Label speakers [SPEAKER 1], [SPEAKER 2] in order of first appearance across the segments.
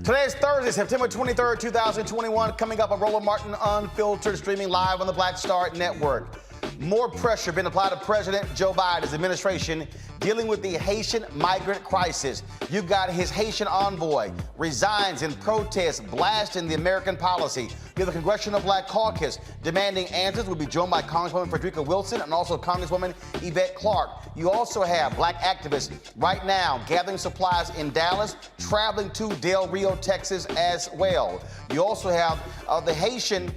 [SPEAKER 1] Today is Thursday, September 23rd, 2021. Coming up on Roland Martin Unfiltered, streaming live on the Black Star Network. More pressure being applied to President Joe Biden's administration dealing with the Haitian migrant crisis. You've got his Haitian envoy resigns in protest, blasting the American policy. You have the Congressional Black Caucus demanding answers. We'll be joined by Congresswoman Frederica Wilson and also Congresswoman Yvette Clarke. You also have black activists right now gathering supplies in Dallas, traveling to Del Rio, Texas as well. You also have the Haitian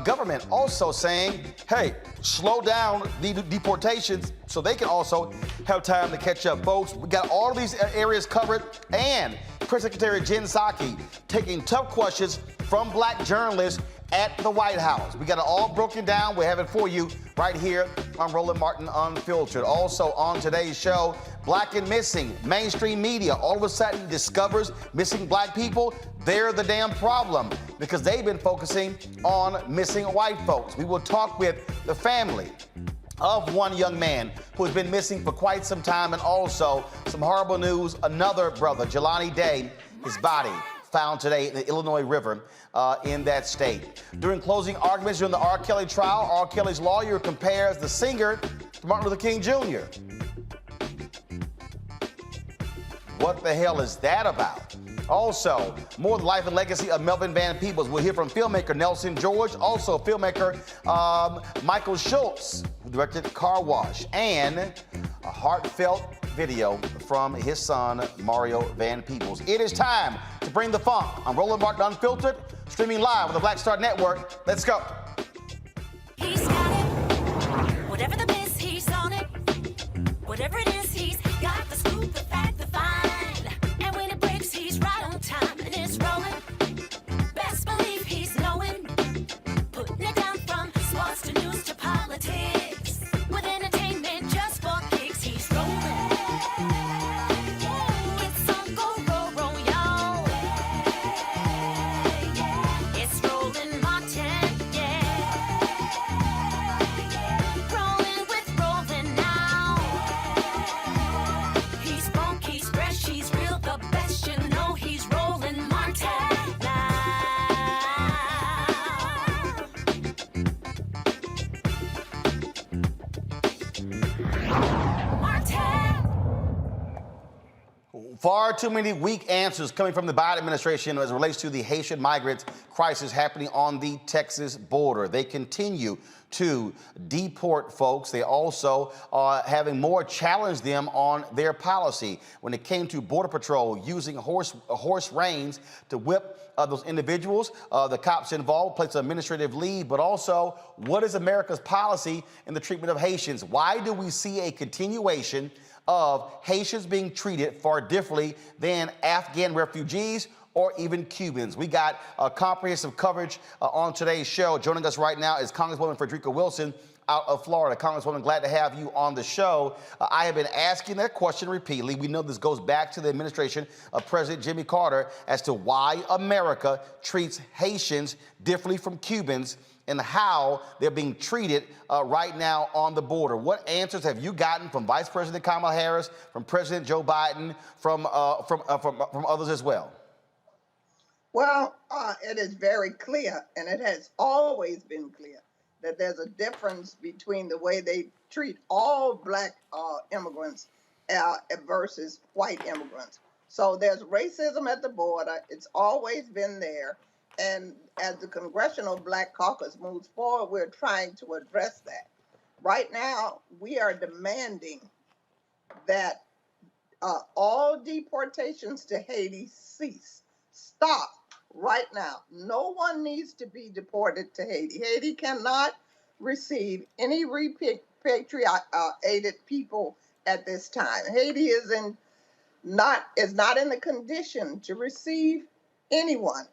[SPEAKER 1] government also saying, hey, slow down the deportations so they can also have time to catch up, folks. We got all of these areas covered, and Press Secretary Jen Psaki taking tough questions from black journalists at the White House. We got it all broken down. We have it for you right here on Roland Martin Unfiltered. Also on today's show, Black and Missing. Mainstream media all of a sudden discovers missing black people. They're the damn problem because they've been focusing on missing white folks. We will talk with the family of one young man who has been missing for quite some time, and also some horrible news. Another brother, Jelani Day, his body found today in the Illinois River in that state. During closing arguments during the R. Kelly trial, R. Kelly's lawyer compares the singer to Martin Luther King Jr. What the hell is that about? Also, more the life and legacy of Melvin Van Peebles. We'll hear from filmmaker Nelson George, also filmmaker Michael Schultz, who directed Car Wash, and a heartfelt video from his son, Mario Van Peebles. It is time to bring the funk. I'm Roland Martin Unfiltered, streaming live on the Black Star Network. Let's go.
[SPEAKER 2] He's got it. Whatever the miss, he's on it. Whatever it is, he's got the scoop, the fact, the find. And when it breaks, he's right on time and it's rolling. Best believe he's knowing. Putting it down from sports to news to politics. With entertainment just for kicks, he's rolling. It's on go, y'all. It's Roland Martin, yeah. Rolling with Roland now. He's funk, he's fresh, he's real, the best, you know he's Roland Martin now. Martin.
[SPEAKER 1] Far too many weak answers coming from the Biden administration as it relates to the Haitian migrant crisis happening on the Texas border. They continue to deport folks. They also are having more challenge them on their policy when it came to Border Patrol using horse reins to whip those individuals. The cops involved placed on administrative leave, but also what is America's policy in the treatment of Haitians? Why do we see a continuation of Haitians being treated far differently than Afghan refugees or even Cubans? We got comprehensive coverage on today's show. Joining us right now is Congresswoman Frederica Wilson out of Florida. Congresswoman, glad to have you on the show. I have been asking that question repeatedly. We know this goes back to the administration of President Jimmy Carter as to why America treats Haitians differently from Cubans and how they're being treated right now on the border. What answers have you gotten from Vice President Kamala Harris, from President Joe Biden, from others as well?
[SPEAKER 3] Well, it is very clear, and it has always been clear, that there's a difference between the way they treat all black immigrants versus white immigrants. So there's racism at the border. It's always been there. And as the Congressional Black Caucus moves forward, we're trying to address that. Right now, we are demanding that all deportations to Haiti cease. Stop right now. No one needs to be deported to Haiti. Haiti cannot receive any repatriated people at this time. Haiti is not in the condition to receive anyone.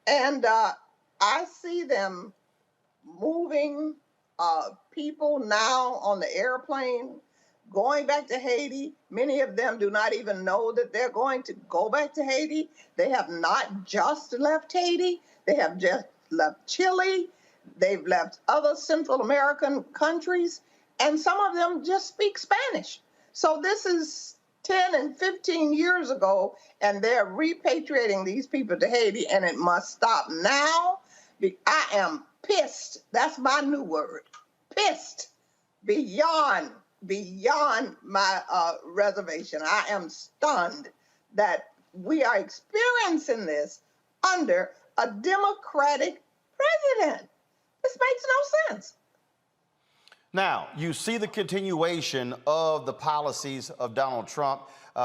[SPEAKER 3] And I see them moving people now on the airplane, going back to Haiti. Many of them do not even know that they're going to go back to Haiti. They have not just left Haiti. They have just left Chile. They've left other Central American countries, and some of them just speak Spanish. So this is 10 and 15 years ago, and they're repatriating these people to Haiti, and it must stop now. I am pissed. That's my new word. Pissed beyond my reservation. I am stunned that we are experiencing this under a Democratic president. This makes no sense.
[SPEAKER 1] Now, you see the continuation of the policies of Donald Trump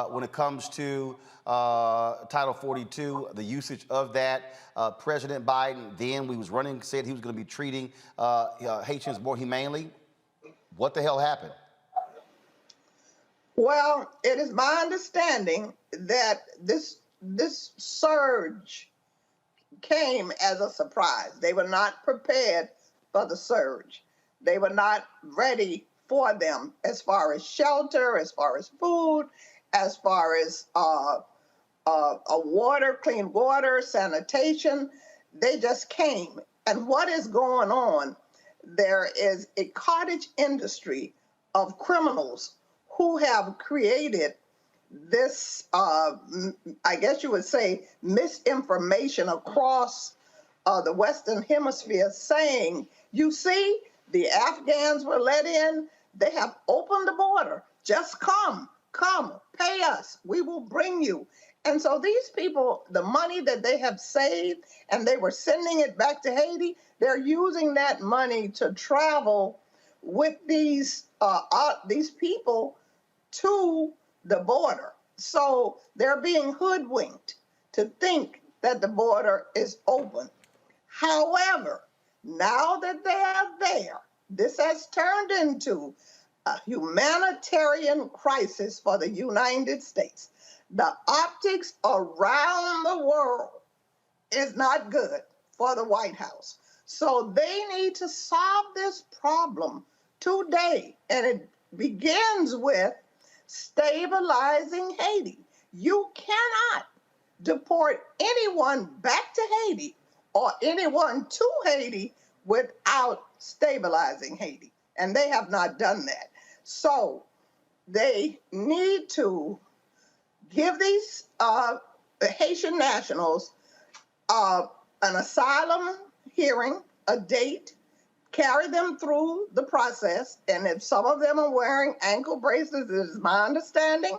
[SPEAKER 1] when it comes to Title 42, the usage of that. President Biden, then we was running, said he was going to be treating Haitians more humanely. What the hell happened?
[SPEAKER 3] Well, it is my understanding that this surge came as a surprise. They were not prepared for the surge. They were not ready for them as far as shelter, as far as food, as far as water, clean water, sanitation. They just came. And what is going on? There is a cottage industry of criminals who have created this, I guess you would say, misinformation across the Western Hemisphere saying, you see, the Afghans were let in. They have opened the border. Just come, pay us. We will bring you. And so these people, the money that they have saved, and they were sending it back to Haiti, they're using that money to travel with these people to the border. So they're being hoodwinked to think that the border is open. However, now that they are there, this has turned into a humanitarian crisis for the United States. The optics around the world is not good for the White House. So they need to solve this problem today. And it begins with stabilizing Haiti. You cannot deport anyone back to Haiti or anyone to Haiti without stabilizing Haiti. And they have not done that. So they need to give these Haitian nationals an asylum hearing, a date, carry them through the process. And if some of them are wearing ankle bracelets, it is my understanding.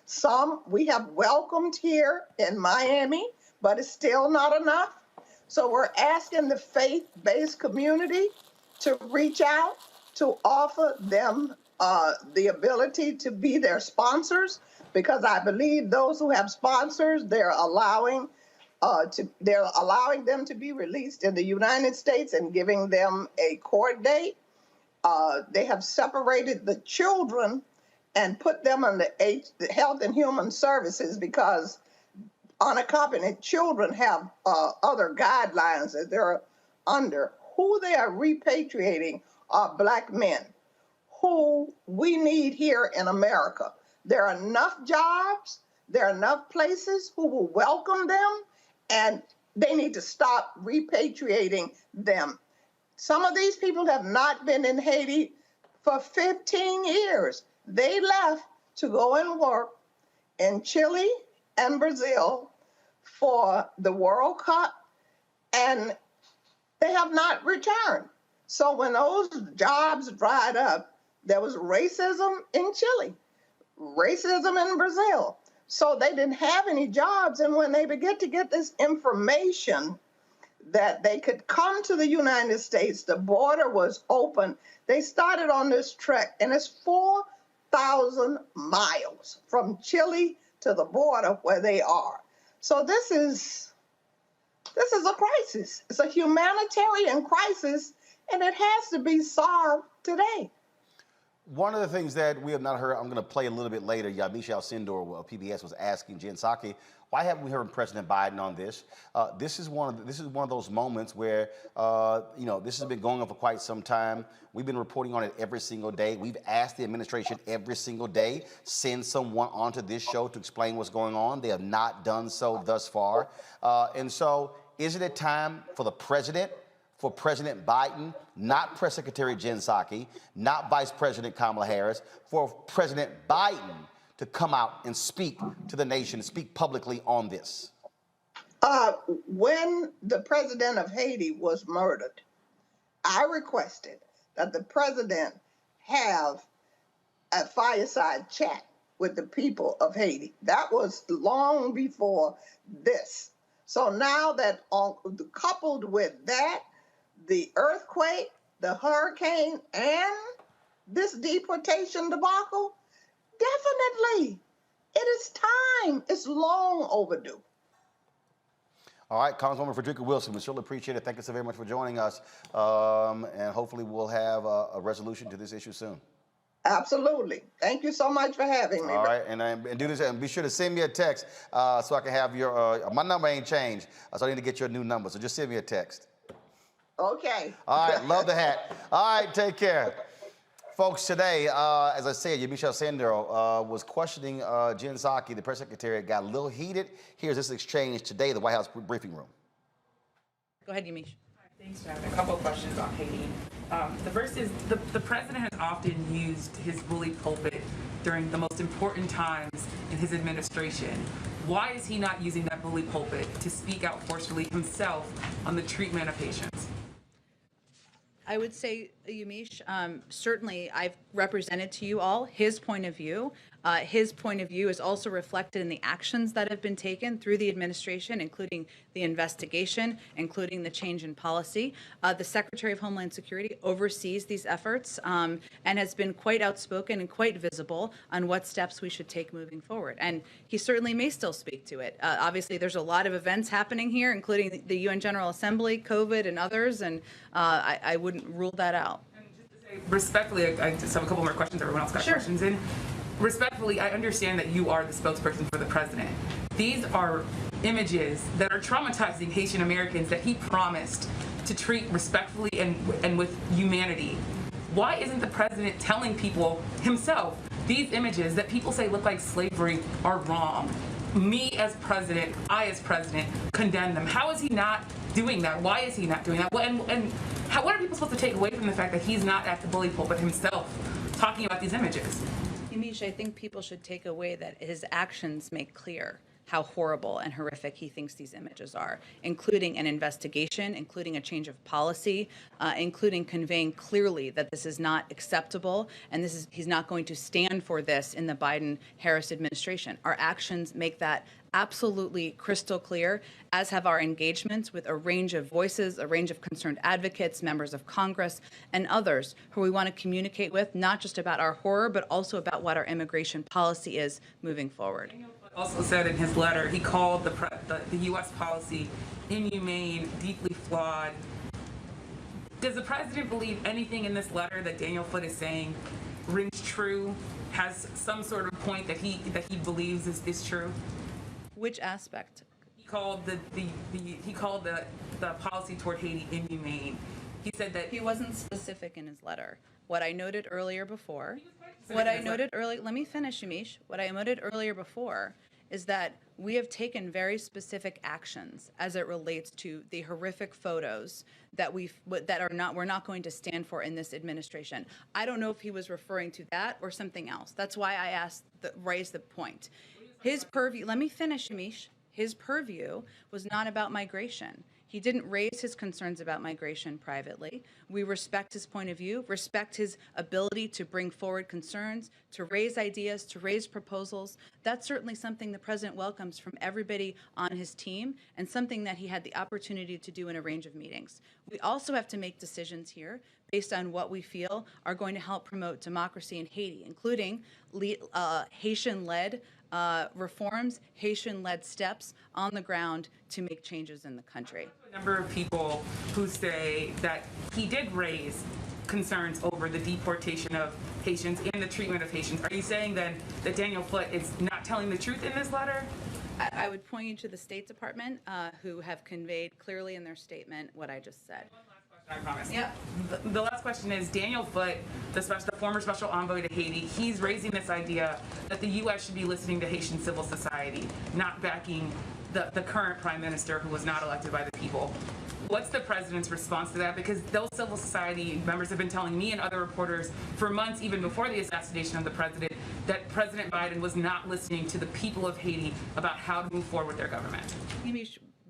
[SPEAKER 3] Some we have welcomed here in Miami, but it's still not enough. So we're asking the faith-based community to reach out, to offer them the ability to be their sponsors, because I believe those who have sponsors, they're allowing them to be released in the United States and giving them a court date. They have separated the children and put them on the Health and Human Services, because unaccompanied children have other guidelines that they're under. Who they are repatriating are Black men who we need here in America. There are enough jobs, there are enough places who will welcome them, and they need to stop repatriating them. Some of these people have not been in Haiti for 15 years. They left to go and work in Chile and Brazil for the World Cup, and they have not returned. So when those jobs dried up, there was racism in Chile, racism in Brazil. So they didn't have any jobs. And when they began to get this information that they could come to the United States, the border was open, they started on this trek, and it's 4,000 miles from Chile to the border where they are. So this is a crisis. It's a humanitarian crisis, and it has to be solved today.
[SPEAKER 1] One of the things that we have not heard, I'm going to play a little bit later, Yamisha Alcindor of PBS was asking Jen Psaki, why haven't we heard President Biden on this? This is one of those moments where, this has been going on for quite some time. We've been reporting on it every single day. We've asked the administration every single day, send someone onto this show to explain what's going on. They have not done so thus far. And so isn't it time for the president, for President Biden, not Press Secretary Jen Psaki, not Vice President Kamala Harris, for President Biden to come out and speak to the nation, speak publicly on this?
[SPEAKER 3] When the president of Haiti was murdered, I requested that the president have a fireside chat with the people of Haiti. That was long before this. So now that coupled with that, the earthquake, the hurricane, and this deportation debacle, definitely, it is time. It's long overdue.
[SPEAKER 1] All right, Congresswoman Frederica Wilson, we surely appreciate it. Thank you so very much for joining us. And hopefully we'll have a resolution to this issue soon.
[SPEAKER 3] Absolutely. Thank you so much for having me.
[SPEAKER 1] All right, and do this, and be sure to send me a text so I can have your, my number ain't changed, so I need to get your new number. So just send me a text.
[SPEAKER 3] Okay.
[SPEAKER 1] All right, love the hat. All right, take care. Folks, today, as I said, Yamisha Alcindor was questioning Jen Psaki, the press secretary. It got a little heated. Here's this exchange today, the White House briefing room.
[SPEAKER 4] Go ahead, Yamish.
[SPEAKER 5] Thanks, Chad. A couple of questions on Haiti. The first is the president has often used his bully pulpit during the most important times in his administration. Why is he not using that bully pulpit to speak out forcefully himself on the treatment of patients?
[SPEAKER 4] I would say, Yamish, certainly I've represented to you all his point of view. His point of view is also reflected in the actions that have been taken through the administration, including the investigation, including the change in policy. The Secretary of Homeland Security oversees these efforts and has been quite outspoken and quite visible on what steps we should take moving forward. And he certainly may still speak to it. Obviously, there's a lot of events happening here, including the UN General Assembly, COVID, and others, and I wouldn't rule that out.
[SPEAKER 5] And just to say, respectfully, I just have a couple more questions. Everyone else got questions in. Respectfully, I understand that you are the spokesperson for the president. These are images that are traumatizing Haitian Americans that he promised to treat respectfully and with humanity. Why isn't the president telling people himself these images that people say look like slavery are wrong? Me as president, I as president, condemn them. How is he not doing that? Why is he not doing that? What are people supposed to take away from the fact that he's not at the bully pulpit himself talking about these images?
[SPEAKER 4] Yamish, I think people should take away that his actions make clear how horrible and horrific he thinks these images are, including an investigation, including a change of policy, including conveying clearly that this is not acceptable and he's not going to stand for this in the Biden-Harris administration. Our actions make that absolutely crystal clear, as have our engagements with a range of voices, a range of concerned advocates, members of Congress, and others who we want to communicate with, not just about our horror, but also about what our immigration policy is moving forward.
[SPEAKER 5] Also said in his letter, he called the U.S. policy inhumane, deeply flawed. Does the president believe anything in this letter that Daniel Foote is saying rings true, has some sort of point that he believes is true?
[SPEAKER 4] Which aspect?
[SPEAKER 5] He called the policy toward Haiti inhumane. He said that
[SPEAKER 4] He wasn't specific in his letter. What I noted earlier before,
[SPEAKER 5] let me finish, Yamish.
[SPEAKER 4] What I noted earlier before is that we have taken very specific actions as it relates to the horrific photos that we're not going to stand for in this administration. I don't know if he was referring to that or something else. That's why I raised the point. His purview, let me finish, Amish. His purview was not about migration. He didn't raise his concerns about migration privately. We respect his point of view, respect his ability to bring forward concerns, to raise ideas, to raise proposals. That's certainly something the president welcomes from everybody on his team, and something that he had the opportunity to do in a range of meetings. We also have to make decisions here based on what we feel are going to help promote democracy in Haiti, including Haitian-led reforms, Haitian-led steps on the ground to make changes in the country.
[SPEAKER 5] A number of people who say that he did raise concerns over the deportation of Haitians and the treatment of Haitians. Are you saying then that Daniel Floyd is not telling the truth in this letter?
[SPEAKER 4] I would point you to the State Department, who have conveyed clearly in their statement what I just said.
[SPEAKER 5] I promise. Yeah. The last question is, Daniel Floyd, the former special envoy to Haiti, he's raising this idea that the U.S. should be listening to Haitian civil society, not backing the current prime minister who was not elected by the people. What's the president's response to that? Because those civil society members have been telling me and other reporters for months, even before the assassination of the president, that President Biden was not listening to the people of Haiti about how to move forward with their government.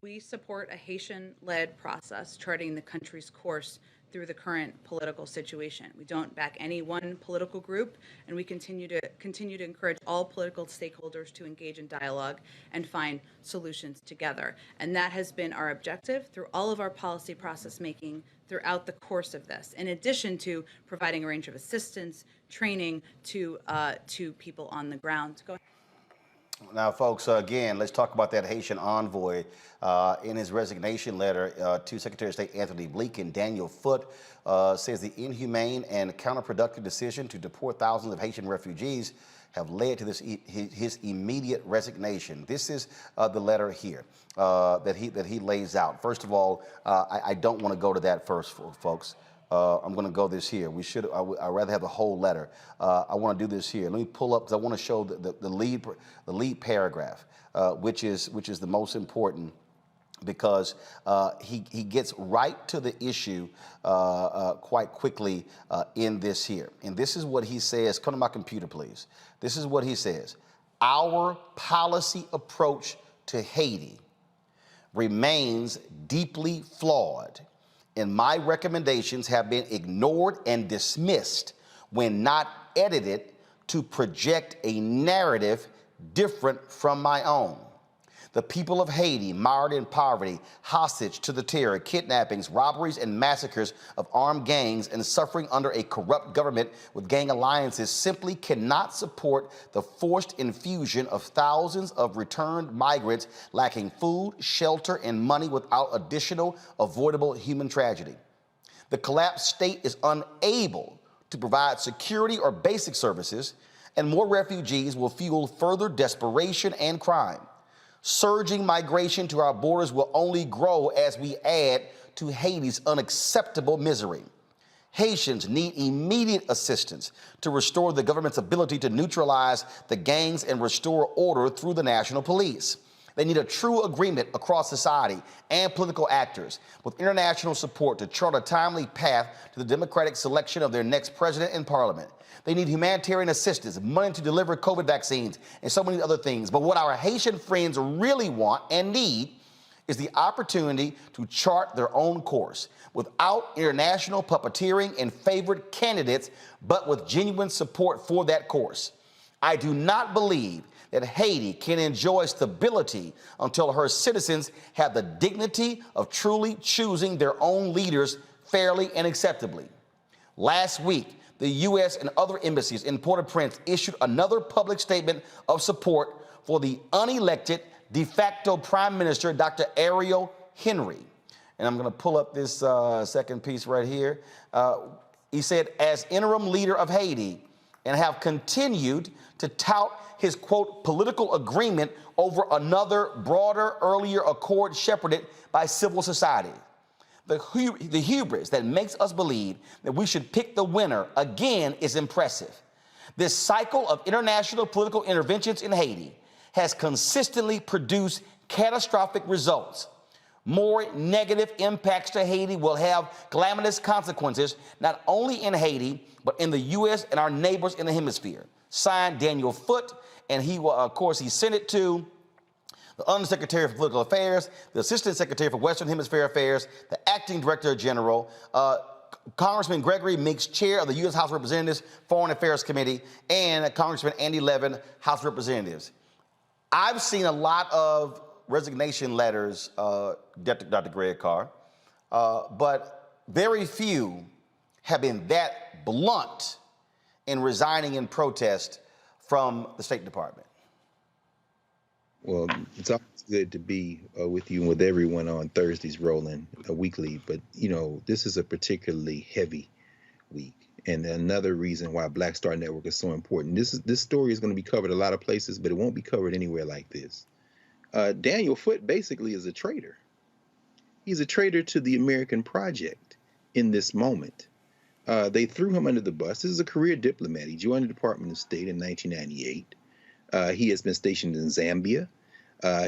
[SPEAKER 4] We support a Haitian-led process charting the country's course through the current political situation. We don't back any one political group, and we continue to encourage all political stakeholders to engage in dialogue and find solutions together. And that has been our objective through all of our policy process making throughout the course of this, in addition to providing a range of assistance, training to people on the ground. Go ahead.
[SPEAKER 1] Now, folks, again, let's talk about that Haitian envoy. In his resignation letter to Secretary of State Anthony Blinken, Daniel Foote says the inhumane and counterproductive decision to deport thousands of Haitian refugees have led to his immediate resignation. This is the letter here that he lays out. First of all, I don't want to go to that first, folks. I'm going to go this here. I'd rather have the whole letter. I want to do this here. Let me pull up, because I want to show the lead paragraph, which is the most important, because he gets right to the issue quite quickly in this here. And this is what he says. Come to my computer, please. This is what he says. Our policy approach to Haiti remains deeply flawed, and my recommendations have been ignored and dismissed when not edited to project a narrative different from my own. The people of Haiti, mired in poverty, hostage to the terror, kidnappings, robberies, and massacres of armed gangs, and suffering under a corrupt government with gang alliances, simply cannot support the forced infusion of thousands of returned migrants lacking food, shelter, and money without additional avoidable human tragedy. The collapsed state is unable to provide security or basic services, and more refugees will fuel further desperation and crime. Surging migration to our borders will only grow as we add to Haiti's unacceptable misery. Haitians need immediate assistance to restore the government's ability to neutralize the gangs and restore order through the national police. They need a true agreement across society and political actors with international support to chart a timely path to the democratic selection of their next president and parliament. They need humanitarian assistance, money to deliver COVID vaccines, and so many other things. But what our Haitian friends really want and need is the opportunity to chart their own course without international puppeteering and favored candidates, but with genuine support for that course. I do not believe that Haiti can enjoy stability until her citizens have the dignity of truly choosing their own leaders fairly and acceptably. Last week, the U.S. and other embassies in Port-au-Prince issued another public statement of support for the unelected de facto Prime Minister, Dr. Ariel Henry. And I'm going to pull up this second piece right here. He said, as interim leader of Haiti, and have continued to tout his, quote, political agreement over another broader earlier accord shepherded by civil society. The hubris that makes us believe that we should pick the winner again is impressive. This cycle of international political interventions in Haiti has consistently produced catastrophic results. More negative impacts to Haiti will have calamitous consequences, not only in Haiti, but in the U.S. and our neighbors in the hemisphere. Signed, Daniel Foote, and he will, of course, he sent it to the Undersecretary for Political Affairs, the Assistant Secretary for Western Hemisphere Affairs, the Acting Director General, Congressman Gregory Meeks, Chair of the U.S. House of Representatives Foreign Affairs Committee, and Congressman Andy Levin, House of Representatives. I've seen a lot of resignation letters, Dr. Greg Carr, but very few have been that blunt in resigning in protest from the State Department.
[SPEAKER 6] Well, it's always good to be with you and with everyone on Thursdays, Roland, weekly. But, you know, this is a particularly heavy week. And another reason why Black Star Network is so important. This story is going to be covered a lot of places, but it won't be covered anywhere like this. Daniel Foote basically is a traitor. He's a traitor to the American project in this moment. They threw him under the bus. This is a career diplomat. He joined the Department of State in 1998. He has been stationed in Zambia.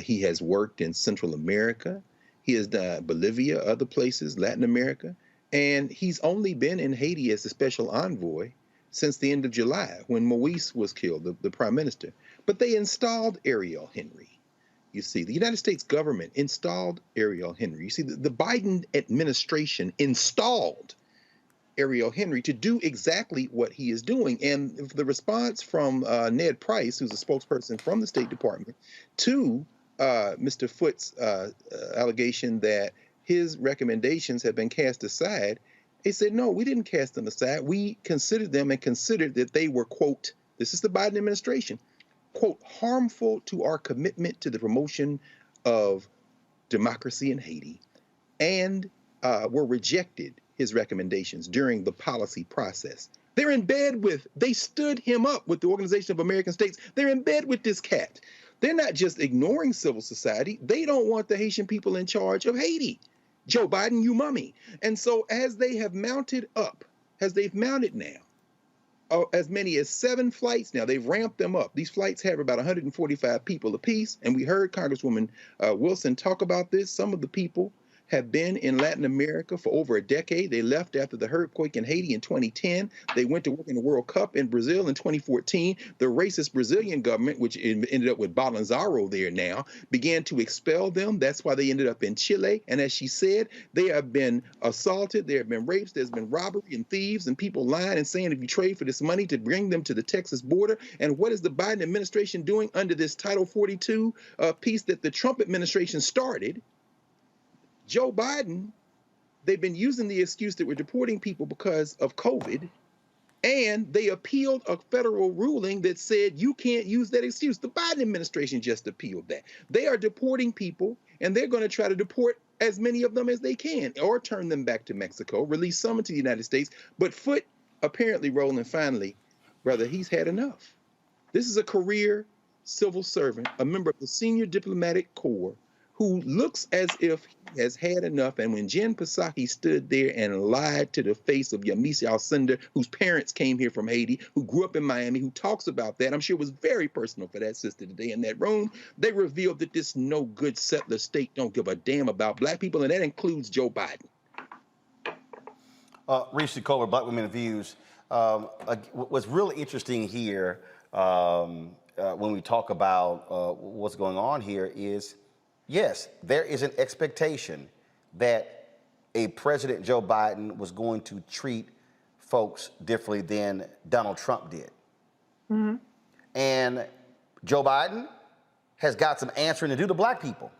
[SPEAKER 6] He has worked in Central America. He has done Bolivia, other places, Latin America. And he's only been in Haiti as the special envoy since the end of July when Moise was killed, the prime minister. But they installed Ariel Henry. You see, the United States government installed Ariel Henry. You see, the Biden administration installed Ariel Henry to do exactly what he is doing. And the response from Ned Price, who's a spokesperson from the State Department, to Mr. Foote's allegation that his recommendations have been cast aside, they said, no, we didn't cast them aside. We considered them and considered that they were, quote, this is the Biden administration, quote, harmful to our commitment to the promotion of democracy in Haiti, and were rejected his recommendations during the policy process. They're in bed with, they stood him up with the Organization of American States. They're in bed with this cat. They're not just ignoring civil society. They don't want the Haitian people in charge of Haiti. Joe Biden, you mummy. And so as they have mounted up, as they've mounted now, as many as 7 flights now, they've ramped them up. These flights have about 145 people apiece. And we heard Congresswoman Wilson talk about this. Some of the people have been in Latin America for over a decade. They left after the earthquake in Haiti in 2010. They went to work in the World Cup in Brazil in 2014. The racist Brazilian government, which ended up with Bolsonaro there now, began to expel them. That's why they ended up in Chile. And as she said, they have been assaulted. There have been rapes. There's been robbery and thieves and people lying and saying if you trade for this money to bring them to the Texas border. And what is the Biden administration doing under this Title 42 piece that the Trump administration started? Joe Biden, they've been using the excuse that we're deporting people because of COVID, and they appealed a federal ruling that said you can't use that excuse. The Biden administration just appealed that. They are deporting people, and they're going to try to deport as many of them as they can, or turn them back to Mexico, release some into the United States. But Foote, apparently, Roland, finally, brother, he's had enough. This is a career civil servant, a member of the senior diplomatic corps, who looks as if he has had enough. And when Jen Psaki stood there and lied to the face of Yamisi Alcindor, whose parents came here from Haiti, who grew up in Miami, who talks about that, I'm sure it was very personal for that sister today in that room, they revealed that this no good settler state don't give a damn about Black people, and that includes Joe Biden.
[SPEAKER 1] Reese Colbert, Black Women and Views. What's really interesting here when we talk about what's going on here is, yes, there is an expectation that a President Joe Biden was going to treat folks differently than Donald Trump did. Mm-hmm. And Joe Biden has got some answering to do to Black people.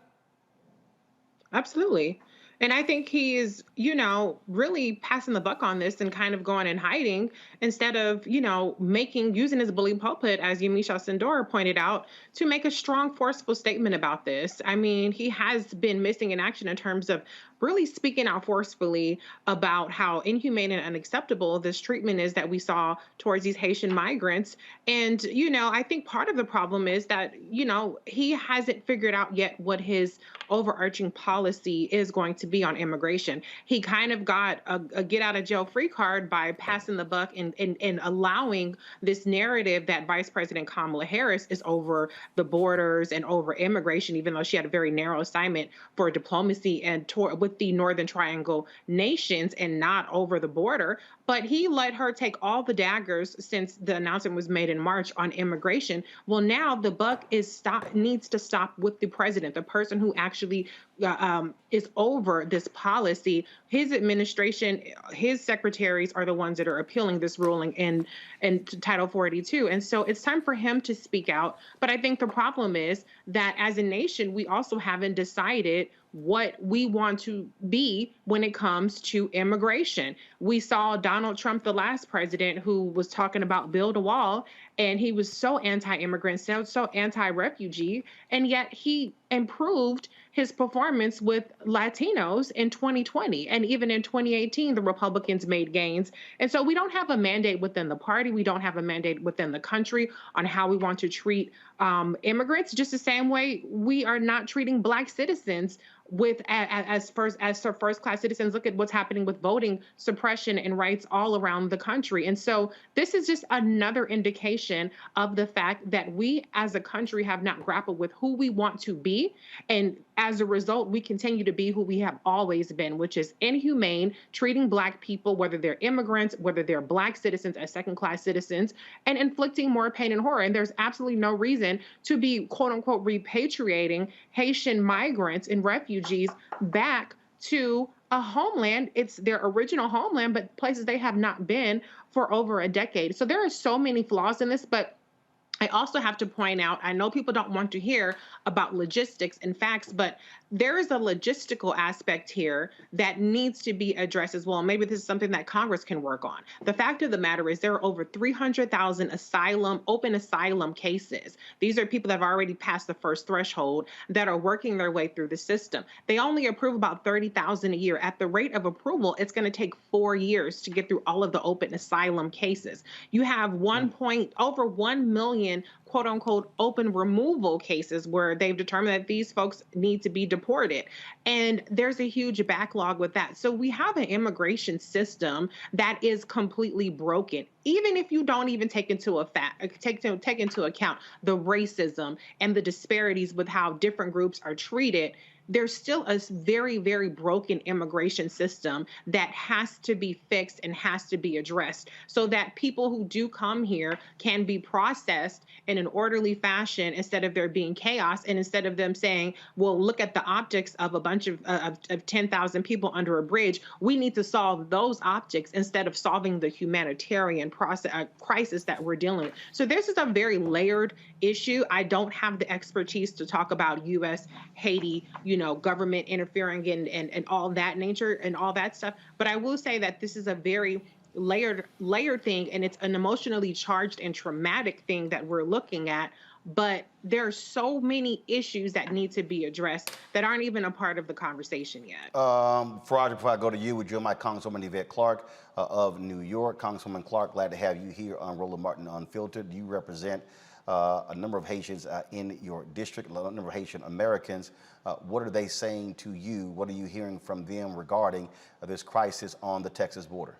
[SPEAKER 7] Absolutely. And I think he is, really passing the buck on this and kind of going and hiding instead of, using his bully pulpit, as Yamisha Sindora pointed out, to make a strong, forceful statement about this. I mean, he has been missing in action in terms of really speaking out forcefully about how inhumane and unacceptable this treatment is that we saw towards these Haitian migrants. And, I think part of the problem is that, he hasn't figured out yet what his overarching policy is going to be on immigration. He kind of got a get out of jail free card by passing the buck and allowing this narrative that Vice President Kamala Harris is over the borders and over immigration, even though she had a very narrow assignment for diplomacy and with the Northern Triangle nations and not over the border. But he let her take all the daggers since the announcement was made in March on immigration. Well, now the buck needs to stop with the president, the person who actually is over this policy. His administration, his secretaries are the ones that are appealing this ruling in Title 42. And so it's time for him to speak out. But I think the problem is that as a nation, we also haven't decided what we want to be when it comes to immigration. We saw Donald Trump, the last president, who was talking about build a wall, and he was so anti-immigrant, so anti-refugee, and yet he improved his performance with Latinos in 2020. And even in 2018, the Republicans made gains. And so we don't have a mandate within the party. We don't have a mandate within the country on how we want to treat immigrants, just the same way we are not treating Black citizens as first-class citizens. Look at what's happening with voting suppression and rights all around the country. And so this is just another indication of the fact that we as a country have not grappled with who we want to be. And as a result, we continue to be who we have always been, which is inhumane, treating Black people, whether they're immigrants, whether they're Black citizens, as second-class citizens, and inflicting more pain and horror. And there's absolutely no reason to be, quote unquote, repatriating Haitian migrants and refugees back to a homeland. It's their original homeland, but places they have not been for over a decade. So there are so many flaws in this, but I also have to point out, I know people don't want to hear about logistics and facts, but there is a logistical aspect here that needs to be addressed as well. Maybe this is something that Congress can work on. The fact of the matter is there are over 300,000 open asylum cases. These are people that have already passed the first threshold that are working their way through the system. They only approve about 30,000 a year. At the rate of approval, it's going to take 4 years to get through all of the open asylum cases. You have over 1 million quote unquote open removal cases where they've determined that these folks need to be deported. And there's a huge backlog with that. So we have an immigration system that is completely broken. Even if you don't even take into account the racism and the disparities with how different groups are treated, there's still a very, very broken immigration system that has to be fixed and has to be addressed so that people who do come here can be processed in an orderly fashion instead of there being chaos, and instead of them saying, well, look at the optics of a bunch of 10,000 people under a bridge. We need to solve those optics instead of solving the humanitarian crisis that we're dealing with. So this is a very layered issue. I don't have the expertise to talk about U.S., Haiti, government interfering and all that nature and all that stuff. But I will say that this is a very layered thing, and it's an emotionally charged and traumatic thing that we're looking at. But there are so many issues that need to be addressed that aren't even a part of the conversation yet.
[SPEAKER 1] Before I go to you, would you and my Congresswoman Yvette Clarke of New York. Congresswoman Clarke, glad to have you here on Roland Martin Unfiltered. You represent a number of Haitians in your district, a number of Haitian Americans. What are they saying to you? What are you hearing from them regarding this crisis on the Texas border?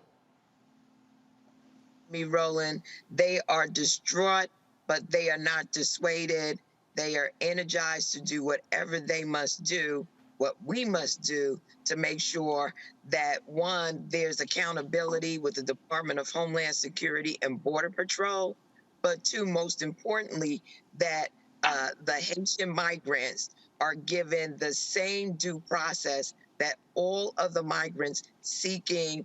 [SPEAKER 8] Roland, they are distraught, but they are not dissuaded. They are energized to do whatever they must do, what we must do to make sure that, one, there's accountability with the Department of Homeland Security and Border Patrol, but two, most importantly, that the Haitian migrants are given the same due process that all of the migrants seeking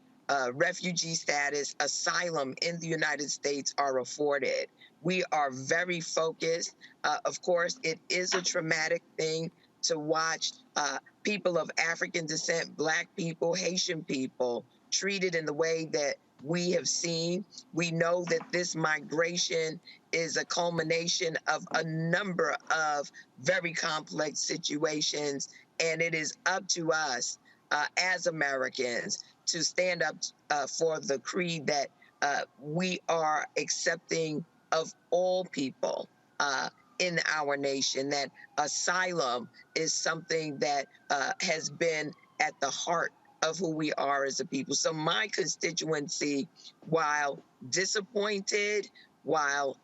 [SPEAKER 8] refugee status, asylum in the United States are afforded. We are very focused. Of course, it is a traumatic thing to watch people of African descent, Black people, Haitian people treated in the way that we have seen. We know that this migration is a culmination of a number of very complex situations, and it is up to us as Americans to stand up for the creed that we are accepting of all people in our nation, that asylum is something that has been at the heart of who we are as a people. So my constituency, while disappointed, while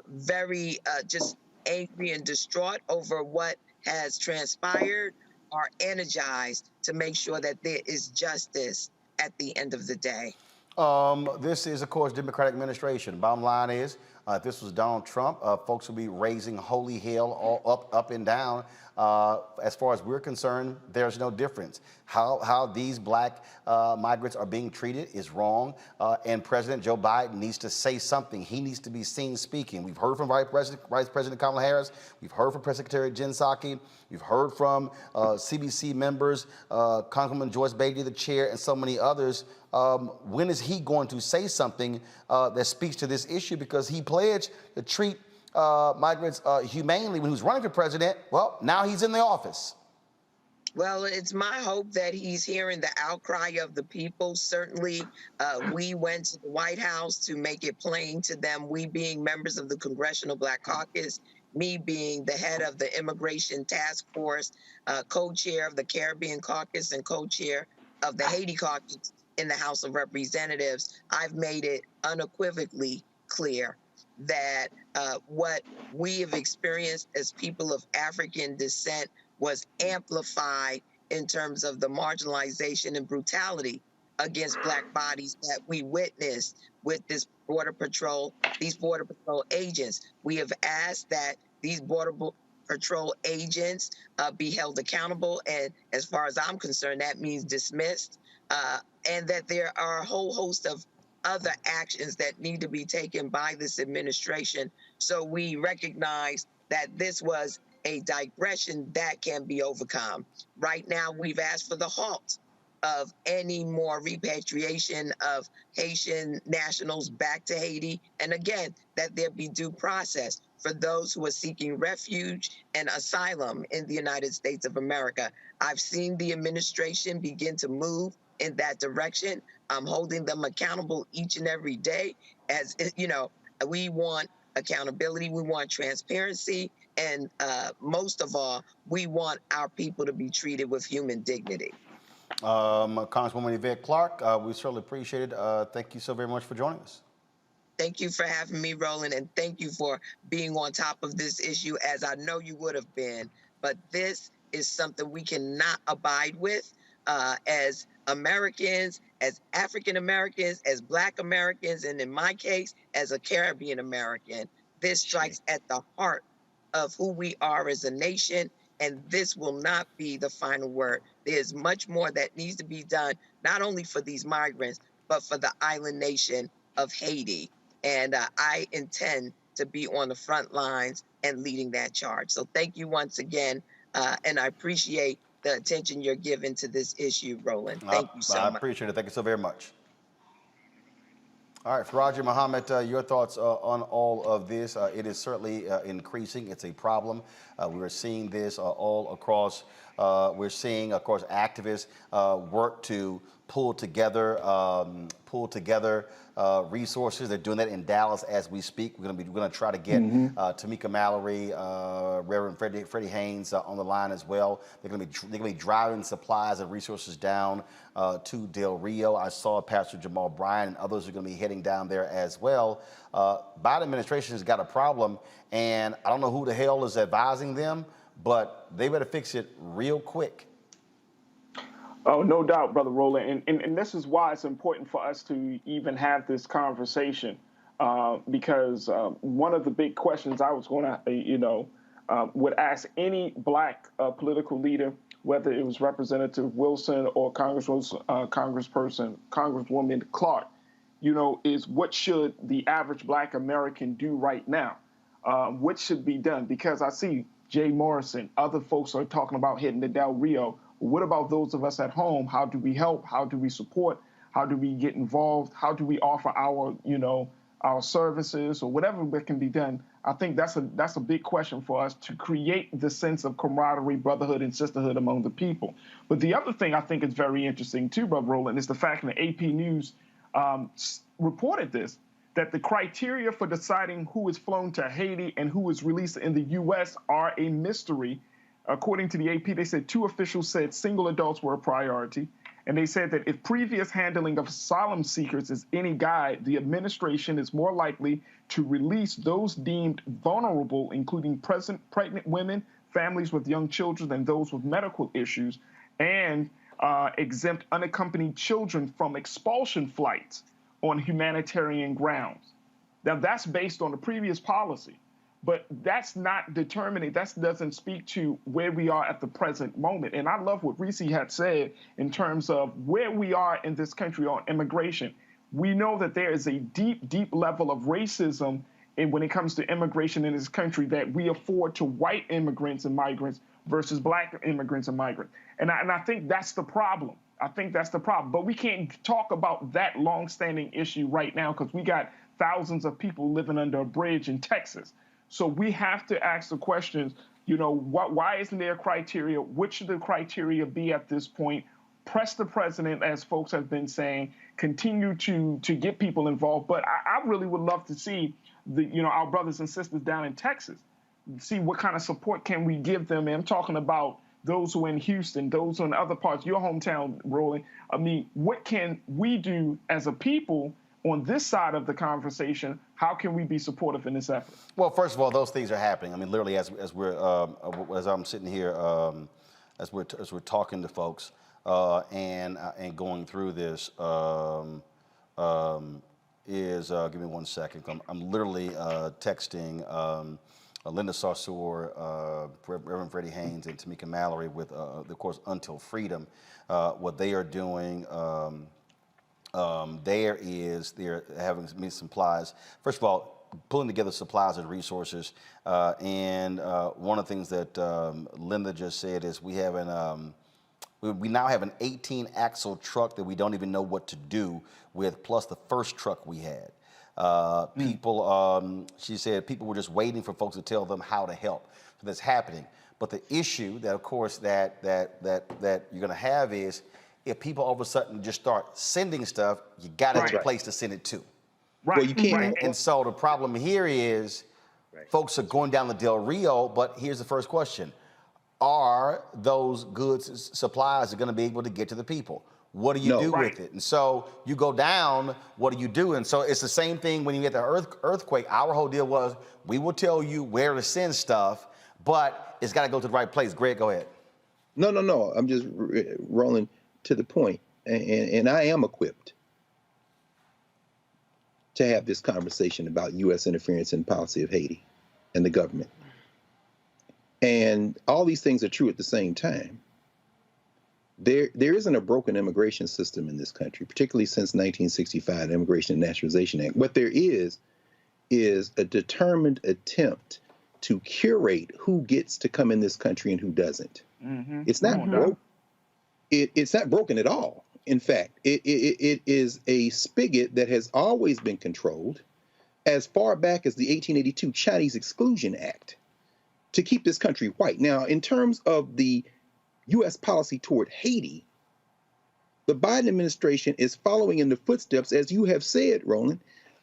[SPEAKER 8] very just angry and distraught over what has transpired, are energized to make sure that there is justice at the end of the day.
[SPEAKER 1] This is, of course, Democratic administration. Bottom line is, if this was Donald Trump, folks would be raising holy hell all up and down. As far as we're concerned, there's no difference. How these black migrants are being treated is wrong, and President Joe Biden needs to say something. He needs to be seen speaking. We've heard from Vice President Kamala Harris. We've heard from Press Secretary Jen Psaki. We've heard from CBC members, Congresswoman Joyce Beatty, the chair, and so many others. When is he going to say something that speaks to this issue? Because he pledged to treat migrants humanely when he was running for president. Well, now he's in the office.
[SPEAKER 8] Well, it's my hope that he's hearing the outcry of the people. Certainly, we went to the White House to make it plain to them, we being members of the Congressional Black Caucus, me being the head of the Immigration Task Force, co-chair of the Caribbean Caucus and co-chair of the Haiti Caucus in the House of Representatives. I've made it unequivocally clear that what we have experienced as people of African descent was amplified in terms of the marginalization and brutality against Black bodies that we witnessed with this these Border Patrol agents. We have asked that these Border Patrol agents be held accountable, and as far as I'm concerned, that means dismissed, and that there are a whole host of other actions that need to be taken by this administration. So we recognize that this was a digression that can be overcome. Right now, we've asked for the halt of any more repatriation of Haitian nationals back to Haiti. And again, that there be due process for those who are seeking refuge and asylum in the United States of America. I've seen the administration begin to move in that direction. I'm holding them accountable each and every day. As you know, we want accountability, we want transparency, and most of all, we want our people to be treated with human dignity.
[SPEAKER 1] Congresswoman Yvette Clarke, we certainly appreciate it. Thank you so very much for joining us.
[SPEAKER 8] Thank you for having me, Roland, and thank you for being on top of this issue, as I know you would have been. But this is something we cannot abide with as Americans, as African Americans, as Black Americans, and in my case, as a Caribbean American. This strikes at the heart of who we are as a nation, and this will not be the final word. There's much more that needs to be done, not only for these migrants, but for the island nation of Haiti. And I intend to be on the front lines and leading that charge. So thank you once again, and I appreciate the attention you're giving to this issue, Roland. Thank you so much.
[SPEAKER 1] I appreciate it. Thank you so very much. All right, Faraji Muhammad, your thoughts on all of this. It is certainly increasing. It's a problem. We're seeing this all across. We're seeing, of course, activists work to pull together resources. They're doing that in Dallas as we speak. We're going to try to get Tamika Mallory, Reverend Freddie Haynes on the line as well. They're going to be driving supplies and resources down to Del Rio. I saw Pastor Jamal Bryant and others are going to be heading down there as well. Biden administration has got a problem, and I don't know who the hell is advising them, but they better fix it real quick.
[SPEAKER 9] Oh, no doubt, Brother Roland. And this is why it's important for us to even have this conversation, because one of the big questions I was going to, would ask any Black political leader, whether it was Representative Wilson or Congresswoman Clarke, is what should the average Black American do right now? What should be done? Because I see Jay Morrison, other folks are talking about hitting the Del Rio. What about those of us at home? How do we help? How do we support? How do we get involved? How do we offer our, our services or whatever that can be done. I think that's a big question for us to create the sense of camaraderie, brotherhood, and sisterhood among the people. But the other thing I think is very interesting too, Brother Roland, is the fact that AP News reported this, that the criteria for deciding who is flown to Haiti and who is released in the U.S. are a mystery. According to the AP, they said 2 officials said single adults were a priority. And they said that if previous handling of asylum seekers is any guide, the administration is more likely to release those deemed vulnerable, including pregnant women, families with young children, and those with medical issues, and exempt unaccompanied children from expulsion flights on humanitarian grounds. Now, that's based on the previous policy. But that's not determining, that doesn't speak to where we are at the present moment. And I love what Reese had said in terms of where we are in this country on immigration. We know that there is a deep, deep level of racism when it comes to immigration in this country that we afford to white immigrants and migrants versus black immigrants and migrants. And I think that's the problem. I think that's the problem. But we can't talk about that longstanding issue right now because we got thousands of people living under a bridge in Texas. So we have to ask the questions, why isn't there a criteria? What should the criteria be at this point? Press the president, as folks have been saying, continue to get people involved. But I really would love to see our brothers and sisters down in Texas, see what kind of support can we give them. And I'm talking about those who are in Houston, those who are in other parts, your hometown, Roland. I mean, what can we do as a people on this side of the conversation? How can we be supportive in this effort?
[SPEAKER 1] Well, first of all, those things are happening. I mean, literally, as I'm sitting here, as we're talking to folks and going through this, give me 1 second. I'm literally texting Linda Sarsour, Reverend Freddie Haynes, and Tamika Mallory with, of course, Until Freedom. What they are doing. They're having me supplies. First of all, pulling together supplies and resources. And one of the things that Linda just said is we now have an 18-axle truck that we don't even know what to do with, plus the first truck we had. She said people were just waiting for folks to tell them how to help. So that's happening. But the issue that, of course, that you're going to have is, if people all of a sudden just start sending stuff, you got to have a place to send it to.
[SPEAKER 9] Right.
[SPEAKER 6] Well, you can't.
[SPEAKER 1] And so the problem here is folks are going down the Del Rio, but here's the first question. Are those goods, supplies, going to be able to get to the people? What do you do with it? And so you go down, what do you do? And so it's the same thing when you get the earthquake. Our whole deal was we will tell you where to send stuff, but it's got to go to the right place. Greg, go ahead.
[SPEAKER 6] No. I'm just rolling to the point, and I am equipped to have this conversation about U.S. interference in policy of Haiti and the government. And all these things are true at the same time. There isn't a broken immigration system in this country, particularly since 1965, the Immigration and Naturalization Act. What there is a determined attempt to curate who gets to come in this country and who doesn't. Mm-hmm. It's not broken. It's not broken at all. In fact, it is a spigot that has always been controlled as far back as the 1882 Chinese Exclusion Act to keep this country white. Now, in terms of the U.S. policy toward Haiti, the Biden administration is following in the footsteps, as you have said, Roland,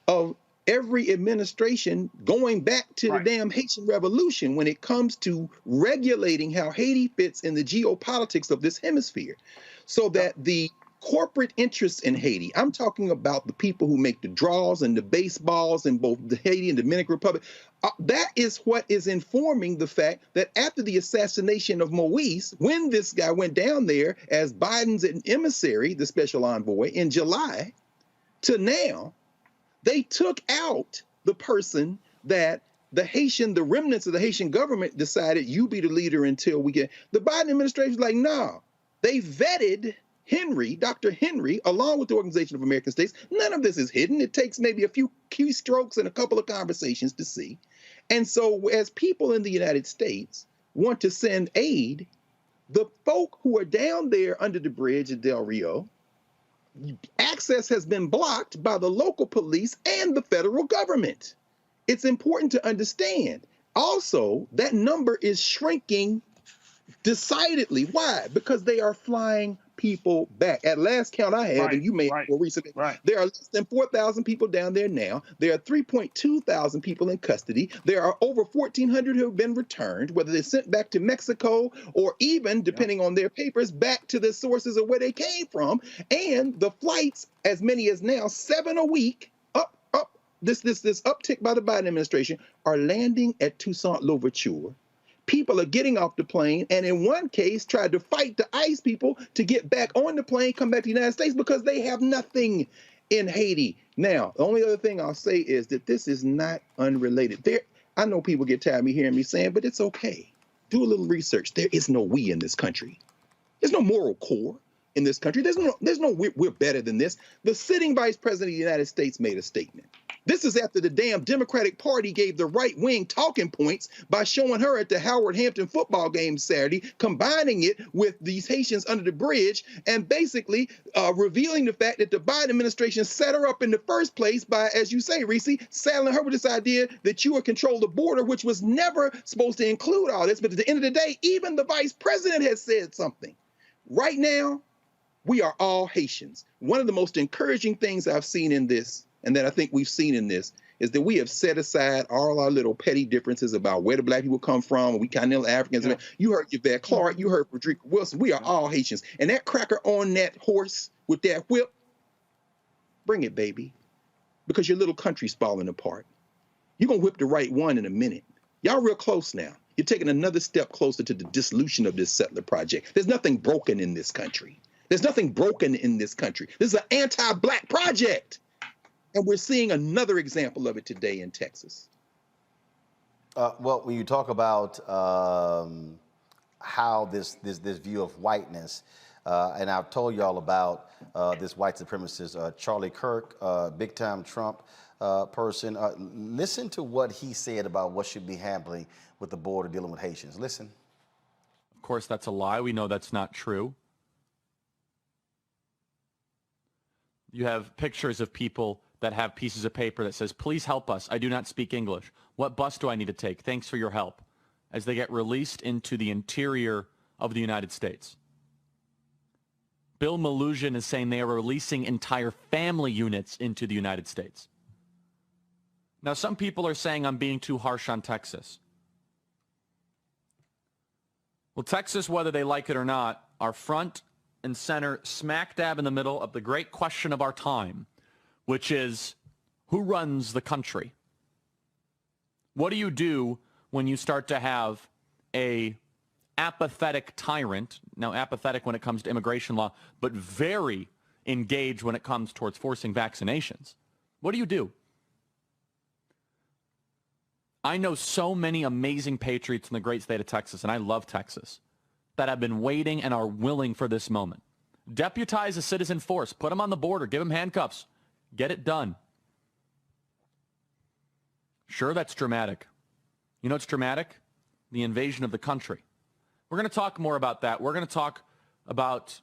[SPEAKER 6] of every administration going back to the damn Haitian Revolution when it comes to regulating how Haiti fits in the geopolitics of this hemisphere. So that the corporate interests in Haiti, I'm talking about the people who make the draws and the baseballs in both the Haiti and Dominican Republic, that is what is informing the fact that after the assassination of Moise, when this guy went down there as Biden's emissary, the special envoy, in July, to now, they took out the person that the remnants of the Haitian government decided you be the leader until we get. The Biden administration is like, no. They vetted Dr. Henry, along with the Organization of American States. None of this is hidden. It takes maybe a few keystrokes and a couple of conversations to see. And so as people in the United States want to send aid, the folk who are down there under the bridge at Del Rio, access has been blocked by the local police and the federal government. It's important to understand. Also, that number is shrinking decidedly. Why? Because they are flying people back. At last count I have, and you may have more recently, there are less than 4,000 people down there now. There are 3.2 thousand people in custody. There are over 1,400 who have been returned, whether they're sent back to Mexico or even, depending on their papers, back to the sources of where they came from. And the flights, as many as now, 7 a week, this uptick by the Biden administration, are landing at Toussaint Louverture. People are getting off the plane, and in one case, tried to fight the ICE people to get back on the plane, come back to the United States because they have nothing in Haiti. Now, the only other thing I'll say is that this is not unrelated. I know people get tired of me hearing me saying, but it's okay. Do a little research. There is no we in this country. There's no moral core in this country. There's no we're better than this. The sitting vice president of the United States made a statement. This is after the damn Democratic Party gave the right wing talking points by showing her at the Howard Hampton football game Saturday, combining it with these Haitians under the bridge, and basically revealing the fact that the Biden administration set her up in the first place by, as you say, Reese, saddling her with this idea that you would control the border, which was never supposed to include all this. But at the end of the day, even the vice president has said something. Right now, we are all Haitians. One of the most encouraging things I've seen in this, and that I think we've seen in this, is that we have set aside all our little petty differences about where the black people come from, we continental Africans. Yeah. You heard Yvette Clark, you heard Frederica Wilson. We are all Haitians. And that cracker on that horse with that whip, bring it, baby, because your little country's falling apart. You're going to whip the right one in a minute. Y'all real close now. You're taking another step closer to the dissolution of this settler project. There's nothing broken in this country. There's nothing broken in this country. This is an anti-black project. And we're seeing another example of it today in Texas.
[SPEAKER 1] Well, when you talk about how this view of whiteness, and I've told y'all about this white supremacist Charlie Kirk, big-time Trump person. Listen to what he said about what should be happening with the border dealing with Haitians. Listen.
[SPEAKER 10] Of course, that's a lie. We know that's not true. You have pictures of people that have pieces of paper that says, please help us. I do not speak English. What bus do I need to take? Thanks for your help. As they get released into the interior of the United States. Bill Malhusian is saying they are releasing entire family units into the United States. Now, some people are saying I'm being too harsh on Texas. Well, Texas, whether they like it or not, are front and center, smack dab in the middle of the great question of our time, which is, who runs the country? What do you do when you start to have a apathetic tyrant, now apathetic when it comes to immigration law, but very engaged when it comes towards forcing vaccinations? What do you do? I know so many amazing patriots in the great state of Texas, and I love Texas, that have been waiting and are willing for this moment. Deputize a citizen force. Put them on the border. Give them handcuffs. Get it done. Sure, that's dramatic. You know what's dramatic? The invasion of the country. We're going to talk more about that. We're going to talk about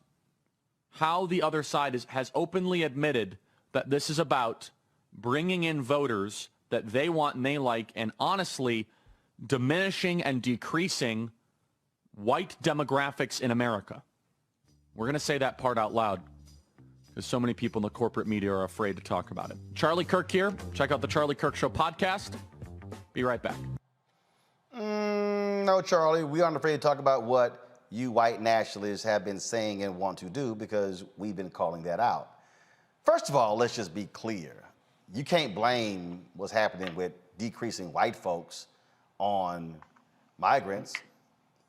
[SPEAKER 10] how the other side has openly admitted that this is about bringing in voters that they want and they like, and honestly diminishing and decreasing white demographics in America. We're going to say that part out loud because so many people in the corporate media are afraid to talk about it. Charlie Kirk here. Check out the Charlie Kirk Show podcast. Be right back.
[SPEAKER 1] No, Charlie, we aren't afraid to talk about what you white nationalists have been saying and want to do because we've been calling that out. First of all, let's just be clear. You can't blame what's happening with decreasing white folks on migrants.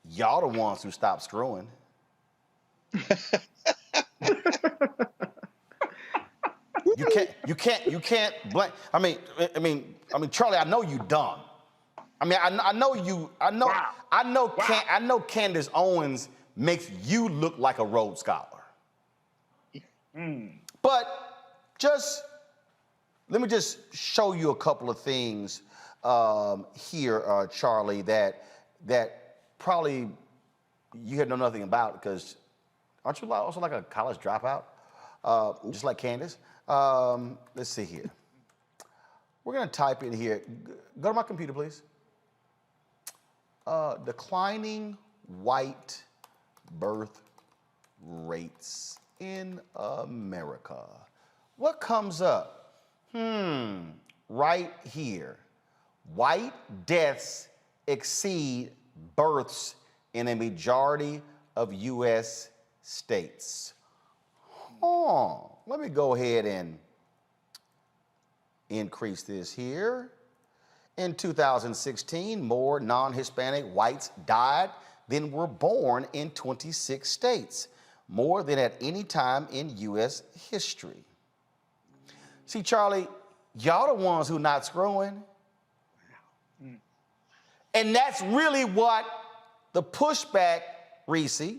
[SPEAKER 1] Y'all the ones who stopped screwing. You can't blame. I mean, Charlie, I know you dumb. I know Candace Owens makes you look like a Rhodes Scholar. But let me just show you a couple of things here, Charlie, that probably you had know nothing about because aren't you also like a college dropout? just like Candace. Let's see here. We're going to type in here. Go to my computer, please. Declining white birth rates in America. What comes up? Right here. White deaths exceed births in a majority of U.S. states. Let me go ahead and increase this here. In 2016, more non-Hispanic whites died than were born in 26 states, more than at any time in U.S. history. See, Charlie, y'all the ones who not screwing. And that's really what the pushback, Reese,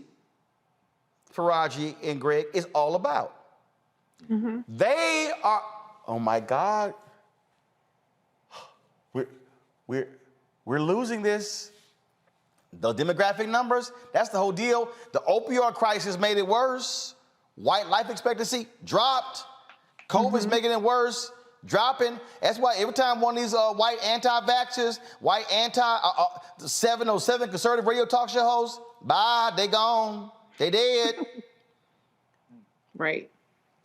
[SPEAKER 1] Faraji, and Greg, is all about. They are, oh my God, we're losing this. The demographic numbers, that's the whole deal. The opioid crisis made it worse. White life expectancy dropped. COVID's making it worse, dropping. That's why every time one of these white anti-vaxxers, white 707 conservative radio talk show hosts, bye, they gone, they dead.
[SPEAKER 7] Right.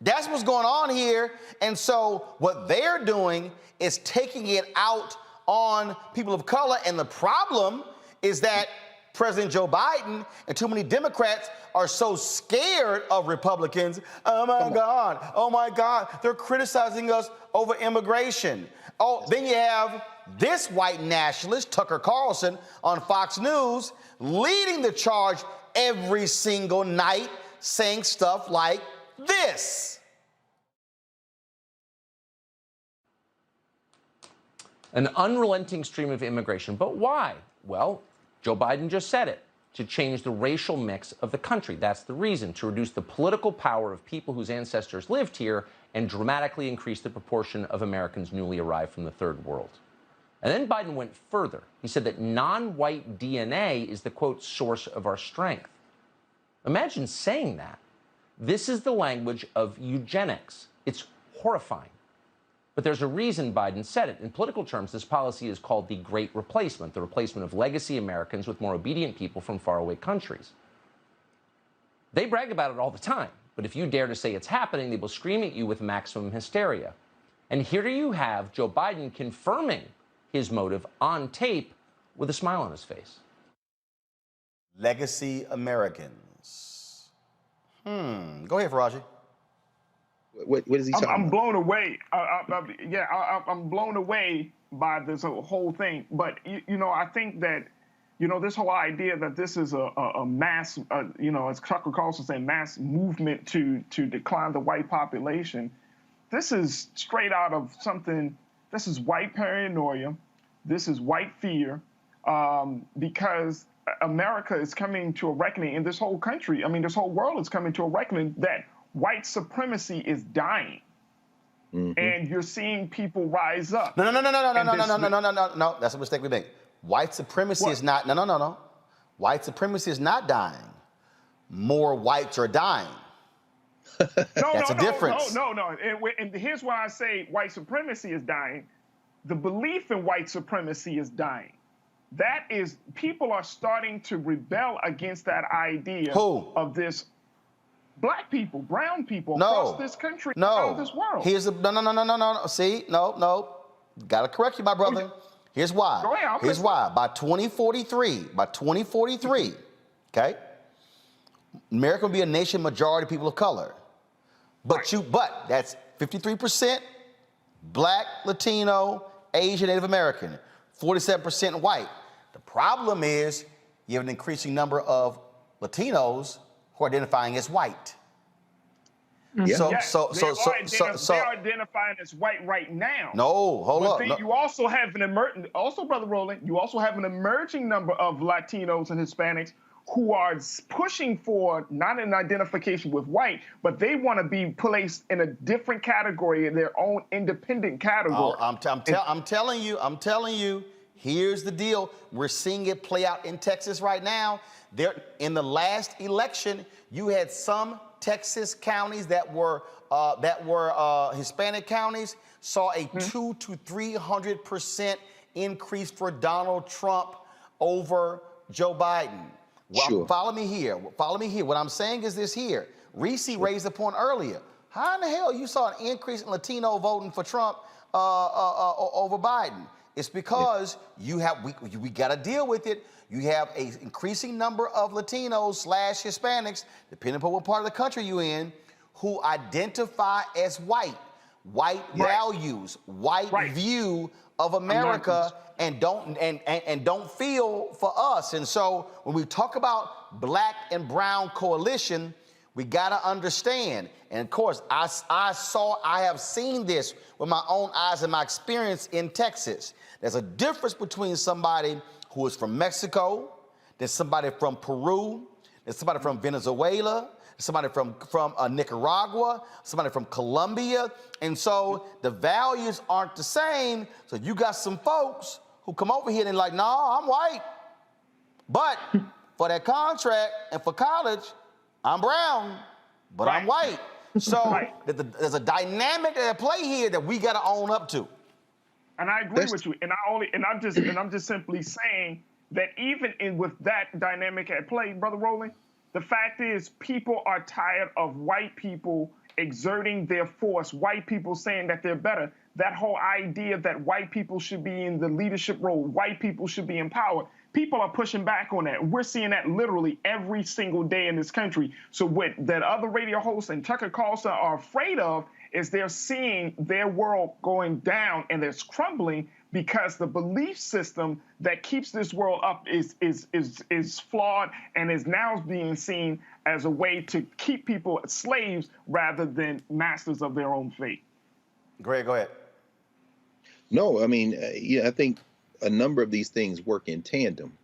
[SPEAKER 1] That's what's going on here. And so what they're doing is taking it out on people of color. And the problem is that President Joe Biden and too many Democrats are so scared of Republicans. Oh my God, they're criticizing us over immigration. Oh, then you have this white nationalist, Tucker Carlson, on Fox News, leading the charge every single night, saying stuff like this.
[SPEAKER 11] An unrelenting stream of immigration. But why? Well, Joe Biden just said it, to change the racial mix of the country. That's the reason, to reduce the political power of people whose ancestors lived here and dramatically increase the proportion of Americans newly arrived from the third world. And then Biden went further. He said that non-white DNA is the, quote, source of our strength. Imagine saying that. This is the language of eugenics. It's horrifying. But there's a reason Biden said it. In political terms, this policy is called the Great Replacement, the replacement of legacy Americans with more obedient people from faraway countries. They brag about it all the time, but if you dare to say it's happening, they will scream at you with maximum hysteria. And here you have Joe Biden confirming his motive on tape with a smile on his face.
[SPEAKER 1] Legacy Americans. Go ahead, Faraji.
[SPEAKER 6] What is he talking about?
[SPEAKER 9] I'm blown away. I'm blown away by this whole thing. But, you know, I think that, you know, this whole idea that this is a mass, you know, as Tucker Carlson said, mass movement to decline the white population, this is straight out of something, this is white paranoia, this is white fear, because America is coming to a reckoning in this whole country. I mean, this whole world is coming to a reckoning that white supremacy is dying, and you're seeing people rise up.
[SPEAKER 1] No. That's a mistake we make. White supremacy is not. No. White supremacy is not dying. More whites are dying. That's a difference.
[SPEAKER 9] No. And here's why I say white supremacy is dying. The belief in white supremacy is dying. That is, people are starting to rebel against that idea of this. Black people, brown people across this country, across this world.
[SPEAKER 1] Here's the no. See, no. Gotta correct you, my brother. Here's why.
[SPEAKER 9] Go ahead,
[SPEAKER 1] Here's why. By 2043, okay, America will be a nation majority people of color. But that's 53% Black, Latino, Asian, Native American, 47% white. The problem is you have an increasing number of Latinos who are identifying as white.
[SPEAKER 9] They are identifying as white right now.
[SPEAKER 1] No, hold up.
[SPEAKER 9] You also have Brother Roland, you also have an emerging number of Latinos and Hispanics who are pushing for not an identification with white, but they want to be placed in a different category, in their own independent category.
[SPEAKER 1] I'm telling you, here's the deal. We're seeing it play out in Texas right now. In the last election, you had some Texas counties that were Hispanic counties saw a 200 to 300% increase for Donald Trump over Joe Biden. Well,
[SPEAKER 6] Sure.
[SPEAKER 1] follow me here. Follow me here. What I'm saying is this here. Reese raised the point earlier. How in the hell you saw an increase in Latino voting for Trump over Biden? It's because we got to deal with it. You have an increasing number of Latinos / Hispanics, depending upon what part of the country you're in, who identify as white values, white view of America, and don't feel for us. And so when we talk about black and brown coalition, we got to understand. And of course, I have seen this with my own eyes and my experience in Texas. There's a difference between somebody who is from Mexico, there's somebody from Peru, there's somebody from Venezuela, somebody from Nicaragua, somebody from Colombia. And so the values aren't the same. So you got some folks who come over here and they're like, no, I'm white. But for that contract and for college, I'm brown, but I'm white. So there's a dynamic at play here that we got to own up to.
[SPEAKER 9] And I agree with you. And I'm just simply saying that even with that dynamic at play, Brother Roland, the fact is people are tired of white people exerting their force, white people saying that they're better. That whole idea that white people should be in the leadership role, white people should be in power. People are pushing back on that. We're seeing that literally every single day in this country. So what that other radio hosts and Tucker Carlson are afraid of is they're seeing their world going down and it's crumbling because the belief system that keeps this world up is flawed and is now being seen as a way to keep people slaves rather than masters of their own fate.
[SPEAKER 1] Greg, go ahead.
[SPEAKER 6] No, I mean, I think a number of these things work in tandem.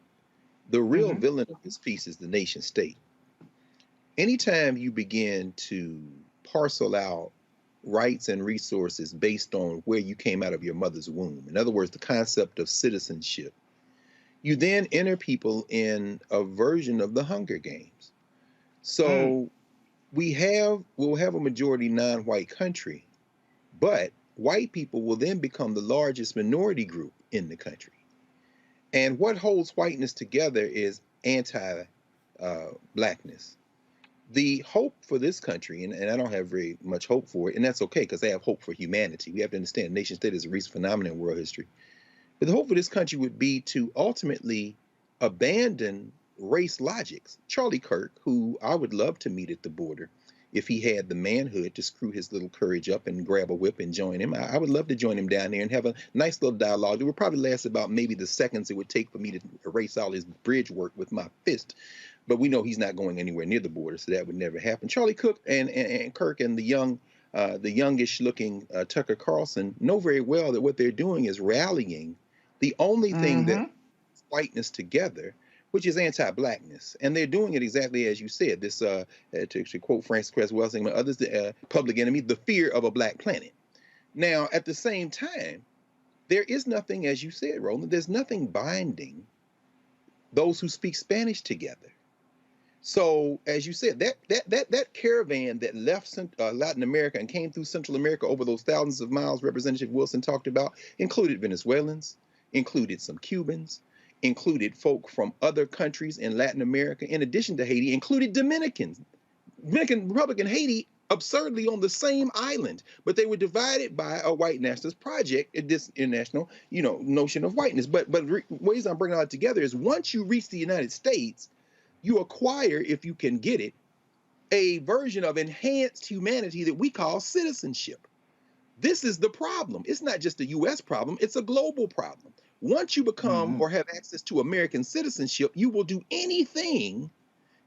[SPEAKER 6] The real villain of this piece is the nation state. Anytime you begin to parcel out rights and resources based on where you came out of your mother's womb, in other words, the concept of citizenship, you then enter people in a version of the Hunger Games. So we'll have a majority non-white country, but white people will then become the largest minority group in the country. And what holds whiteness together is anti-blackness. The hope for this country, and I don't have very much hope for it, and that's okay because I have hope for humanity. We have to understand nation state is a recent phenomenon in world history. But the hope for this country would be to ultimately abandon race logics. Charlie Kirk, who I would love to meet at the border, if he had the manhood to screw his little courage up and grab a whip and join him, I would love to join him down there and have a nice little dialogue. It would probably last about maybe the seconds it would take for me to erase all his bridge work with my fist. But we know he's not going anywhere near the border, so that would never happen. Charlie Cook and Kirk and the youngish looking Tucker Carlson know very well that what they're doing is rallying the only thing that brings whiteness together, which is anti-blackness. And they're doing it exactly as you said. This, to quote Francis Cresswell and others, the public enemy, the fear of a black planet. Now, at the same time, there is nothing, as you said, Roland, there's nothing binding those who speak Spanish together. So, as you said, that caravan that left Latin America and came through Central America over those thousands of miles Representative Wilson talked about included Venezuelans, included some Cubans, included folk from other countries in Latin America, in addition to Haiti, included Dominicans. Dominican Republic and Haiti absurdly on the same island, but they were divided by a white nationalist project in this international, notion of whiteness. But ways I'm bringing all that together is once you reach the United States, you acquire, if you can get it, a version of enhanced humanity that we call citizenship. This is the problem. It's not just a U.S. problem, it's a global problem. Once you become or have access to American citizenship, you will do anything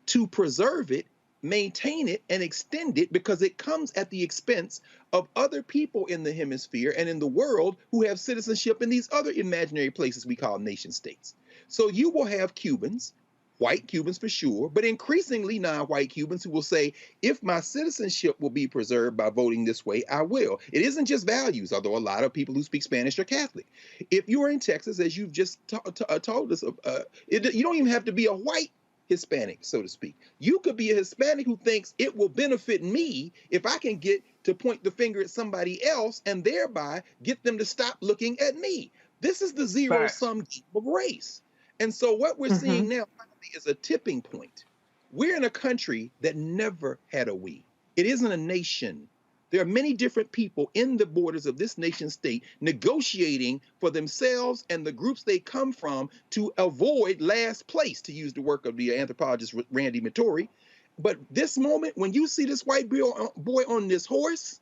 [SPEAKER 6] to preserve it, maintain it, and extend it because it comes at the expense of other people in the hemisphere and in the world who have citizenship in these other imaginary places we call nation states. So you will have Cubans, white Cubans for sure, but increasingly non-white Cubans who will say, if my citizenship will be preserved by voting this way, I will. It isn't just values, although a lot of people who speak Spanish are Catholic. If you're in Texas, as you've just told us, you don't even have to be a white Hispanic, so to speak. You could be a Hispanic who thinks it will benefit me if I can get to point the finger at somebody else and thereby get them to stop looking at me. This is the zero-sum game of race. And so what we're seeing now is a tipping point. We're in a country that never had a we. It isn't a nation. There are many different people in the borders of this nation state negotiating for themselves and the groups they come from to avoid last place, to use the work of the anthropologist Randy Mattori. But this moment, when you see this white boy on this horse,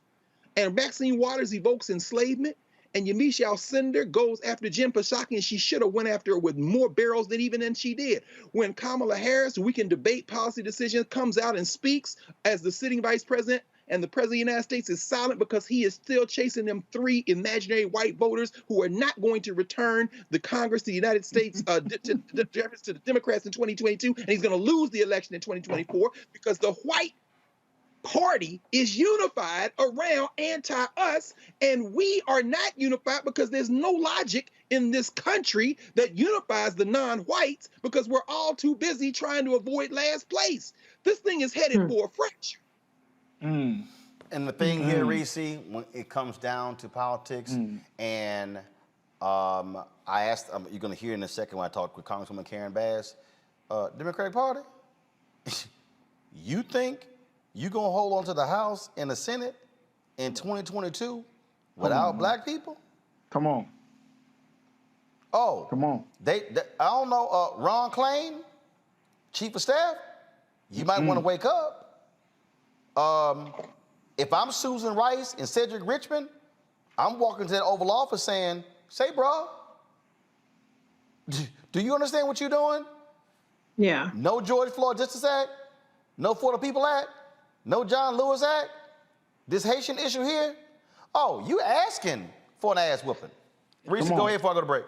[SPEAKER 6] and Maxine Waters evokes enslavement, and Yamiche Alcindor goes after Jen Psaki, and she should have went after her with more barrels than she did. When Kamala Harris, we can debate policy decisions, comes out and speaks as the sitting vice president, and the president of the United States is silent because he is still chasing them 3 imaginary white voters who are not going to return the Congress to the United States to the Democrats in 2022, and he's going to lose the election in 2024 because the white party is unified around anti-us, and we are not unified because there's no logic in this country that unifies the non-whites because we're all too busy trying to avoid last place. This thing is headed for a fracture.
[SPEAKER 1] And the thing here, Reese, when it comes down to politics, and I asked, you're going to hear in a second when I talk with Congresswoman Karen Bass, Democratic Party, you think you're going to hold on to the House and the Senate in 2022 without black people?
[SPEAKER 9] Come on.
[SPEAKER 1] Oh.
[SPEAKER 9] Come on.
[SPEAKER 1] They I don't know, Ron Klain, Chief of Staff, you might want to wake up. If I'm Susan Rice and Cedric Richmond, I'm walking to that Oval Office saying, say, bro, do you understand what you're doing?
[SPEAKER 7] Yeah.
[SPEAKER 1] No George Floyd Justice Act, no For the People Act, no John Lewis Act, this Haitian issue here. Oh, you asking for an ass whooping. Reese, go ahead before I go to break.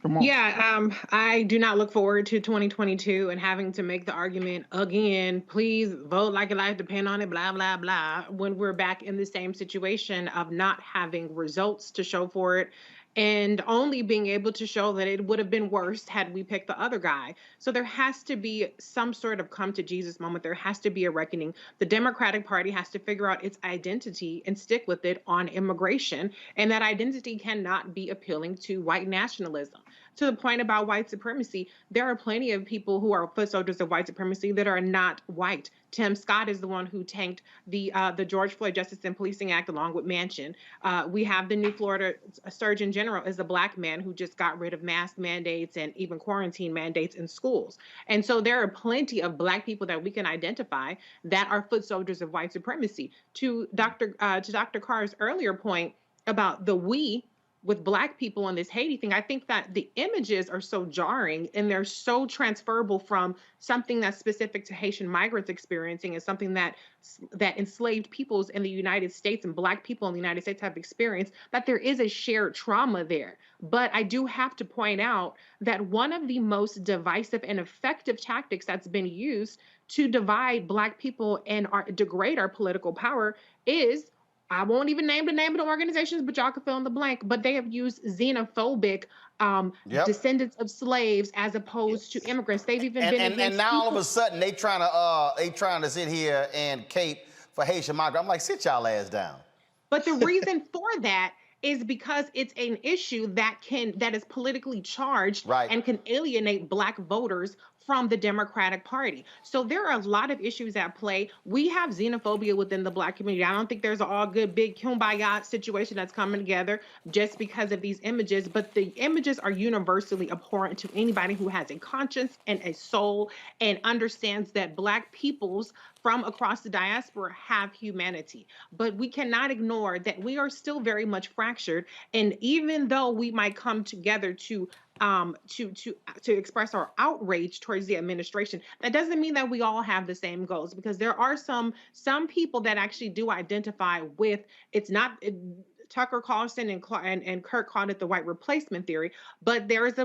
[SPEAKER 9] Come on.
[SPEAKER 7] Yeah, I do not look forward to 2022 and having to make the argument again, please vote like your life depend on it, blah, blah, blah, when we're back in the same situation of not having results to show for it and only being able to show that it would have been worse had we picked the other guy. So there has to be some sort of come to Jesus moment. There has to be a reckoning. The Democratic Party has to figure out its identity and stick with it on immigration. And that identity cannot be appealing to white nationalism. To the point about white supremacy, there are plenty of people who are foot soldiers of white supremacy that are not white. Tim Scott is the one who tanked the George Floyd Justice and Policing Act along with Manchin. We have the new Florida Surgeon General is a black man who just got rid of mask mandates and even quarantine mandates in schools. And so there are plenty of black people that we can identify that are foot soldiers of white supremacy. To Dr. Carr's earlier point about the we with black people on this Haiti thing, I think that the images are so jarring and they're so transferable from something that's specific to Haitian migrants experiencing and something that enslaved peoples in the United States and black people in the United States have experienced, that there is a shared trauma there. But I do have to point out that one of the most divisive and effective tactics that's been used to divide black people and degrade our political power is, I won't even name the name of the organizations, but y'all can fill in the blank. But they have used xenophobic descendants of slaves as opposed to immigrants. They've even been against
[SPEAKER 1] and now all of a sudden they trying to sit here and cape for Haitian migrants. I'm like, sit y'all ass down.
[SPEAKER 7] But the reason for that is because it's an issue that is politically charged and can alienate black voters from the Democratic Party. So there are a lot of issues at play. We have xenophobia within the black community. I don't think there's an all good big kumbaya situation that's coming together just because of these images, but the images are universally abhorrent to anybody who has a conscience and a soul and understands that black peoples from across the diaspora have humanity. But we cannot ignore that we are still very much fractured. And even though we might come together to express our outrage towards the administration, that doesn't mean that we all have the same goals, because there are some people that actually do identify with, it's not, Tucker Carlson and Kirk called it the white replacement theory, but there is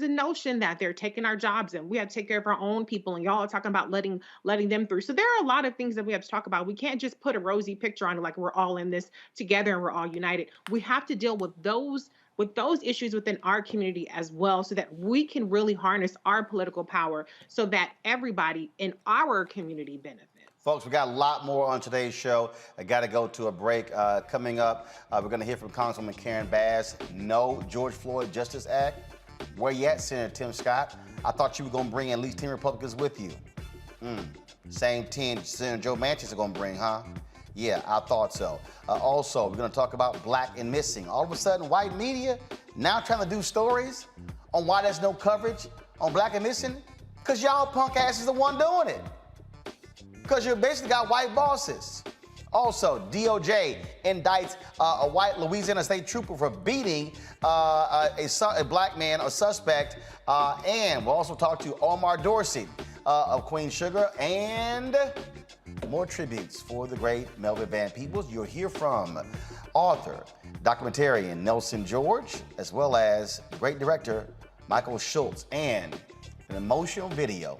[SPEAKER 7] a notion that they're taking our jobs and we have to take care of our own people, and y'all are talking about letting them through. So there are a lot of things that we have to talk about. We can't just put a rosy picture on it like we're all in this together and we're all united. We have to deal with those with those issues within our community as well, so that we can really harness our political power so that everybody in our community benefits.
[SPEAKER 1] Folks, we got a lot more on today's show. I got to go to a break. Coming up, we're going to hear from Congresswoman Karen Bass. No George Floyd Justice Act. Where you at, Senator Tim Scott? I thought you were going to bring at least 10 Republicans with you. Same 10 Senator Joe Manchin is going to bring, huh? Yeah, I thought so. Also, we're going to talk about black and missing. All of a sudden, white media now trying to do stories on why there's no coverage on black and missing? Because y'all punk asses the one doing it. Because you basically got white bosses. Also, DOJ indicts a white Louisiana state trooper for beating a black man, a suspect. And we'll also talk to Omar Dorsey of Queen Sugar, and more tributes for the great Melvin Van Peebles. You'll hear from author, documentarian Nelson George, as well as great director Michael Schultz, and an emotional video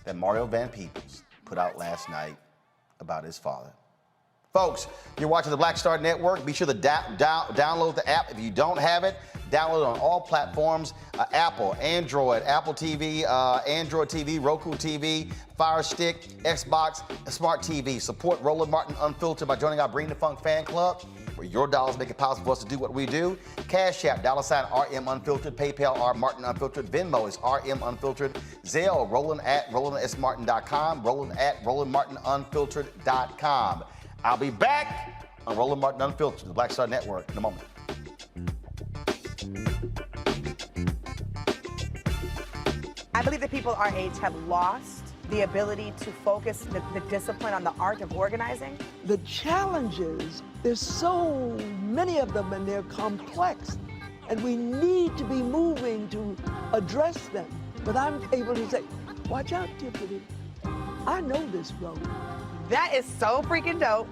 [SPEAKER 1] that Mario Van Peebles put out last night about his father. Folks, you're watching the Black Star Network. Be sure to download the app. If you don't have it, download it on all platforms, Apple, Android, Apple TV, Android TV, Roku TV, Fire Stick, Xbox, Smart TV. Support Roland Martin Unfiltered by joining our Bring the Funk fan club, where your dollars make it possible for us to do what we do. Cash App, $RM Unfiltered, PayPal, R Martin Unfiltered, Venmo is RM Unfiltered, Zelle, Roland at RolandSMartin.com, Roland at RolandMartinUnfiltered.com. I'll be back on Roland Martin Unfiltered, the Black Star Network, in a moment.
[SPEAKER 12] I believe that people our age have lost the ability to focus the discipline on the art of organizing.
[SPEAKER 13] The challenges, there's so many of them and they're complex, and we need to be moving to address them. But I'm able to say, watch out, Tiffany, I know this road.
[SPEAKER 12] That is so freaking dope.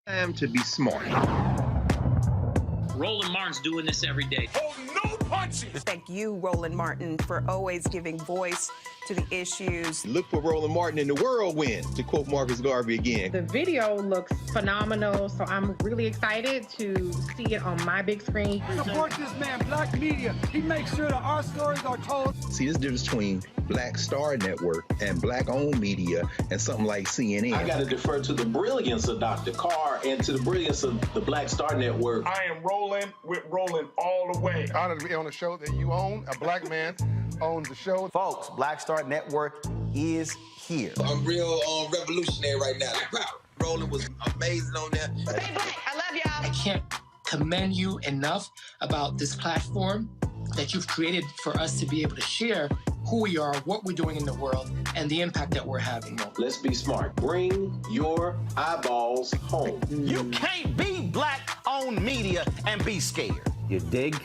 [SPEAKER 6] Time to be smart.
[SPEAKER 14] Roland Martin's doing this every day.
[SPEAKER 15] Oh, no punches!
[SPEAKER 12] Thank you, Roland Martin, for always giving voice to the issues.
[SPEAKER 6] Look for Roland Martin in the whirlwind, to quote Marcus Garvey again.
[SPEAKER 7] The video looks phenomenal, so I'm really excited to see it on my big screen.
[SPEAKER 15] Support this man, Black Media. He makes sure that our stories are told.
[SPEAKER 6] See, this difference between Black Star Network and Black-owned media and something like CNN.
[SPEAKER 16] I got to defer to the brilliance of Dr. Carr and to the brilliance of the Black Star Network.
[SPEAKER 15] I am rolling with Roland all the way. Honored to be on a show that you own. A black man owns the show.
[SPEAKER 1] Folks, Black Star Network is here.
[SPEAKER 17] I'm real revolutionary right now. Roland was amazing on there.
[SPEAKER 12] Stay black. I love y'all.
[SPEAKER 14] I can't commend you enough about this platform that you've created for us to be able to share who we are, what we're doing in the world, and the impact that we're having.
[SPEAKER 16] Let's be smart. Bring your eyeballs home.
[SPEAKER 1] You can't be black-owned media and be scared. You dig?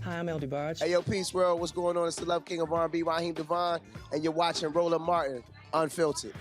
[SPEAKER 18] Hi, I'm LD Barge.
[SPEAKER 19] Hey, yo, Peace World. What's going on? It's the Love King of R&B, Raheem Devon, and you're watching Roland Martin Unfiltered.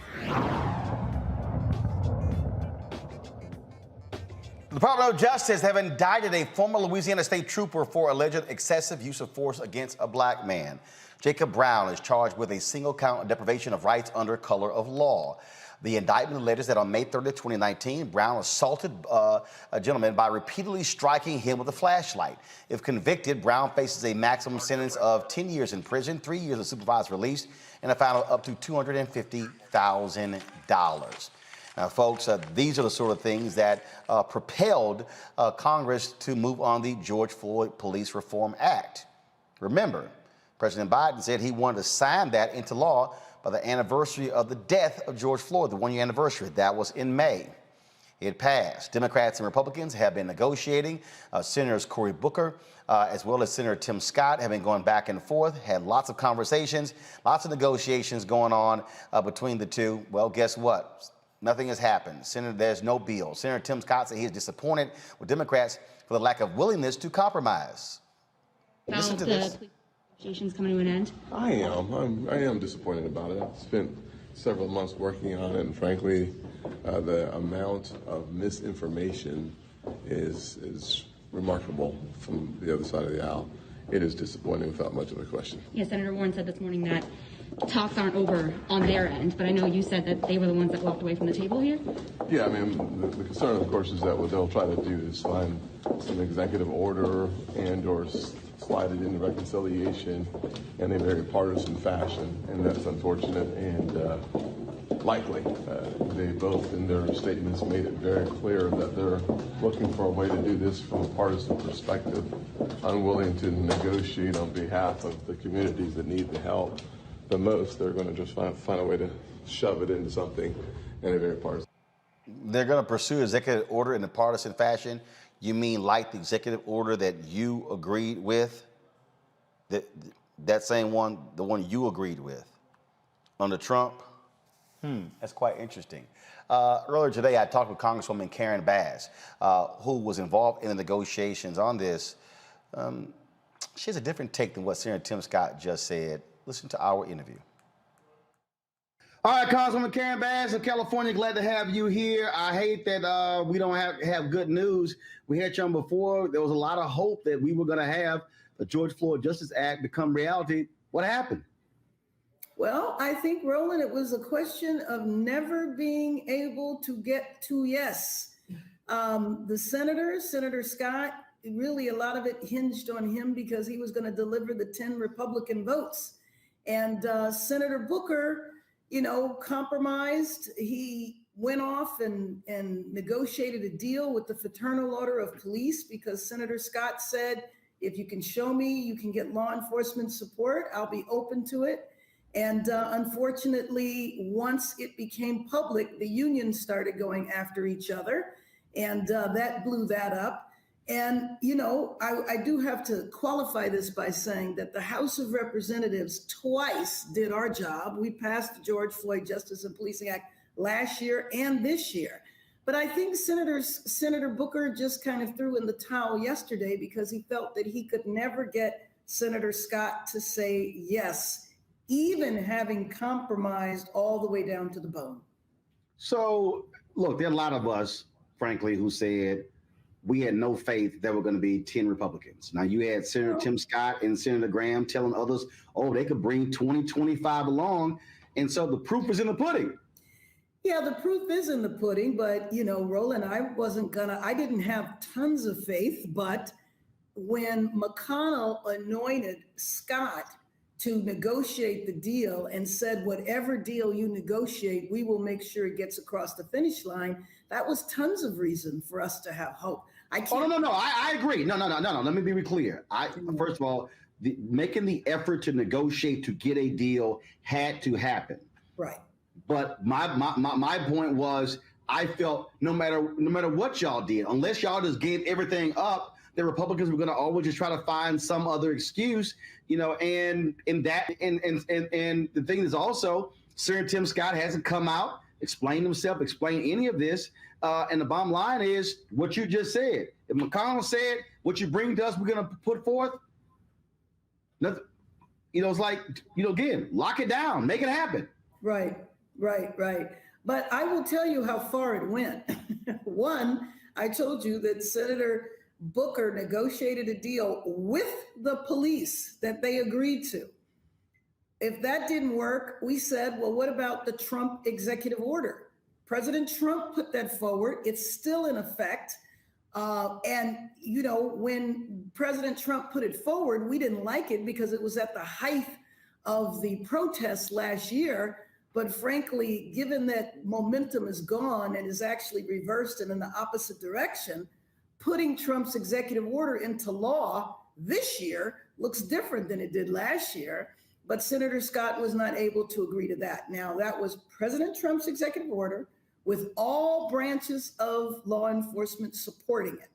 [SPEAKER 1] The Department of Justice have indicted a former Louisiana state trooper for alleged excessive use of force against a black man. Jacob Brown is charged with a single count of deprivation of rights under color of law. The indictment alleges that on May 30, 2019, Brown assaulted a gentleman by repeatedly striking him with a flashlight. If convicted, Brown faces a maximum sentence of 10 years in prison, 3 years of supervised release, and a fine of up to $250,000. Now, folks, these are the sort of things that propelled Congress to move on the George Floyd Police Reform Act. Remember, President Biden said he wanted to sign that into law by the anniversary of the death of George Floyd, the one-year anniversary. That was in May. It passed. Democrats and Republicans have been negotiating. Senators Cory Booker, as well as Senator Tim Scott, have been going back and forth, had lots of conversations, lots of negotiations going on between the two. Well, guess what? Nothing has happened. There's no bill. Senator Tim Scott said he is disappointed with Democrats for the lack of willingness to compromise. Listen to this.
[SPEAKER 20] Negotiations coming to an end.
[SPEAKER 21] I am disappointed about it. I've spent
[SPEAKER 18] several months working on it, and frankly, the amount of misinformation is remarkable from the other side of the aisle. It is disappointing without much of a question.
[SPEAKER 20] Yeah, Senator Warren said this morning that talks aren't over on their end, but I know you said that they were the ones that walked away from the table here.
[SPEAKER 18] Yeah, I mean, the concern, of course, is that what they'll try to do is find some executive order and or slide it into reconciliation in a very partisan fashion, and that's unfortunate and likely. They both, in their statements, made it very clear that they're looking for a way to do this from a partisan perspective, unwilling to negotiate on behalf of the communities that need the help the most. They're going to just find a way to shove it into something in a very partisan.
[SPEAKER 1] They're going to pursue executive order in a partisan fashion. You mean like the executive order that you agreed with? That same one, the one you agreed with under Trump? That's quite interesting. Earlier today, I talked with Congresswoman Karen Bass, who was involved in the negotiations on this. She has a different take than what Senator Tim Scott just said. Listen to our interview. All right, Congresswoman Karen Bass of California, glad to have you here. I hate that we don't have good news. We had you on before. There was a lot of hope that we were going to have the George Floyd Justice Act become reality. What happened?
[SPEAKER 21] Well, I think, Roland, it was a question of never being able to get to yes. The Senator Scott, really a lot of it hinged on him because he was going to deliver the 10 Republican votes. And Senator Booker, compromised. He went off and negotiated a deal with the Fraternal Order of Police because Senator Scott said, if you can show me you can get law enforcement support, I'll be open to it. And unfortunately, once it became public, the unions started going after each other, and that blew that up. And, I do have to qualify this by saying that the House of Representatives twice did our job. We passed the George Floyd Justice and Policing Act last year and this year. But I think Senator Booker just kind of threw in the towel yesterday because he felt that he could never get Senator Scott to say yes, even having compromised all the way down to the bone.
[SPEAKER 1] So, look, there are a lot of us, frankly, who said we had no faith there were going to be 10 Republicans. Now, you had Senator Tim Scott and Senator Graham telling others, oh, they could bring 20, 25 along. And so the proof is in the pudding.
[SPEAKER 21] Yeah, the proof is in the pudding. But, Roland, I didn't have tons of faith. But when McConnell anointed Scott to negotiate the deal and said, whatever deal you negotiate, we will make sure it gets across the finish line, that was tons of reason for us to have hope. I agree. No. Let me be clear. First of all, making the effort to negotiate to get a deal had to happen. Right.
[SPEAKER 1] But my point was, I felt no matter what y'all did, unless y'all just gave everything up, the Republicans were going to always just try to find some other excuse, and the thing is also, Senator Tim Scott hasn't come out, explained himself, explained any of this. And the bottom line is what you just said. If McConnell said, what you bring to us, we're going to put forth, nothing, it's like, again, lock it down, make it happen.
[SPEAKER 21] Right. But I will tell you how far it went. One, I told you that Senator Booker negotiated a deal with the police that they agreed to. If that didn't work, we said, well, what about the Trump executive order? President Trump put that forward. It's still in effect. And when President Trump put it forward, we didn't like it because it was at the height of the protests last year. But frankly, given that momentum is gone and is actually reversed and in the opposite direction, putting Trump's executive order into law this year looks different than it did last year. But Senator Scott was not able to agree to that. Now, that was President Trump's executive order with all branches of law enforcement supporting it.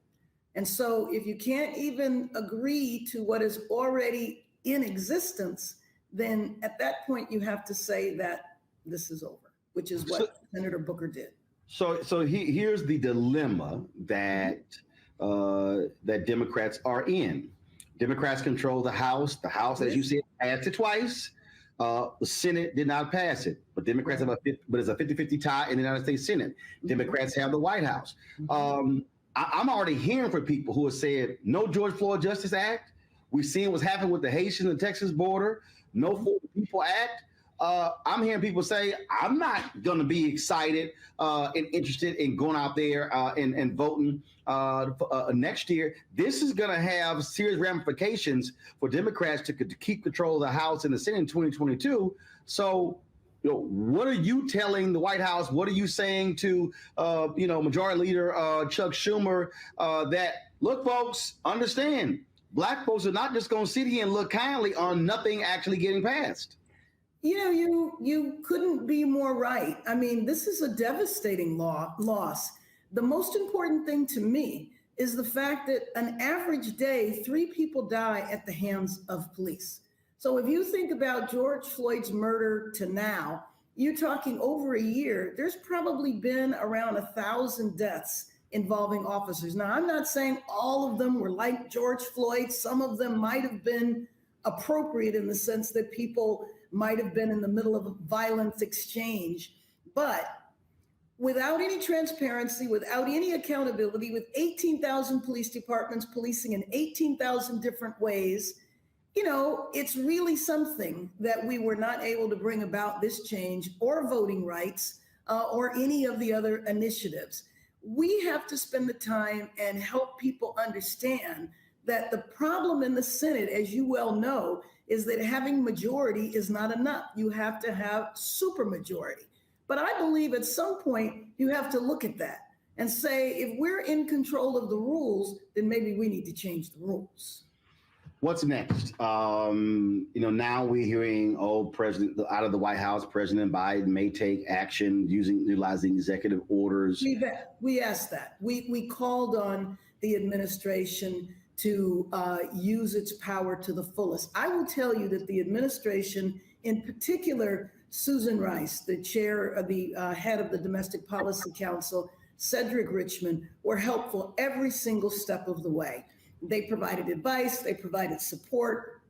[SPEAKER 21] And so if you can't even agree to what is already in existence, then at that point you have to say that this is over, which is what Senator Booker did.
[SPEAKER 1] So here's the dilemma that Democrats are in. Democrats control the House. The House, as you said, passed it twice. The Senate did not pass it, but Democrats have it's a 50-50 tie in the United States Senate. Democrats have the White House. I'm already hearing from people who have said, no George Floyd Justice Act. We've seen what's happened with the Haitian and Texas border. No For the People Act. I'm hearing people say, I'm not going to be excited and interested in going out there and voting next year. This is going to have serious ramifications for Democrats to keep control of the House and the Senate in 2022. So, what are you telling the White House? What are you saying to, Majority Leader Chuck Schumer that, look, folks, understand, Black folks are not just going to sit here and look kindly on nothing actually getting passed.
[SPEAKER 21] You couldn't be more right. I mean, this is a devastating loss. The most important thing to me is the fact that an average day, 3 people die at the hands of police. So if you think about George Floyd's murder to now, you're talking over a year, there's probably been around 1,000 deaths involving officers. Now, I'm not saying all of them were like George Floyd. Some of them might have been appropriate in the sense that people might have been in the middle of a violent exchange. But without any transparency, without any accountability, with 18,000 police departments policing in 18,000 different ways, it's really something that we were not able to bring about this change or voting rights or any of the other initiatives. We have to spend the time and help people understand that the problem in the Senate, as you well know, is that having majority is not enough. You have to have supermajority. But I believe at some point you have to look at that and say, if we're in control of the rules, then maybe we need to change the rules.
[SPEAKER 1] What's next? Now we're hearing, President out of the White House, President Biden may take action utilizing executive orders.
[SPEAKER 21] We asked that. We called on the administration to use its power to the fullest. I will tell you that the administration, in particular, Susan Rice, the chair of the head of the Domestic Policy Council, Cedric Richmond, were helpful every single step of the way. They provided advice, they provided support,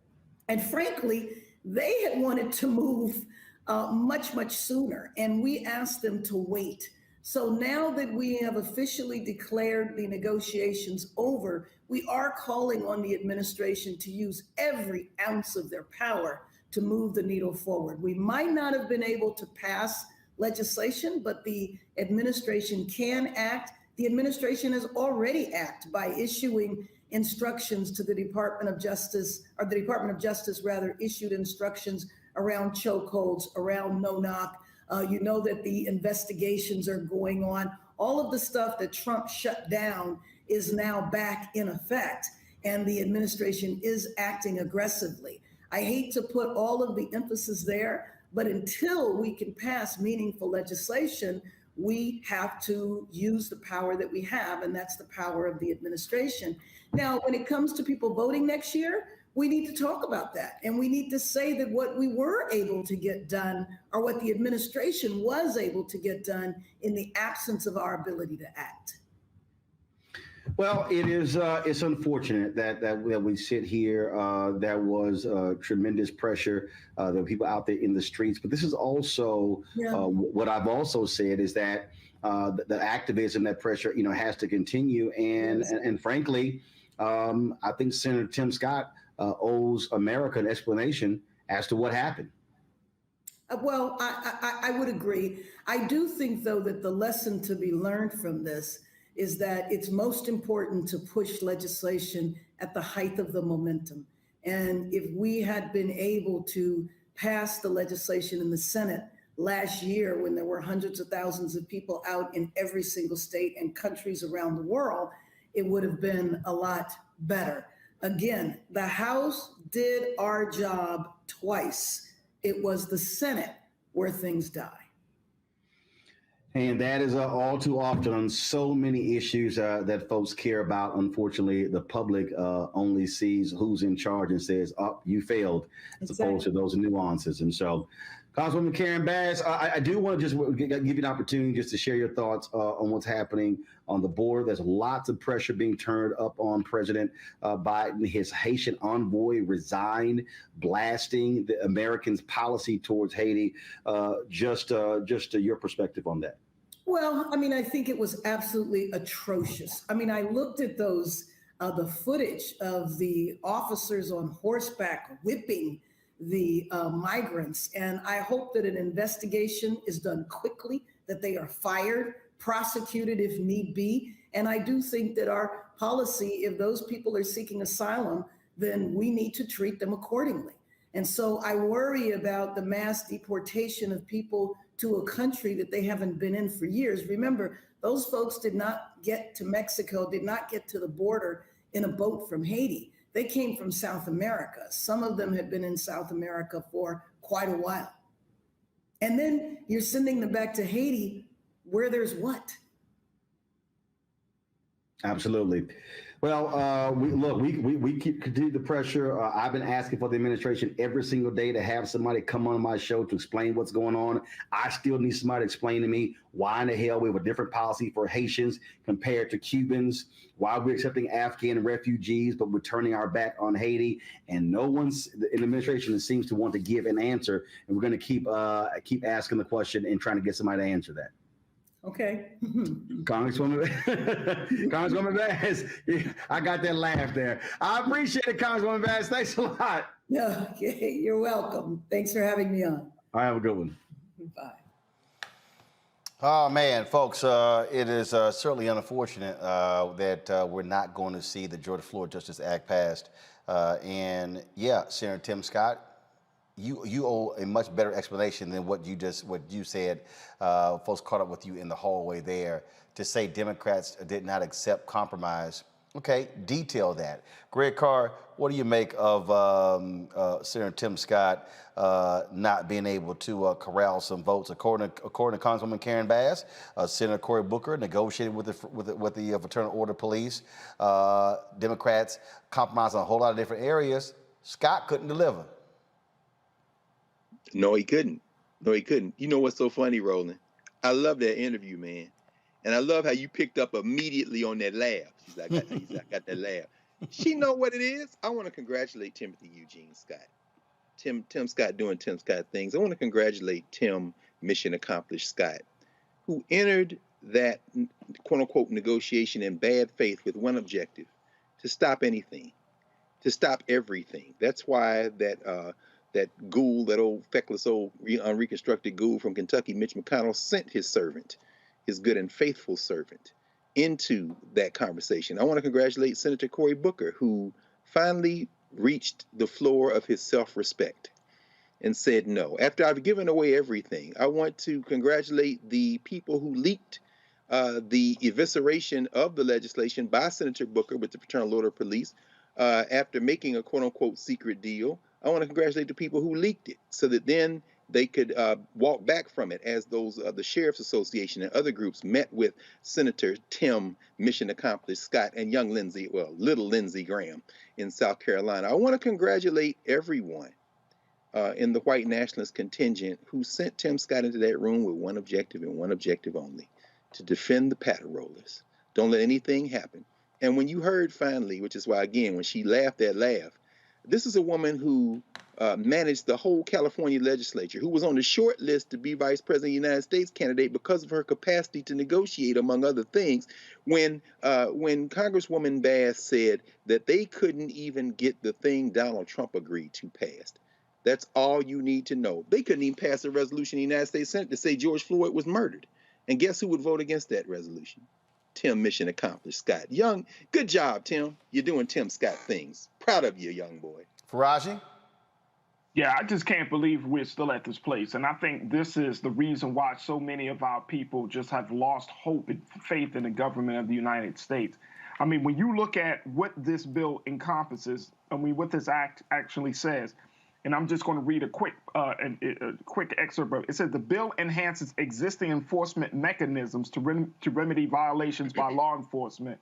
[SPEAKER 21] and frankly, they had wanted to move much sooner, and we asked them to wait. So now that we have officially declared the negotiations over, we are calling on the administration to use every ounce of their power to move the needle forward. We might not have been able to pass legislation, but the administration can act. The administration has already acted by issuing instructions to the Department of Justice, or the Department of Justice rather, issued instructions around chokeholds, around no-knock. You know that the investigations are going on. All of the stuff that Trump shut down is now back in effect, and the administration is acting aggressively. I hate to put all of the emphasis there, but until we can pass meaningful legislation, we have to use the power that we have, and that's the power of the administration. Now, when it comes to people voting next year, we need to talk about that. And we need to say that what we were able to get done, or what the administration was able to get done, in the absence of our ability to act.
[SPEAKER 1] Well, it's unfortunate that we sit here. There was tremendous pressure. There were people out there in the streets. But this is also what I've also said is that the activism, that pressure, has to continue. And frankly, I think Senator Tim Scott owes America an explanation as to what happened.
[SPEAKER 21] Well, I would agree. I do think, though, that the lesson to be learned from this is that it's most important to push legislation at the height of the momentum. And if we had been able to pass the legislation in the Senate last year, when there were hundreds of thousands of people out in every single state and countries around the world, it would have been a lot better. Again, the House did our job twice. It was the Senate where things die.
[SPEAKER 1] And that is all too often on so many issues that folks care about. Unfortunately, the public only sees who's in charge and says, "Oh, you failed," as opposed to those nuances. And so, Congresswoman Karen Bass, I do want to just give you an opportunity just to share your thoughts on what's happening on the border. There's lots of pressure being turned up on President Biden. His Haitian envoy resigned, blasting the Americans' policy towards Haiti. Just your perspective on that.
[SPEAKER 21] Well, I mean, I think it was absolutely atrocious. I mean, I looked at those, the footage of the officers on horseback whipping the migrants. And I hope that an investigation is done quickly, that they are fired, prosecuted if need be. And I do think that our policy, if those people are seeking asylum, then we need to treat them accordingly. And so I worry about the mass deportation of people to a country that they haven't been in for years. Remember, those folks did not get to Mexico, did not get to the border in a boat from Haiti. They came from South America. Some of them had been in South America for quite a while. And then you're sending them back to Haiti where there's what?
[SPEAKER 1] Absolutely. Well, we keep continue the pressure. I've been asking for the administration every single day to have somebody come on my show to explain what's going on. I still need somebody to explain to me why in the hell we have a different policy for Haitians compared to Cubans, why we're accepting Afghan refugees, but we're turning our back on Haiti. And no one's in the administration seems to want to give an answer. And we're going to keep asking the question and trying to get somebody to answer that.
[SPEAKER 21] Okay.
[SPEAKER 1] Congresswoman Bass, I got that laugh there. I appreciate it, Congresswoman Bass. Thanks a lot.
[SPEAKER 21] Okay, you're welcome. Thanks for having me on.
[SPEAKER 1] I have a good one.
[SPEAKER 21] Bye.
[SPEAKER 1] Oh, man, folks, it is certainly unfortunate that we're not going to see the George Floyd Justice Act passed. And yeah, Senator Tim Scott, you owe a much better explanation than what you said. Folks caught up with you in the hallway there to say Democrats did not accept compromise. Okay, detail that. Greg Carr, what do you make of Senator Tim Scott not being able to corral some votes? According to Congresswoman Karen Bass, Senator Cory Booker negotiated with the Fraternal Order Police. Democrats compromised on a whole lot of different areas. Scott couldn't deliver.
[SPEAKER 6] No, he couldn't. No, he couldn't. You know what's so funny, Roland? I love that interview, man. And I love how you picked up immediately on that laugh. I got that laugh. She know what it is. I want to congratulate Timothy Eugene Scott. Tim Scott doing Tim Scott things. I want to congratulate Tim Mission Accomplished Scott, who entered that quote-unquote negotiation in bad faith with one objective, to stop anything, to stop everything. That's why that ghoul, that old feckless old unreconstructed ghoul from Kentucky, Mitch McConnell, sent his servant, his good and faithful servant, into that conversation. I want to congratulate Senator Cory Booker, who finally reached the floor of his self-respect and said no. After I've given away everything, I want to congratulate the people who leaked the evisceration of the legislation by Senator Booker with the Fraternal Order Police after making a quote-unquote secret deal. I want to congratulate the people who leaked it so that then they could walk back from it, as those the Sheriff's Association and other groups met with Senator Tim Mission Accomplished Scott and young Lindsey, well, little Lindsey Graham in South Carolina. I want to congratulate everyone in the white nationalist contingent who sent Tim Scott into that room with one objective and one objective only: to defend the patter rollers. Don't let anything happen. And when you heard finally, which is why, again, when she laughed that laugh, this is a woman who managed the whole California legislature, who was on the short list to be vice president of the United States candidate because of her capacity to negotiate, among other things. When Congresswoman Bass said that they couldn't even get the thing Donald Trump agreed to passed, that's all you need to know. They couldn't even pass a resolution in the United States Senate to say George Floyd was murdered. And guess who would vote against that resolution? Tim Mission Accomplished Scott. Young, good job, Tim. You're doing Tim Scott things. Proud of you, young boy.
[SPEAKER 1] Faraji?
[SPEAKER 9] Yeah, I just can't believe we're still at this place. And I think this is the reason why so many of our people just have lost hope and faith in the government of the United States. I mean, when you look at what this bill encompasses, I mean, what this act actually says, and I'm just going to read a quick excerpt of it. It says the bill enhances existing enforcement mechanisms to remedy violations by law enforcement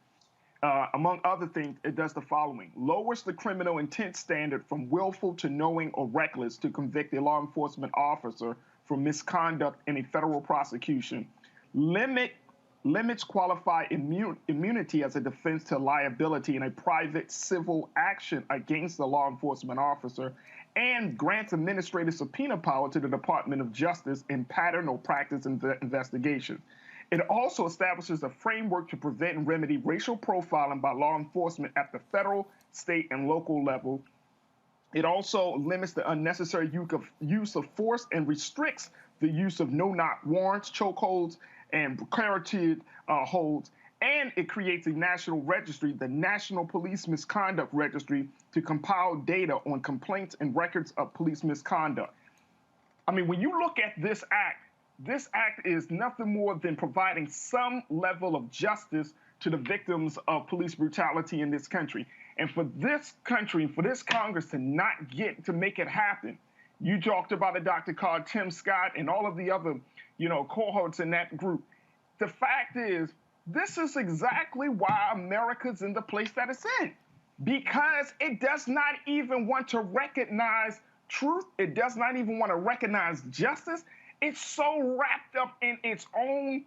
[SPEAKER 9] Among other things, it does the following: lowers the criminal intent standard from willful to knowing or reckless to convict a law enforcement officer for misconduct in a federal prosecution, limits qualified immunity as a defense to liability in a private civil action against the law enforcement officer, and grants administrative subpoena power to the Department of Justice in pattern or practice investigation. It also establishes a framework to prevent and remedy racial profiling by law enforcement at the federal, state, and local level. It also limits the unnecessary use of force and restricts the use of no-knock warrants, chokeholds, and precariated holds. And it creates a national registry, the National Police Misconduct Registry, to compile data on complaints and records of police misconduct. I mean, when you look at this act is nothing more than providing some level of justice to the victims of police brutality in this country. And for this country, for this Congress to not get to make it happen, you talked about a Dr. Carr, Tim Scott, and all of the other, cohorts in that group. The fact is, this is exactly why America's in the place that it's in, because it does not even want to recognize truth. It does not even want to recognize justice. It's so wrapped up in its own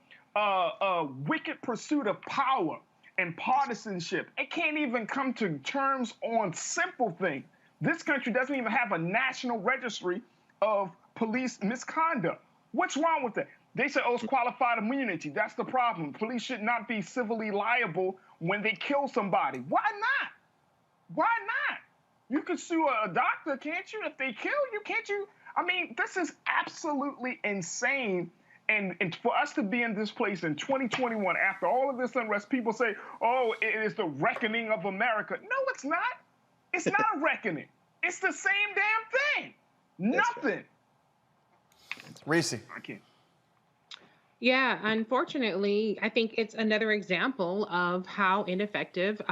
[SPEAKER 9] wicked pursuit of power and partisanship. It can't even come to terms on simple things. This country doesn't even have a national registry of police misconduct. What's wrong with that? They say, it's qualified immunity. That's the problem. Police should not be civilly liable when they kill somebody. Why not? Why not? You could sue a doctor, can't you? If they kill you, can't you? I mean, this is absolutely insane. And for us to be in this place in 2021, after all of this unrest, people say, it is the reckoning of America. No, it's not. It's not a reckoning. It's the same damn thing. Nothing.
[SPEAKER 1] Reese.
[SPEAKER 9] I can't.
[SPEAKER 7] Yeah, unfortunately, I think it's another example of how ineffective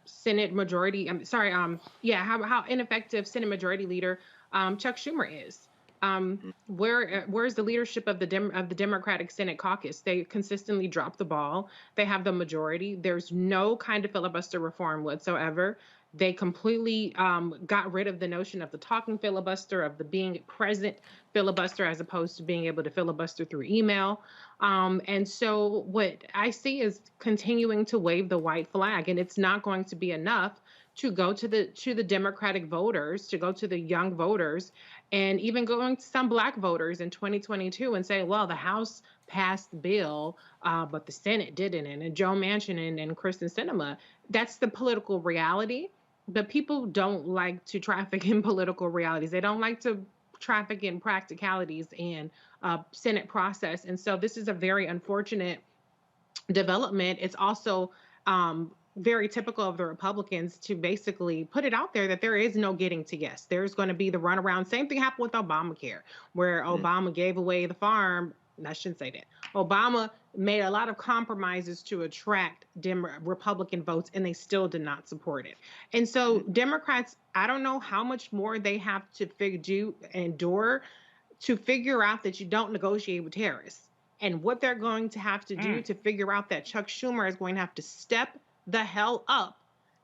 [SPEAKER 7] Senate Majority, how ineffective Senate Majority Leader Chuck Schumer is. Where's the leadership of the Democratic Senate caucus? They consistently drop the ball. They have the majority. There's no kind of filibuster reform whatsoever. They completely got rid of the notion of the talking filibuster, of the being present filibuster, as opposed to being able to filibuster through email. And so what I see is continuing to wave the white flag, and it's not going to be enough to go to the Democratic voters, to go to the young voters, and even going to some Black voters in 2022 and say, well, the House passed the bill, but the Senate didn't, and Joe Manchin and Kristen Sinema. That's the political reality. But people don't like to traffic in political realities. They don't like to traffic in practicalities and Senate process. And so this is a very unfortunate development. It's also very typical of the Republicans to basically put it out there that there is no getting to yes. There's going to be the runaround. Same thing happened with Obamacare, where Obama gave away the farm. I shouldn't say that. Obama made a lot of compromises to attract Republican votes, and they still did not support it. And so Democrats, I don't know how much more they have to endure to figure out that you don't negotiate with terrorists, and what they're going to have to do to figure out that Chuck Schumer is going to have to step the hell up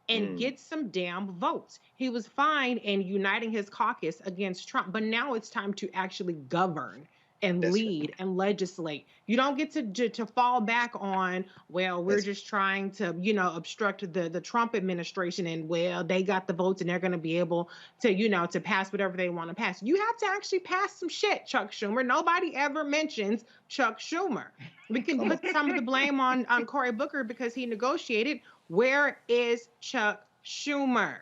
[SPEAKER 7] and get some damn votes. He was fine in uniting his caucus against Trump, but now it's time to actually govern and lead and legislate. You don't get to fall back on, well, we're just trying to, obstruct the Trump administration, and well, they got the votes and they're going to be able to, to pass whatever they want to pass. You have to actually pass some shit, Chuck Schumer. Nobody ever mentions Chuck Schumer. We can put some of the blame on Cory Booker because he negotiated. Where is Chuck Schumer?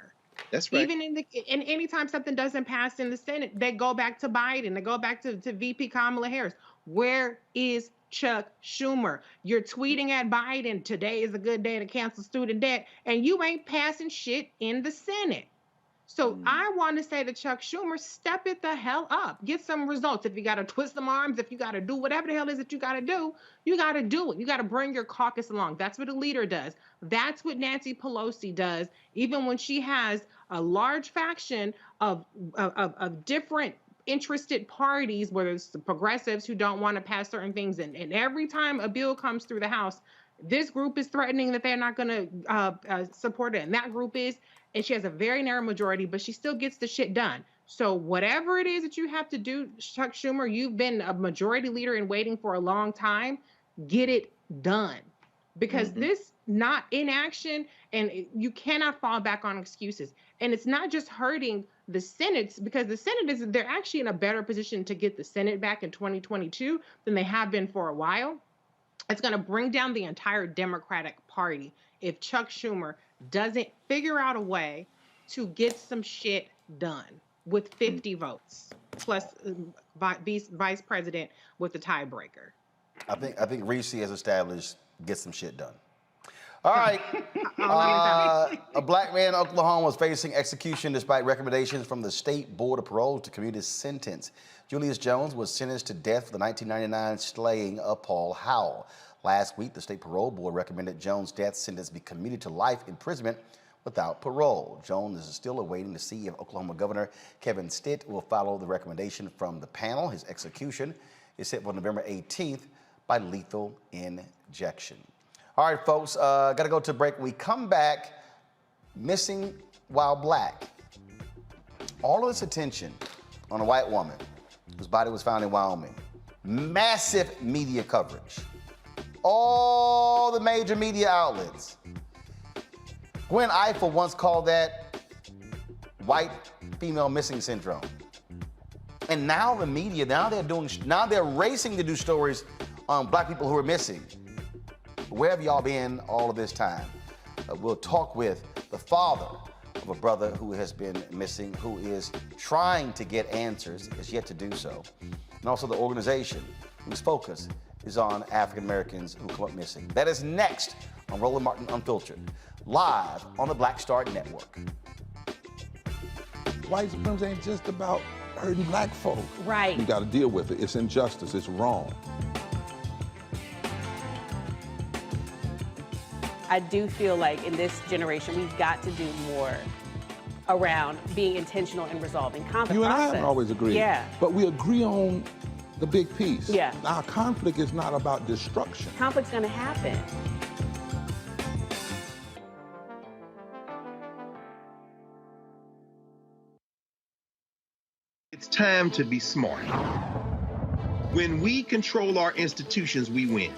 [SPEAKER 6] That's right.
[SPEAKER 7] Even in anytime something doesn't pass in the Senate, they go back to Biden. They go back to VP Kamala Harris. Where is Chuck Schumer? You're tweeting at Biden, today is a good day to cancel student debt, and you ain't passing shit in the Senate. So I want to say to Chuck Schumer, step it the hell up. Get some results. If you got to twist some arms, if you got to do whatever the hell is that you got to do, you got to do it. You got to bring your caucus along. That's what a leader does. That's what Nancy Pelosi does, even when she has a large faction of different interested parties, whether it's the progressives who don't want to pass certain things. And every time a bill comes through the House, This group is threatening that they're not going to support it, and that group is, and she has a very narrow majority, but she still gets the shit done. So whatever it is that you have to do, Chuck Schumer, you've been a majority leader in waiting for a long time, get it done. Because this not inaction, and you cannot fall back on excuses. And it's not just hurting the Senate, because the Senate they're actually in a better position to get the Senate back in 2022 than they have been for a while. It's going to bring down the entire Democratic Party if Chuck Schumer doesn't figure out a way to get some shit done with 50 votes, plus vice president with the tiebreaker.
[SPEAKER 1] I think Reese has established get some shit done. All right. A black man in Oklahoma was facing execution despite recommendations from the State Board of Parole to commute his sentence. Julius Jones was sentenced to death for the 1999 slaying of Paul Howell. Last week, the State Parole Board recommended Jones' death sentence be commuted to life imprisonment without parole. Jones is still awaiting to see if Oklahoma Governor Kevin Stitt will follow the recommendation from the panel. His execution is set for November 18th by lethal injection. All right, folks, got to go to a break. When we come back, missing while black. All of this attention on a white woman whose body was found in Wyoming. Massive media coverage. All the major media outlets. Gwen Ifill once called that white female missing syndrome. And now the media, now they're racing to do stories on black people who are missing. Where have y'all been all of this time? We'll talk with the father of a brother who has been missing, who is trying to get answers, is yet to do so. And also the organization whose focus is on African Americans who come up missing. That is next on Roland Martin Unfiltered, live on the Black Star Network.
[SPEAKER 2] White supremacy ain't just about hurting black folk.
[SPEAKER 22] Right.
[SPEAKER 2] You got to deal with it. It's injustice. It's wrong.
[SPEAKER 22] I do feel like in this generation, we've got to do more around being intentional in resolving conflict.
[SPEAKER 2] You and I haven't always agreed.
[SPEAKER 22] Yeah.
[SPEAKER 2] But we agree on the big piece.
[SPEAKER 22] Yeah.
[SPEAKER 2] Our conflict is not about destruction.
[SPEAKER 22] Conflict's going to happen.
[SPEAKER 23] It's time to be smart. When we control our institutions, we win.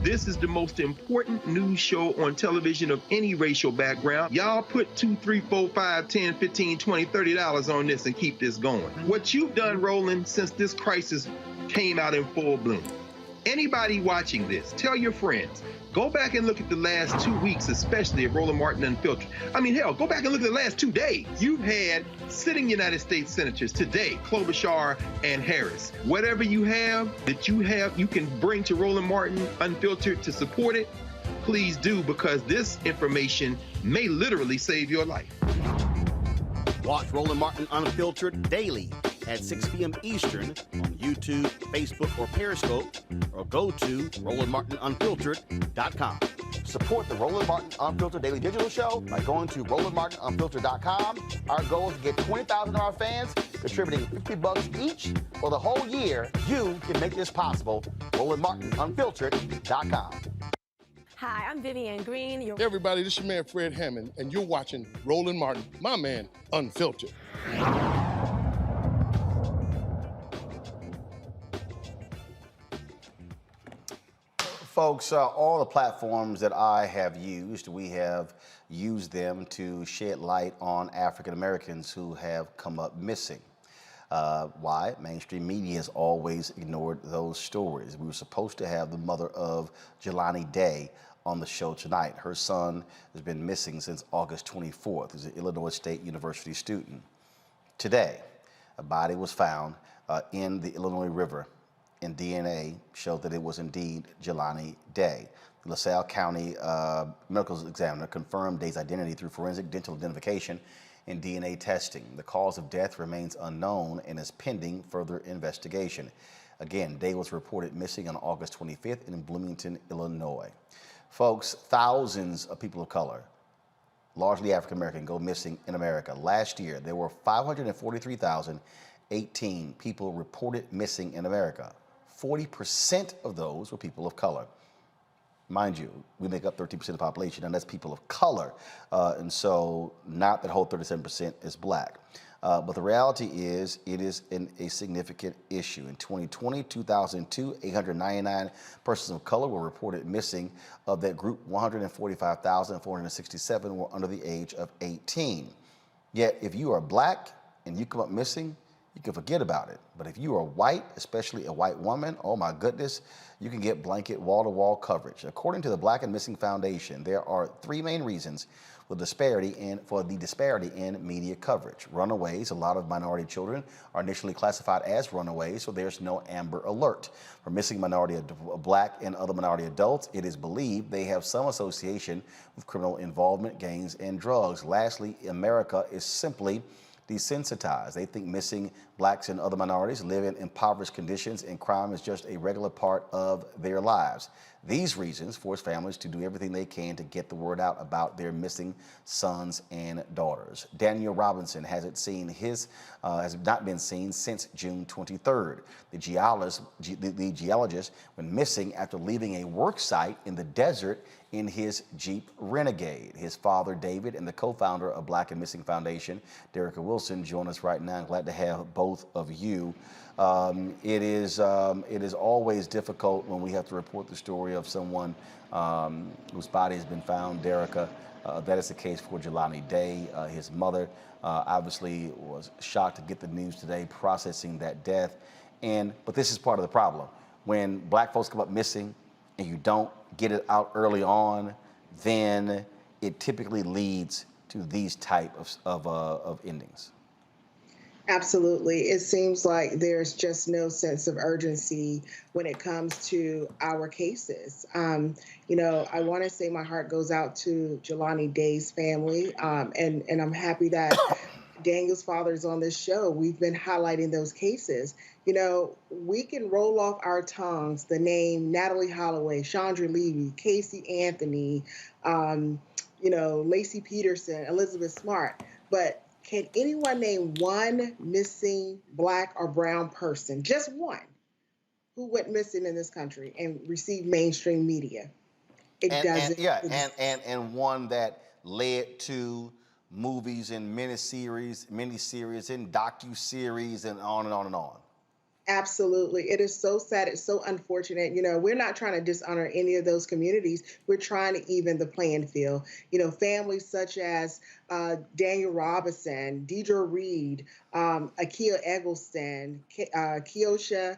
[SPEAKER 23] This is the most important news show on television of any racial background. Y'all put $2, $3, $4, $5, $10, $15, $20, $30 on this and keep this going. What you've done, Roland, since this crisis came out in full bloom. Anybody watching this, tell your friends, go back and look at the last 2 weeks, especially of Roland Martin Unfiltered. I mean, hell, go back and look at the last 2 days. You've had sitting United States senators today, Klobuchar and Harris. Whatever you have that you can bring to Roland Martin Unfiltered to support it, please do, because this information may literally save your life.
[SPEAKER 1] Watch Roland Martin Unfiltered daily at 6 p.m. Eastern on YouTube, Facebook, or Periscope, or go to RolandMartinUnfiltered.com. Support the Roland Martin Unfiltered Daily Digital Show by going to RolandMartinUnfiltered.com. Our goal is to get 20,000 of our fans contributing $50 each for the whole year. You can make this possible. RolandMartinUnfiltered.com.
[SPEAKER 24] Hi, I'm Vivian Green.
[SPEAKER 15] Hey everybody, this is your man Fred Hammond, and you're watching Roland Martin, my man, Unfiltered.
[SPEAKER 1] Folks, all the platforms that I have used, we have used them to shed light on African Americans who have come up missing. Why? Mainstream media has always ignored those stories. We were supposed to have the mother of Jelani Day on the show tonight. Her son has been missing since August 24th. He's an Illinois State University student. Today, a body was found in the Illinois River, and DNA showed that it was indeed Jelani Day. The LaSalle County medical examiner confirmed Day's identity through forensic dental identification and DNA testing. The cause of death remains unknown and is pending further investigation. Again, Day was reported missing on August 25th in Bloomington, Illinois. Folks, thousands of people of color, largely African American, go missing in America. Last year, there were 543,018 people reported missing in America. 40% of those were people of color. Mind you, we make up 13% of the population, and that's people of color. And so not that whole 37% is black. But the reality is it is a significant issue. In 2020, 2002, 899 persons of color were reported missing. Of that group, 145,467 were under the age of 18. Yet if you are black and you come up missing, you can forget about it. But if you are white, especially a white woman, oh my goodness, you can get blanket wall-to-wall coverage. According to the Black and Missing Foundation, there are three main reasons for the disparity in media coverage. Runaways, a lot of minority children are initially classified as runaways, so there's no Amber Alert. For missing minority, black and other minority adults, it is believed they have some association with criminal involvement, gangs, and drugs. Lastly, America is simply desensitized. They think missing blacks and other minorities live in impoverished conditions and crime is just a regular part of their lives. These reasons force families to do everything they can to get the word out about their missing sons and daughters. Daniel Robinson has not been seen since June 23rd. The geologist went missing after leaving a work site in the desert in his Jeep Renegade. His father, David, and the co-founder of Black and Missing Foundation, Derrica Wilson, join us right now. I'm glad to have both of you. It is always difficult when we have to report the story of someone whose body has been found. Derrica, that is the case for Jelani Day. His mother obviously was shocked to get the news today, processing that death. But this is part of the problem. When black folks come up missing and you don't get it out early on, then it typically leads to these type of endings.
[SPEAKER 3] Absolutely. It seems like there's just no sense of urgency when it comes to our cases. I want to say my heart goes out to Jelani Day's family, and I'm happy that Daniel's father is on this show. We've been highlighting those cases. We can roll off our tongues the name Natalie Holloway, Chandra Levy, Casey Anthony, Lacey Peterson, Elizabeth Smart, but can anyone name one missing black or brown person, just one, who went missing in this country and received mainstream media? It doesn't.
[SPEAKER 1] And one that led to movies and miniseries and docuseries and on and on and on.
[SPEAKER 3] Absolutely. It is so sad. It's so unfortunate. We're not trying to dishonor any of those communities. We're trying to even the playing field. Families such as Daniel Robinson, Deidre Reed, Akia Eggleston, Keosha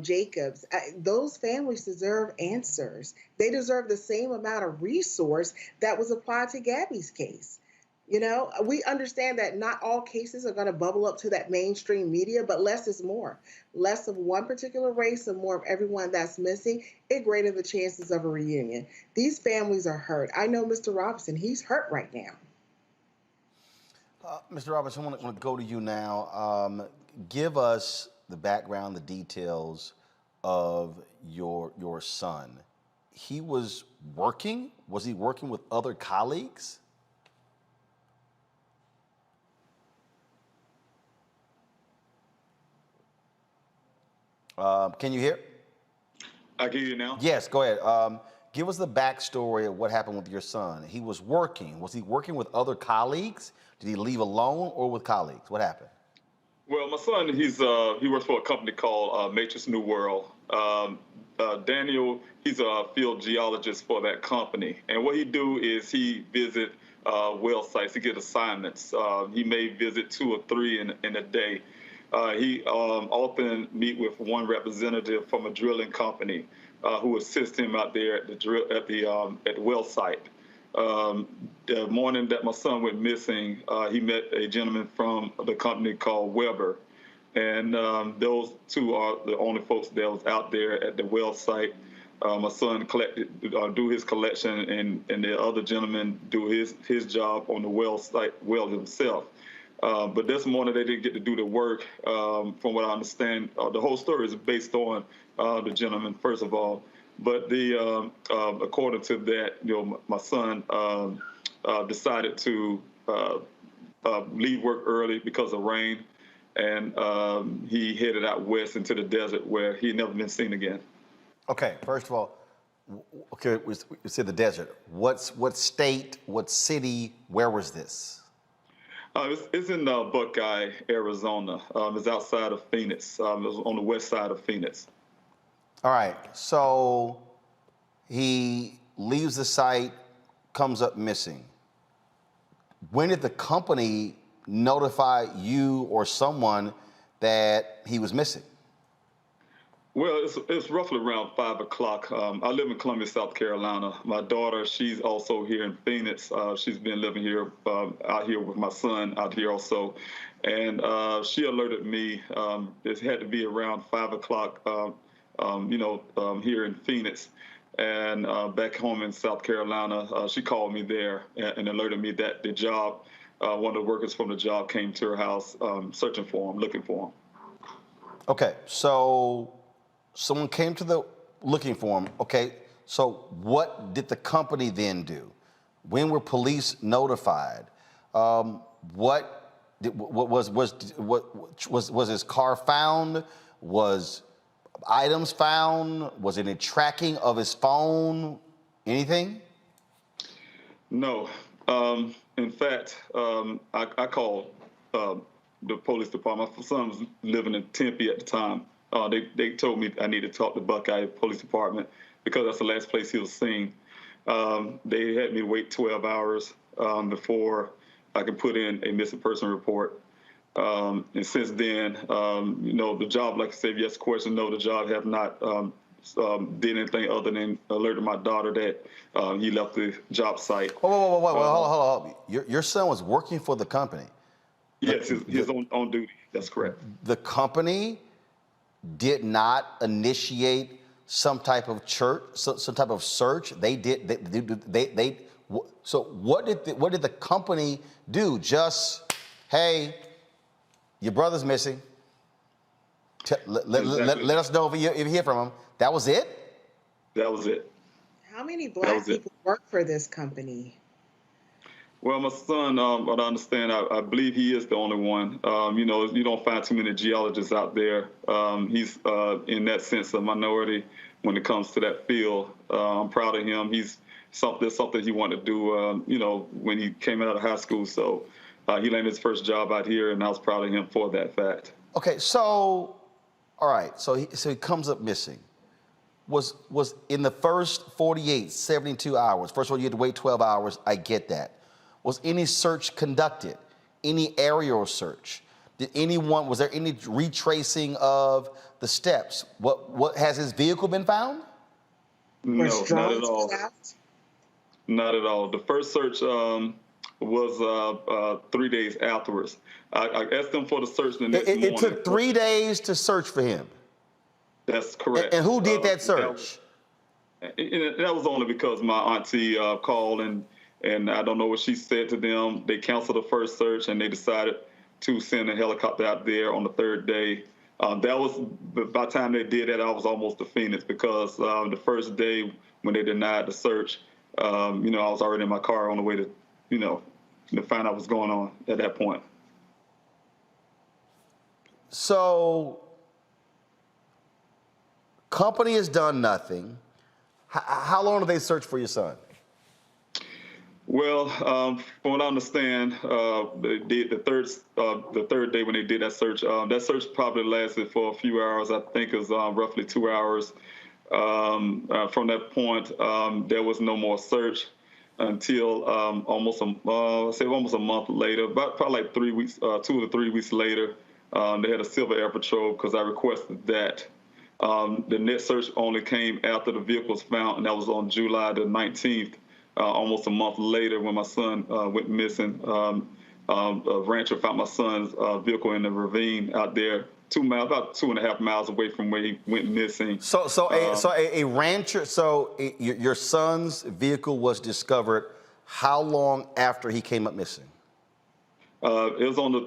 [SPEAKER 3] Jacobs, those families deserve answers. They deserve the same amount of resource that was applied to Gabby's case. We understand that not all cases are going to bubble up to that mainstream media, but less is more. Less of one particular race and more of everyone that's missing, it greater the chances of a reunion. These families are hurt. I know Mr. Robinson, he's hurt right now.
[SPEAKER 1] Mr. Robinson, I want to go to you now. Give us the background, the details of your son. He was working? Was he working with other colleagues? Can you hear?
[SPEAKER 4] I can hear you now.
[SPEAKER 1] Yes, go ahead. Give us the backstory of what happened with your son. He was working. Was he working with other colleagues? Did he leave alone or with colleagues? What happened?
[SPEAKER 4] Well, my son, he works for a company called Matrix New World. Daniel, he's a field geologist for that company. And what he do is he visit well sites. He get assignments. He may visit 2 or 3 in a day. He often meet with one representative from a drilling company who assists him out there at the well site. The morning that my son went missing, he met a gentleman from the company called Weber, and those two are the only folks that was out there at the well site. My son do his collection, and the other gentleman do his job on the well site, well himself. But this morning they didn't get to do the work. From what I understand, the whole story is based on the gentleman, first of all. But according to that, my son decided to leave work early because of rain, and he headed out west into the desert where he had never been seen again.
[SPEAKER 1] Okay, first of all, Okay, we said the desert. What state, what city, where was this?
[SPEAKER 4] It's in Buckeye, Arizona. It's outside of Phoenix. It was on the west side of Phoenix.
[SPEAKER 1] All right, so he leaves the site, comes up missing. When did the company notify you or someone that he was missing?
[SPEAKER 4] Well, it's roughly around 5 o'clock. I live in Columbia, South Carolina. My daughter, she's also here in Phoenix. She's been living here, out here with my son out here also. And she alerted me. It had to be around 5 o'clock, here in Phoenix. And back home in South Carolina, she called me there and alerted me that the job, one of the workers from the job came to her house searching for him, looking for him.
[SPEAKER 1] Okay, so someone came to the looking for him. Okay, so what did the company then do? When were police notified? Was his car found? Was items found? Was any tracking of his phone? Anything?
[SPEAKER 4] No. In fact, I called the police department. My son was living in Tempe at the time. They told me I needed to talk to Buckeye Police Department because that's the last place he was seen. They had me wait 12 hours before I could put in a missing person report. And since then, the job, like I said, yes, question, no, the job have not did anything other than alerted my daughter that he left the job site.
[SPEAKER 1] Whoa, hold on. Your son was working for the company?
[SPEAKER 4] Yes, he's on duty. That's correct. The
[SPEAKER 1] company did not initiate some type of some type of search. They did. So what did the company do? Just, hey, your brother's missing. Let us know if you hear from him. That was it?
[SPEAKER 4] That was it.
[SPEAKER 3] How many Black people work for this company?
[SPEAKER 4] Well, my son, what I understand, I believe he is the only one. You don't find too many geologists out there. He's, in that sense, a minority when it comes to that field. I'm proud of him. There's something he wanted to do, when he came out of high school. So he landed his first job out here, and I was proud of him for that fact.
[SPEAKER 1] Okay, so, all right, so he comes up missing. Was in the first 48, 72 hours, first of all, you had to wait 12 hours, I get that. Was any search conducted? Any aerial search? Was there any retracing of the steps? What has his vehicle been found?
[SPEAKER 4] No, not at all. Not at all. The first search was 3 days afterwards. I asked them for the search the next morning.
[SPEAKER 1] It took 3 days to search for him?
[SPEAKER 4] That's correct.
[SPEAKER 1] And who did that search?
[SPEAKER 4] That was only because my auntie called and I don't know what she said to them. They canceled the first search and they decided to send a helicopter out there on the third day. By the time they did that, I was almost to Phoenix because the first day when they denied the search, I was already in my car on the way to, to find out what's going on at that point.
[SPEAKER 1] So, company has done nothing. How long did they search for your son?
[SPEAKER 4] Well, from what I understand, they did the third day when they did that search probably lasted for a few hours. I think it was roughly 2 hours. From that point, there was no more search until almost a month later, probably like 3 weeks, 2 to 3 weeks later. They had a Civil Air Patrol because I requested that. The next search only came after the vehicle was found, and that was on July the 19th. Almost a month later, when my son went missing, a rancher found my son's vehicle in the ravine out there, about 2.5 miles away from where he went missing.
[SPEAKER 1] A rancher. Your son's vehicle was discovered how long after he came up missing?
[SPEAKER 4] It was on the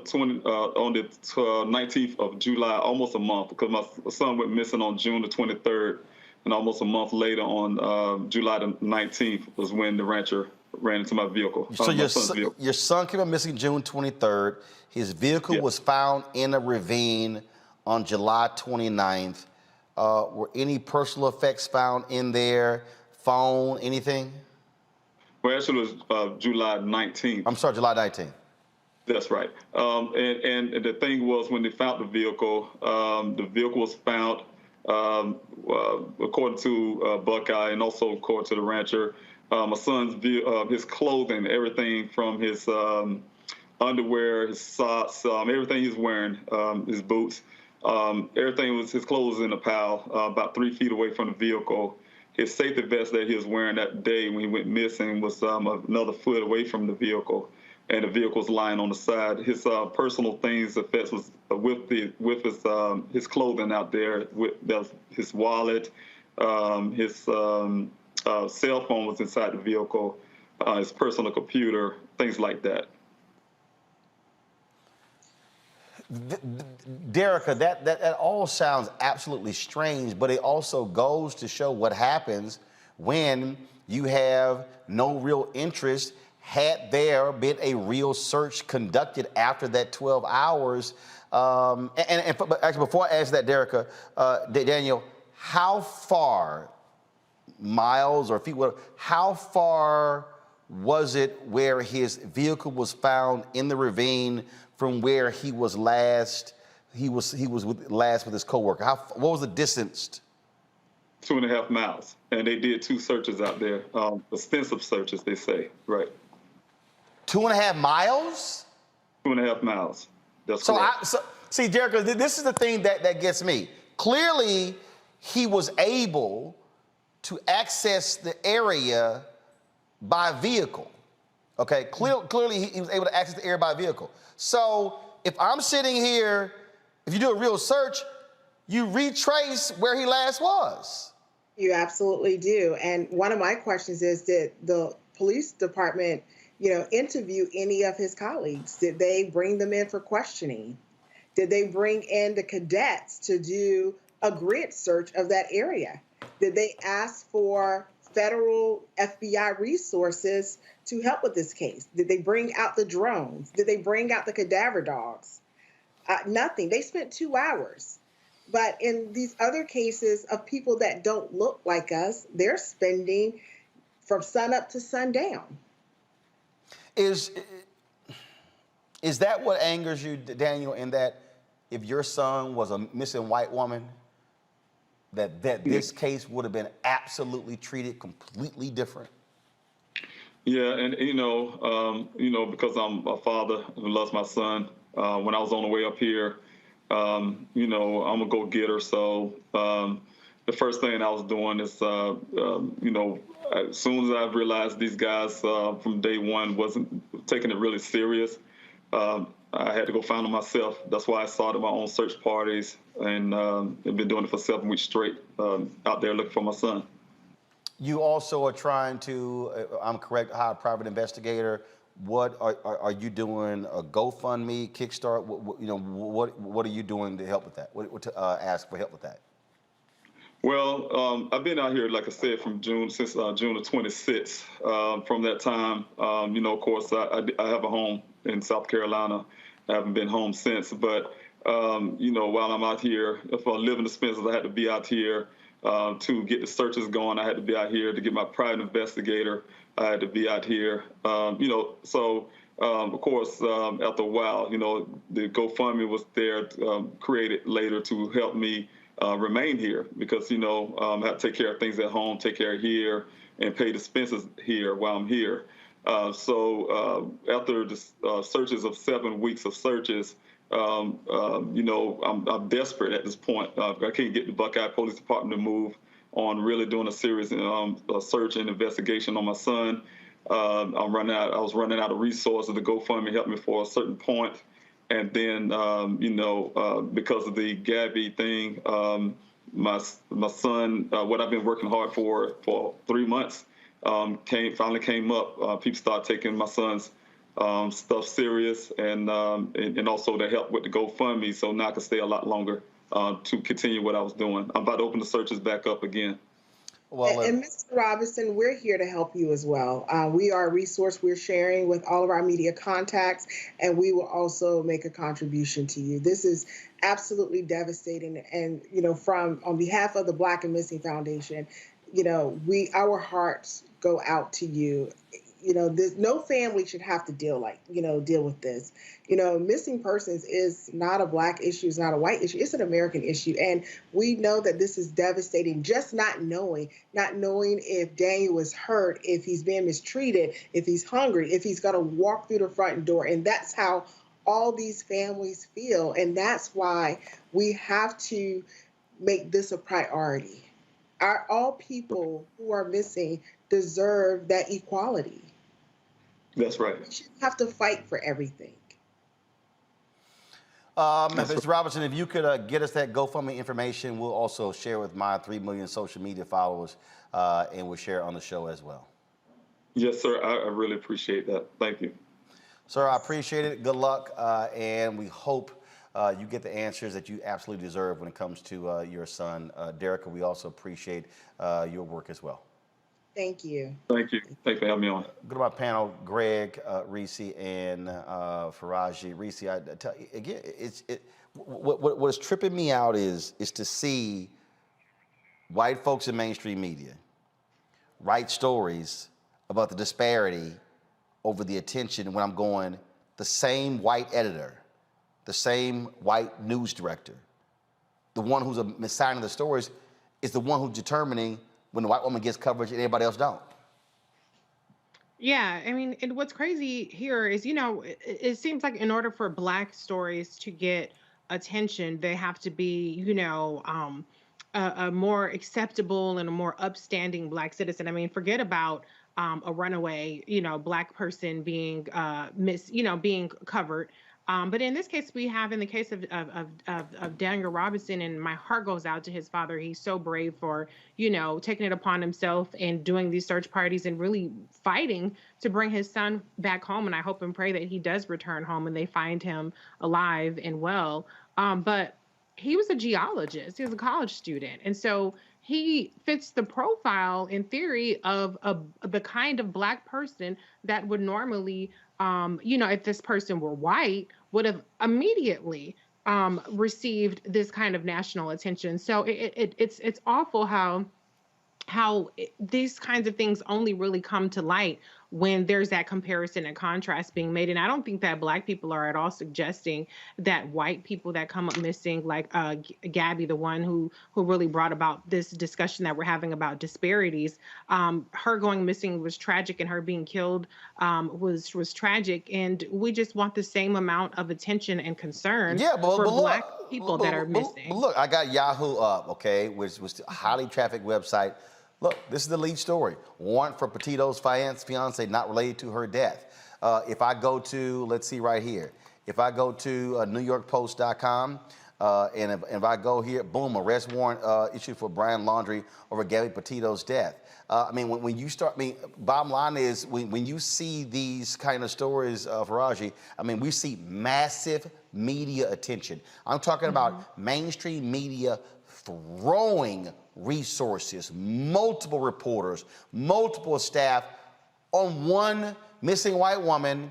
[SPEAKER 4] 19th of July, almost a month, because my son went missing on June the 23rd. And almost a month later, on July the 19th, was when the rancher ran into my vehicle.
[SPEAKER 1] So your son came up missing June 23rd. His vehicle was found in a ravine on July 29th. Were any personal effects found in there? phone, anything?
[SPEAKER 4] Well, actually, it was July 19th.
[SPEAKER 1] I'm sorry, July 19th.
[SPEAKER 4] That's right. And the thing was, when they found the vehicle was found, according to Buckeye and also according to the rancher, my son's his clothing, everything from his underwear, his socks, everything he's wearing, his boots, everything was his clothes in a pile about 3 feet away from the vehicle. His safety vest that he was wearing that day when he went missing was another foot away from the vehicle, and the vehicle was lying on the side. His personal things, effects was with his clothing out there. His wallet, his cell phone was inside the vehicle, his personal computer, things like that.
[SPEAKER 1] Derica, that all sounds absolutely strange, but it also goes to show what happens when you have no real interest. Had there been a real search conducted after that 12 hours, but actually before I answer that, Derica, Daniel, how far, miles or feet, how far was it where his vehicle was found in the ravine from where he was last? He was last with his coworker. What was the distance?
[SPEAKER 4] 2.5 miles, and they did 2 searches out there, extensive searches, they say, right?
[SPEAKER 1] 2.5 miles?
[SPEAKER 4] 2.5 miles. That's
[SPEAKER 1] so
[SPEAKER 4] correct.
[SPEAKER 1] See, Derica, this is the thing that gets me. Clearly, he was able to access the area by vehicle. Okay, clearly he was able to access the area by vehicle. So if I'm sitting here, if you do a real search, you retrace where he last was.
[SPEAKER 3] You absolutely do. And one of my questions is, did the police department, interview any of his colleagues? Did they bring them in for questioning? Did they bring in the cadets to do a grid search of that area? Did they ask for federal FBI resources to help with this case? Did they bring out the drones? Did they bring out the cadaver dogs? Nothing. They spent 2 hours. But in these other cases of people that don't look like us, they're spending from sunup to sundown.
[SPEAKER 1] Is that what angers you, Daniel, in that if your son was a missing white woman, that this case would have been absolutely treated completely different?
[SPEAKER 4] Yeah, and because I'm a father who loves my son, when I was on the way up here, I'm a go-getter. So the first thing I was doing is, as soon as I realized these guys from day one wasn't taking it really serious, I had to go find them myself. That's why I started my own search parties, and I've been doing it for 7 weeks straight, out there looking for my son.
[SPEAKER 1] You also are trying to, I'm correct, hire a private investigator. What are you doing? A GoFundMe, Kickstart? What are you doing to help with that? To ask for help with that?
[SPEAKER 4] Well, I've been out here, like I said, since June the 26th. From that time, of course, I have a home in South Carolina. I haven't been home since. But, while I'm out here, if I live in expenses, I had to be out here to get the searches going. I had to be out here to get my private investigator. I had to be out here, So, of course, after a while, the GoFundMe was there, created later to help me remain here because, I have to take care of things at home, take care of here, and pay the expenses here while I'm here. So after the searches of 7 weeks of searches, I'm desperate at this point. I can't get the Buckeye Police Department to move on really doing a serious search and investigation on my son. I was running out of resources. The GoFundMe helped me for a certain point. And then, because of the Gabby thing, my son, what I've been working hard for 3 months, finally came up. People started taking my son's stuff serious, and also to help with the GoFundMe, so now I can stay a lot longer to continue what I was doing. I'm about to open the searches back up again.
[SPEAKER 3] Well, and Mr. Robinson, we're here to help you as well. We are a resource we're sharing with all of our media contacts, and we will also make a contribution to you. This is absolutely devastating. And, on behalf of the Black and Missing Foundation, our hearts go out to you. No family should have to deal with this. Missing persons is not a Black issue, it's not a white issue, it's an American issue. And we know that this is devastating, just not knowing if Daniel is hurt, if he's being mistreated, if he's hungry, if he's going to walk through the front door. And that's how all these families feel. And that's why we have to make this a priority. All people who are missing deserve that equality.
[SPEAKER 4] That's right.
[SPEAKER 3] We shouldn't have to fight for everything.
[SPEAKER 1] Mr. Robinson, if you could get us that GoFundMe information, we'll also share with my 3 million social media followers, and we'll share it on the show as well.
[SPEAKER 4] Yes, sir. I really appreciate that. Thank you.
[SPEAKER 1] Sir, I appreciate it. Good luck, and we hope you get the answers that you absolutely deserve when it comes to your son. Derica, we also appreciate your work as well.
[SPEAKER 3] Thank you.
[SPEAKER 4] Thank you. Thanks for having me on.
[SPEAKER 1] Go to my panel, Greg, Reese, and Faraji. Reese, I tell you, again, what is tripping me out is to see white folks in mainstream media write stories about the disparity over the attention when I'm going, the same white editor, the same white news director, the one who's assigning the stories is the one who's determining when the white woman gets coverage and everybody else don't.
[SPEAKER 7] Yeah, I mean, and what's crazy here is, it seems like in order for Black stories to get attention, they have to be, a more acceptable and a more upstanding Black citizen. I mean, forget about a runaway, Black person being being covered. But in this case, we have in the case of Daniel Robinson, and my heart goes out to his father. He's so brave for, taking it upon himself and doing these search parties and really fighting to bring his son back home. And I hope and pray that he does return home and they find him alive and well. But he was a geologist. He was a college student. And so he fits the profile in theory of the kind of Black person that would normally, if this person were white, would have immediately received this kind of national attention. So it's awful how these kinds of things only really come to light when there's that comparison and contrast being made. And I don't think that Black people are at all suggesting that white people that come up missing, like Gabby, the one who really brought about this discussion that we're having about disparities, her going missing was tragic, and her being killed was tragic. And we just want the same amount of attention and concern for Black people that are missing.
[SPEAKER 1] But look, I got Yahoo up, okay, which was a highly trafficked website. Look, this is the lead story. Warrant for Petito's fiance not related to her death. If I go to, let's see right here. If I go to NewYorkPost.com, and if I go here, boom, arrest warrant issued for Brian Laundrie over Gabby Petito's death. I mean, when you start, bottom line is, when you see these kind of stories, Faraji, I mean, we see massive media attention. I'm talking about mainstream media throwing resources, multiple reporters, multiple staff on one missing white woman,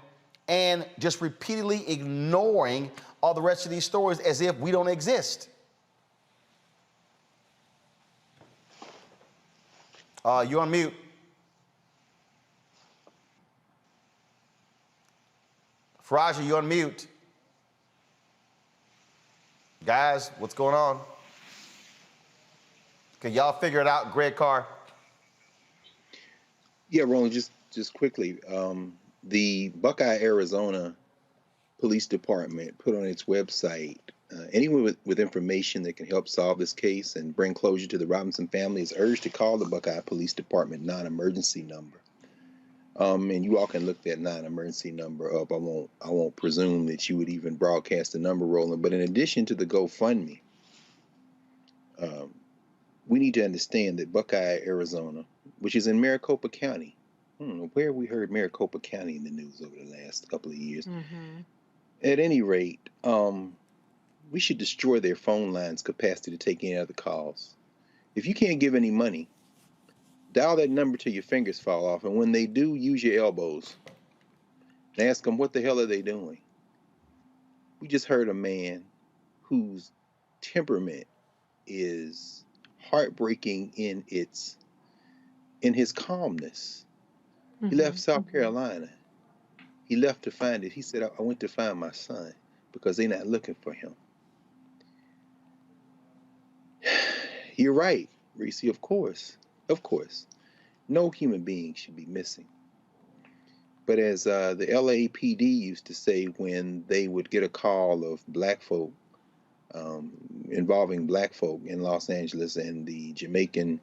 [SPEAKER 1] and just repeatedly ignoring all the rest of these stories as if we don't exist. You on mute. Faraji, you on mute. Guys, what's going on? Can y'all figure it out, Greg Carr?
[SPEAKER 6] Yeah, Roland, just quickly. The Buckeye, Arizona Police Department put on its website, anyone with information that can help solve this case and bring closure to the Robinson family is urged to call the Buckeye Police Department non-emergency number. And you all can look that non-emergency number up. I won't presume that you would even broadcast the number, Roland. But in addition to the GoFundMe, we need to understand that Buckeye, Arizona, which is in Maricopa County, I don't know where we heard Maricopa County in the news over the last couple of years. At any rate, we should destroy their phone lines' capacity to take any other calls. If you can't give any money, dial that number till your fingers fall off, and when they do, use your elbows and ask them what the hell are they doing. We just heard a man whose temperament is heartbreaking in its in his calmness. He left South Carolina. He left to find it. He said, I went to find my son because they're not looking for him. You're right, Reese, of course. Of course. No human being should be missing. But as the LAPD used to say when they would get a call of black folk, involving black folk in Los Angeles, and the Jamaican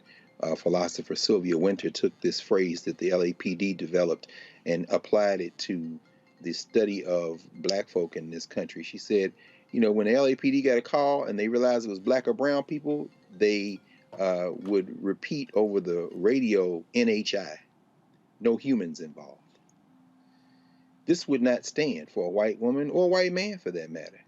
[SPEAKER 6] philosopher Sylvia Wynter took this phrase that the LAPD developed and applied it to the study of black folk in this country. She said, you know, when the LAPD got a call and they realized it was black or brown people, they would repeat over the radio NHI, no humans involved. This would not stand for a white woman or a white man for that matter.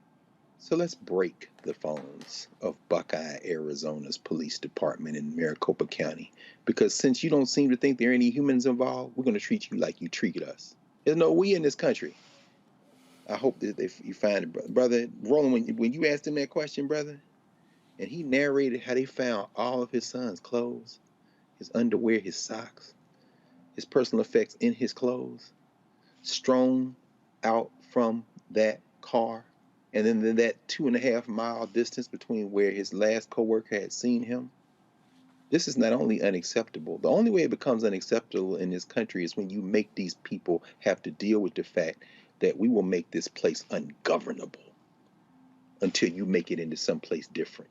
[SPEAKER 6] So let's break the phones of Buckeye, Arizona's police department in Maricopa County, because since you don't seem to think there are any humans involved, we're going to treat you like you treated us. There's no we in this country. I hope that you find it, brother. Roland, when you asked him that question, brother, and he narrated how they found all of his son's clothes, his underwear, his socks, his personal effects in his clothes, strewn out from that car, and then that 2.5 mile distance between where his last coworker had seen him. This is not only unacceptable. The only way it becomes unacceptable in this country is when you make these people have to deal with the fact that we will make this place ungovernable until you make it into someplace different.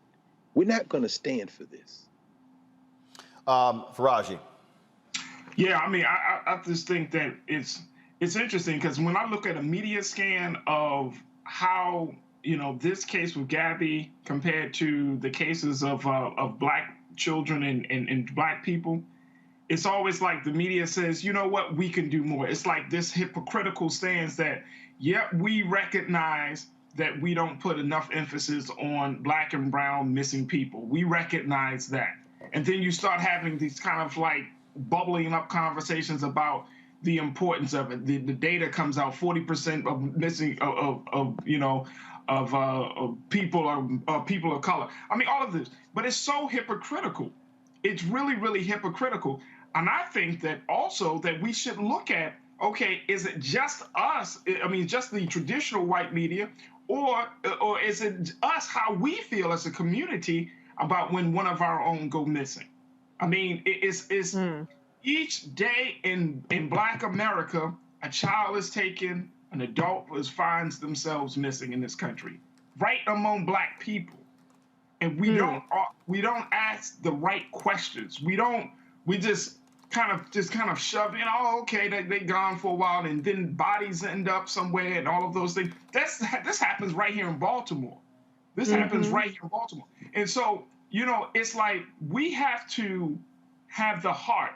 [SPEAKER 6] We're not going to stand for this.
[SPEAKER 1] Faraji.
[SPEAKER 9] Yeah, I mean, I just think that it's interesting because when I look at a media scan of how, you know, this case with Gabby compared to the cases of black children and black people, it's always like the media says, you know what, we can do more. It's like this hypocritical stance that, yep, we recognize that we don't put enough emphasis on black and brown missing people. We recognize that. And then you start having these kind of like bubbling up conversations about the importance of it. The data comes out, 40% of missing people of color. I mean, all of this, but it's so hypocritical. It's really, really hypocritical. And I think that also that we should look at, okay, is it just us? I mean, just the traditional white media, or is it us, how we feel as a community about when one of our own go missing? I mean, it's each day in Black America, a child is taken, an adult finds themselves missing in this country, right among black people, and we don't ask the right questions. We just kind of shove in. Oh, okay, they gone for a while, and then bodies end up somewhere, and all of those things. This happens right here in Baltimore. This happens right here in Baltimore, and so you know, it's like we have to have the heart.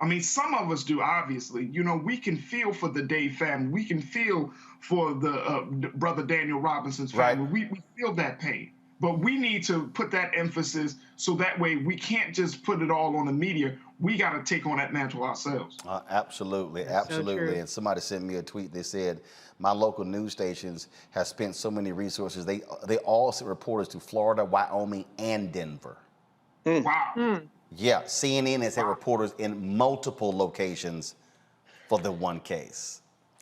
[SPEAKER 9] I mean, some of us do, obviously. You know, we can feel for the Dave family. We can feel for the brother Daniel Robinson's family. Right. We feel that pain. But we need to put that emphasis so that way we can't just put it all on the media. We got to take on that mantle ourselves.
[SPEAKER 1] Absolutely, absolutely. So and somebody sent me a tweet. They said, my local news stations have spent so many resources. They all sent reporters to Florida, Wyoming, and Denver.
[SPEAKER 9] Wow.
[SPEAKER 1] Yeah, CNN has had reporters in multiple locations for the one case.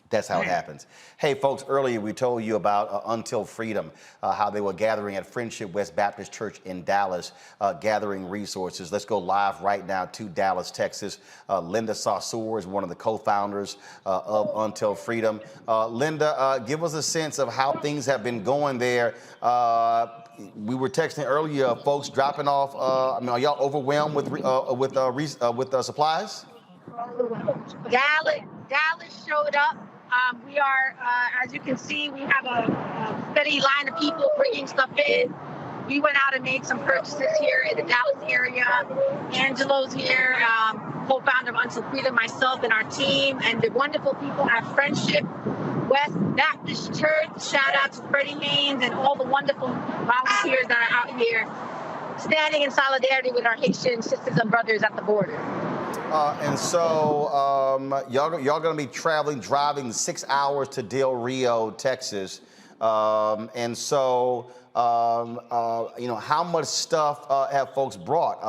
[SPEAKER 1] That's how it happens. Hey, folks, earlier we told you about Until Freedom, how they were gathering at Friendship West Baptist Church in Dallas, gathering resources. Let's go live right now to Dallas, Texas. Linda Saussure is one of the co-founders of Until Freedom. Linda, give us a sense of how things have been going there. We were texting earlier, folks dropping off. I mean, are y'all overwhelmed with supplies?
[SPEAKER 5] Dallas showed up. We are, as you can see, we have a steady line of people bringing stuff in. We went out and made some purchases here in the Dallas area. Angelo's here, co-founder of Until Freedom, myself and our team, and the wonderful people at Friendship West Baptist Church. Shout out to Freddie Haynes and all the wonderful volunteers that are out here standing in solidarity with our Haitian sisters and brothers at the border.
[SPEAKER 1] And so y'all going to be driving 6 hours to Del Rio, Texas. And so, you know, how much stuff have folks brought?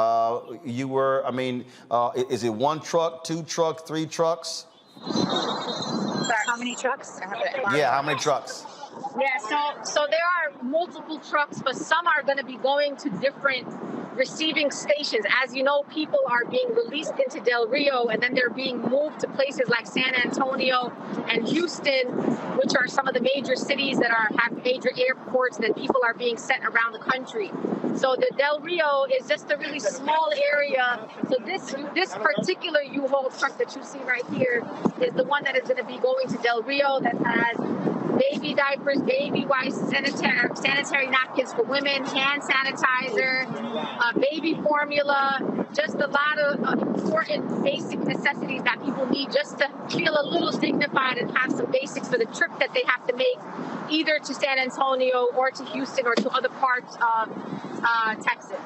[SPEAKER 1] Is it one truck, two trucks, three trucks?
[SPEAKER 5] How many trucks?
[SPEAKER 1] Yeah, how many trucks?
[SPEAKER 5] Yeah, so there are multiple trucks, but some are going to be going to different receiving stations. As you know, people are being released into Del Rio, and then they're being moved to places like San Antonio and Houston, which are some of the major cities that have major airports that people are being sent around the country. So the Del Rio is just a really small area. So this particular U-Haul truck that you see right here is the one that is going to be going to Del Rio, that has baby diapers, baby wipes, sanitary napkins for women, hand sanitizer, baby formula, just a lot of important basic necessities that people need just to feel a little dignified and have some basics for the trip that they have to make, either to San Antonio or to Houston or to other parts of Texas.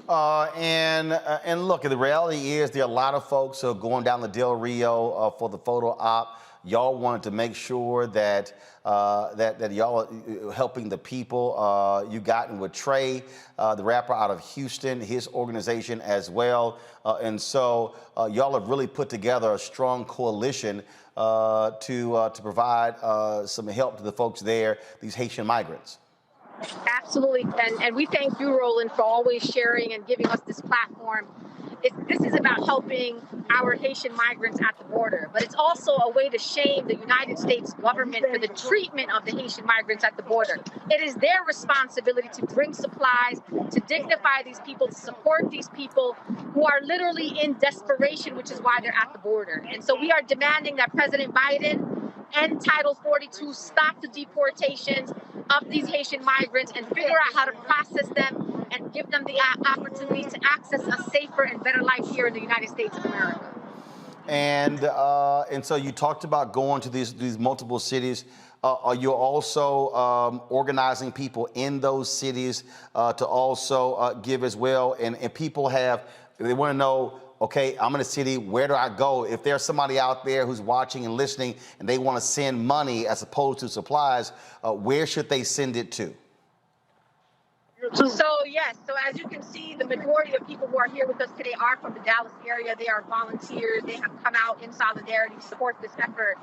[SPEAKER 1] And look, the reality is there are a lot of folks who are going down the Del Rio for the photo op. Y'all wanted to make sure that that y'all are helping the people. You gotten with Trey, the rapper out of Houston, his organization as well. And so y'all have really put together a strong coalition to provide some help to the folks there, these Haitian migrants.
[SPEAKER 5] Absolutely, and we thank you, Roland, for always sharing and giving us this platform. This is about helping our Haitian migrants at the border, but it's also a way to shame the United States government for the treatment of the Haitian migrants at the border. It is their responsibility to bring supplies, to dignify these people, to support these people who are literally in desperation, which is why they're at the border. And so we are demanding that President Biden end Title 42, stop the deportations of these Haitian migrants, and figure out how to process them and give them the opportunity to access a safer and better life here in the United States of America.
[SPEAKER 1] And so you talked about going to these multiple cities. Are you also organizing people in those cities to also give as well? And people they want to know, okay, I'm in a city, where do I go? If there's somebody out there who's watching and listening and they want to send money as opposed to supplies, where should they send it to?
[SPEAKER 5] So yes, so as you can see, the majority of people who are here with us today are from the Dallas area. They are volunteers. They have come out in solidarity to support this effort.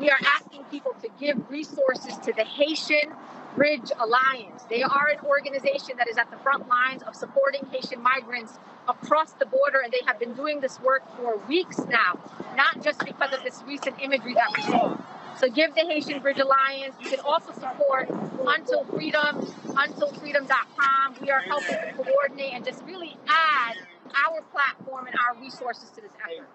[SPEAKER 5] We are asking people to give resources to the Haitian Bridge Alliance. They are an organization that is at the front lines of supporting Haitian migrants across the border, and they have been doing this work for weeks now, not just because of this recent imagery that we saw. So give the Haitian Bridge Alliance. You can also support Until Freedom, untilfreedom.com. We are helping to coordinate and just really add our platform and our resources to this effort.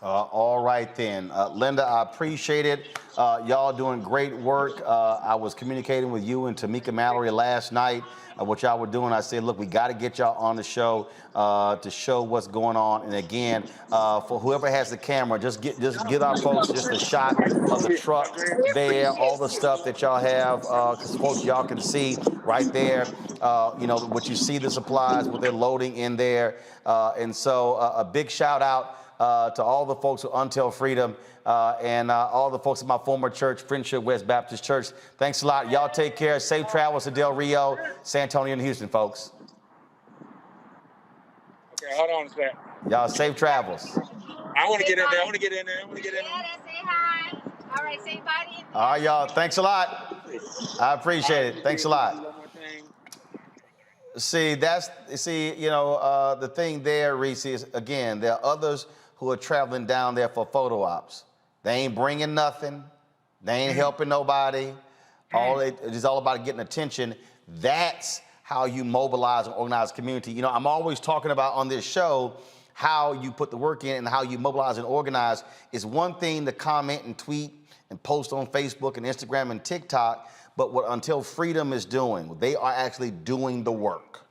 [SPEAKER 1] All right then. Linda, I appreciate it. Y'all doing great work. I was communicating with you and Tamika Mallory last night, what y'all were doing. I said, look, we got to get y'all on the show to show what's going on. And again, for whoever has the camera, just give our folks just a shot of the truck there, all the stuff that y'all have, because folks, y'all can see right there, you know, what you see, the supplies, what they're loading in there. And so a big shout out to all the folks at Until Freedom and all the folks at my former church, Friendship West Baptist Church. Thanks a lot. Y'all take care. Safe travels to Del Rio, San Antonio, and Houston, folks.
[SPEAKER 8] Okay, hold on a sec.
[SPEAKER 1] Y'all safe travels.
[SPEAKER 8] I want to get in there. I want to get in there.
[SPEAKER 5] Say hi. All right, say bye.
[SPEAKER 1] All right, y'all. Thanks a lot. I appreciate it. Thanks a lot. See, you know, the thing there, Reese, is, again, there are others who are traveling down there for photo ops. They ain't bringing nothing. They ain't helping nobody. It's all about getting attention. That's how you mobilize and organize a community. You know, I'm always talking about on this show how you put the work in and how you mobilize and organize. It's one thing to comment and tweet and post on Facebook and Instagram and TikTok, but what Until Freedom is doing, they are actually doing the work.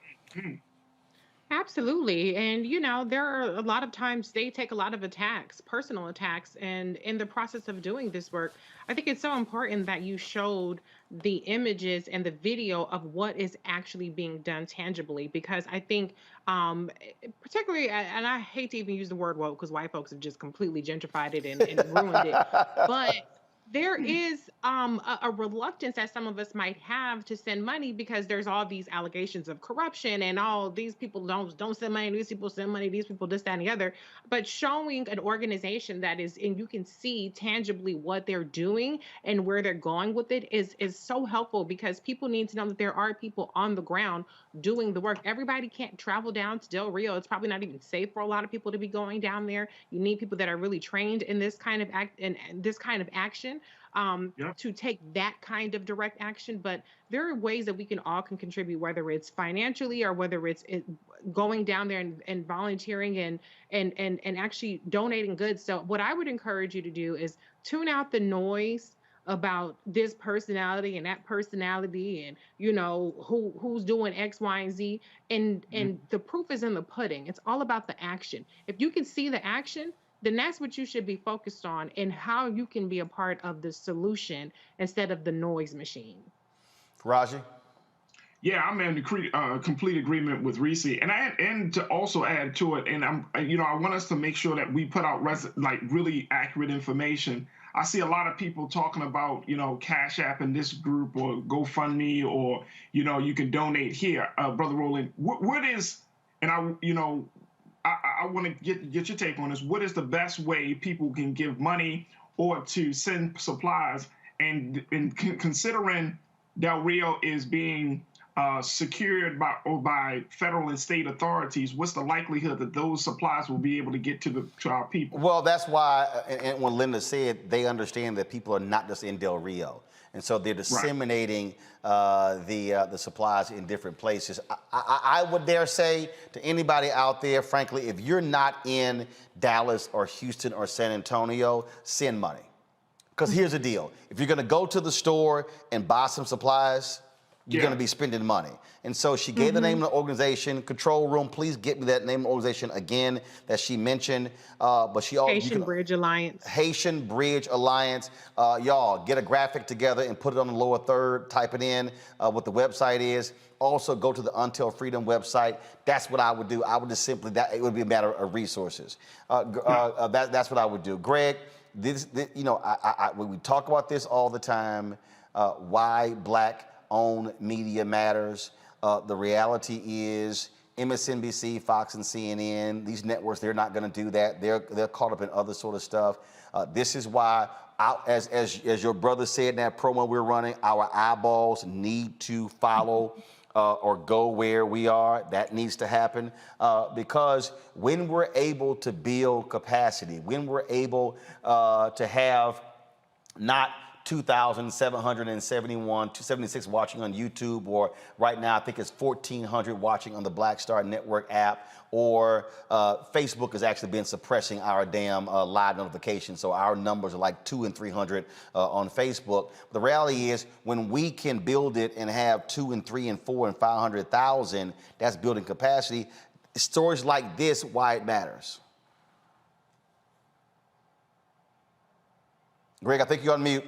[SPEAKER 7] Absolutely. And, you know, there are a lot of times they take a lot of attacks, personal attacks. And in the process of doing this work, I think it's so important that you showed the images and the video of what is actually being done tangibly, because I think particularly, and I hate to even use the word woke because white folks have just completely gentrified it and ruined it. But there is a reluctance that some of us might have to send money because there's all these allegations of corruption and all these people don't send money, these people send money, these people this, that, and the other. But showing an organization that is, and you can see tangibly what they're doing and where they're going with it is so helpful, because people need to know that there are people on the ground doing the work. Everybody can't travel down to Del Rio. It's probably not even safe for a lot of people to be going down there. You need people that are really trained in this kind of this kind of action. To take that kind of direct action. But there are ways that we can contribute, whether it's financially or whether it's going down there and volunteering and actually donating goods. So what I would encourage you to do is tune out the noise about this personality and that personality and who's doing X, Y, and Z. And the proof is in the pudding. It's all about the action. If you can see the action, then that's what you should be focused on, and how you can be a part of the solution instead of the noise machine.
[SPEAKER 1] Raji?
[SPEAKER 9] Yeah, I'm in complete agreement with Reese, and to also add to it, and I want us to make sure that we put out really accurate information. I see a lot of people talking about Cash App in this group or GoFundMe or you can donate here, Brother Roland. What is, and I want to get your take on this. What is the best way people can give money or to send supplies? And considering Del Rio is being secured by federal and state authorities, what's the likelihood that those supplies will be able to get to our people?
[SPEAKER 1] Well, that's why, and when Linda said, they understand that people are not just in Del Rio. And so they're disseminating the supplies in different places. I would dare say to anybody out there, frankly, if you're not in Dallas or Houston or San Antonio, send money. Because here's the deal. If you're going to go to the store and buy some supplies, you're going to be spending money. And so she gave the name of the organization, Control Room. Please get me that name of the organization again that she mentioned. But she also
[SPEAKER 7] Haitian Bridge Alliance.
[SPEAKER 1] Haitian Bridge Alliance. Y'all get a graphic together and put it on the lower third. Type it in what the website is. Also go to the Until Freedom website. That's what I would do. I would just simply it would be a matter of resources. That's what I would do. Greg, we talk about this all the time. Why Black-owned media matters. The reality is MSNBC, Fox, and CNN, these networks, they're not going to do that. They're caught up in other sort of stuff. This is why, as your brother said in that promo we're running, our eyeballs need to follow or go where we are. That needs to happen because when we're able to build capacity, when we're able to have not 2,776 watching on YouTube, or right now I think it's 1,400 watching on the Black Star Network app, or Facebook has actually been suppressing our damn live notifications, so our numbers are like 200 and 300 on Facebook. The reality is, when we can build it and have 2 and 3 and 4 and 500,000, that's building capacity. Stories like this, why it matters. Greg, I think you're on mute.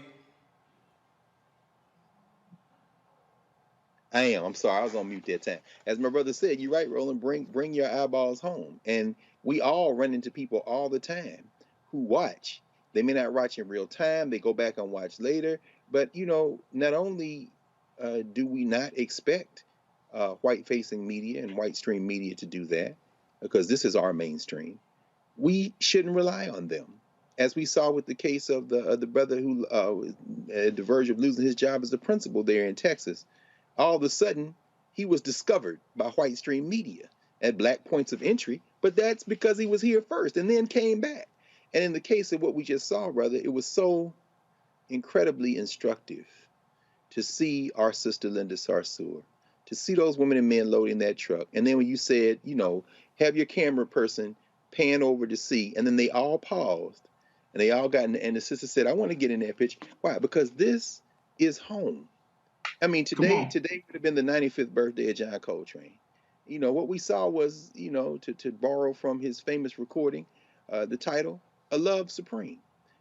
[SPEAKER 6] I am. I'm sorry. I was on mute that time. As my brother said, you're right, Roland. Bring your eyeballs home. And we all run into people all the time who watch. They may not watch in real time. They go back and watch later. But, not only do we not expect white-facing media and white-stream media to do that, because this is our mainstream, we shouldn't rely on them. As we saw with the case of the brother who at the verge of losing his job as the principal there in Texas. All of a sudden, he was discovered by white stream media at black points of entry, but that's because he was here first and then came back. And in the case of what we just saw, brother, it was so incredibly instructive to see our sister Linda Sarsour, to see those women and men loading that truck. And then when you said, have your camera person pan over to see, and then they all paused and they all got in, and the sister said, I want to get in that picture. Why? Because this is home. I mean, today would have been the 95th birthday of John Coltrane. What we saw was, to borrow from his famous recording, the title, A Love Supreme.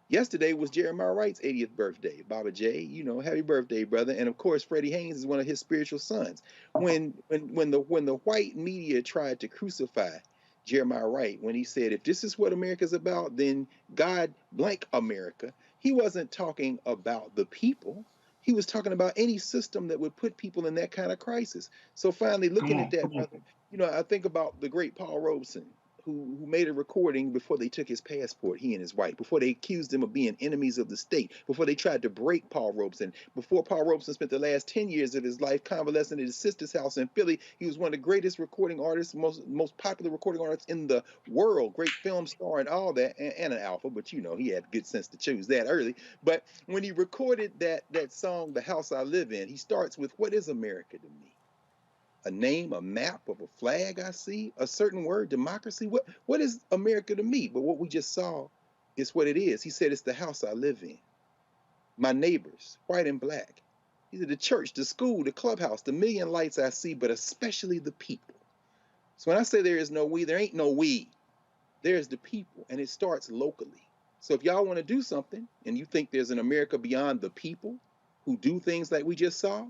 [SPEAKER 6] Yesterday was Jeremiah Wright's 80th birthday. Baba J, happy birthday, brother. And of course, Freddie Haynes is one of his spiritual sons. When the white media tried to crucify Jeremiah Wright, when he said, if this is what America's about, then God blank America, He wasn't talking about the people. He was talking about any system that would put people in that kind of crisis. So finally, looking at that, brother, you know, I think about the great Paul Robeson, who made a recording before they took his passport, he and his wife, before they accused him of being enemies of the state, before they tried to break Paul Robeson, before Paul Robeson spent the last 10 years of his life convalescing at his sister's house in Philly. He was one of the greatest recording artists, most popular recording artists in the world, great film star and all that, and an alpha, but you know, he had good sense to choose that early. But when he recorded that song, The House I Live In, he starts with, what is America to me? A name, a map of a flag I see, a certain word, democracy. What is America to me? But what we just saw is what it is. He said, it's the house I live in. My neighbors, white and black. He said, the church, the school, the clubhouse, the million lights I see, but especially the people. So when I say there is no we, there ain't no we. There's the people, and it starts locally. So if y'all want to do something, and you think there's an America beyond the people who do things like we just saw,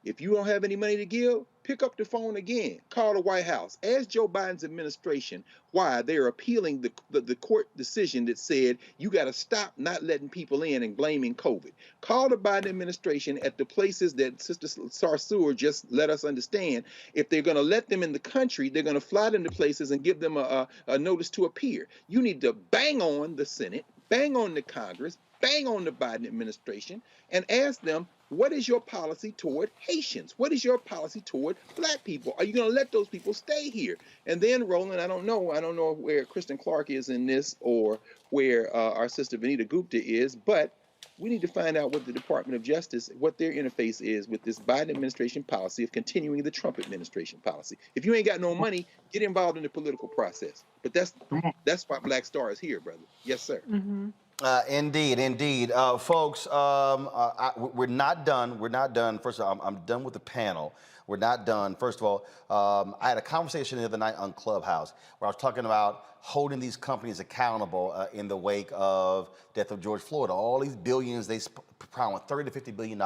[SPEAKER 6] if you don't have any money to give, pick up the phone again, call the White House, ask Joe Biden's administration why they're appealing the court decision that said you got to stop not letting people in and blaming COVID. Call the Biden administration at the places that Sister Sarsour just let us understand. If they're going to let them in the country, they're going to fly them to places and give them a notice to appear. You need to bang on the Senate, bang on the Congress, bang on the Biden administration, and ask them, what is your policy toward Haitians? What is your policy toward black people? Are you going to let those people stay here? And then, Roland, I don't know where Kristen Clark is in this or where our sister Vanita Gupta is, but we need to find out what the Department of Justice, what their interface is with this Biden administration policy of continuing the Trump administration policy. If you ain't got no money, get involved in the political process. But that's why Black Star is here, brother. Yes, sir.
[SPEAKER 7] Mm-hmm.
[SPEAKER 1] Indeed. Folks, we're not done. We're not done. First of all, I'm done with the panel. We're not done. First of all, I had a conversation the other night on Clubhouse where I was talking about holding these companies accountable in the wake of death of George Floyd. All these billions, they promised $30 to $50 billion.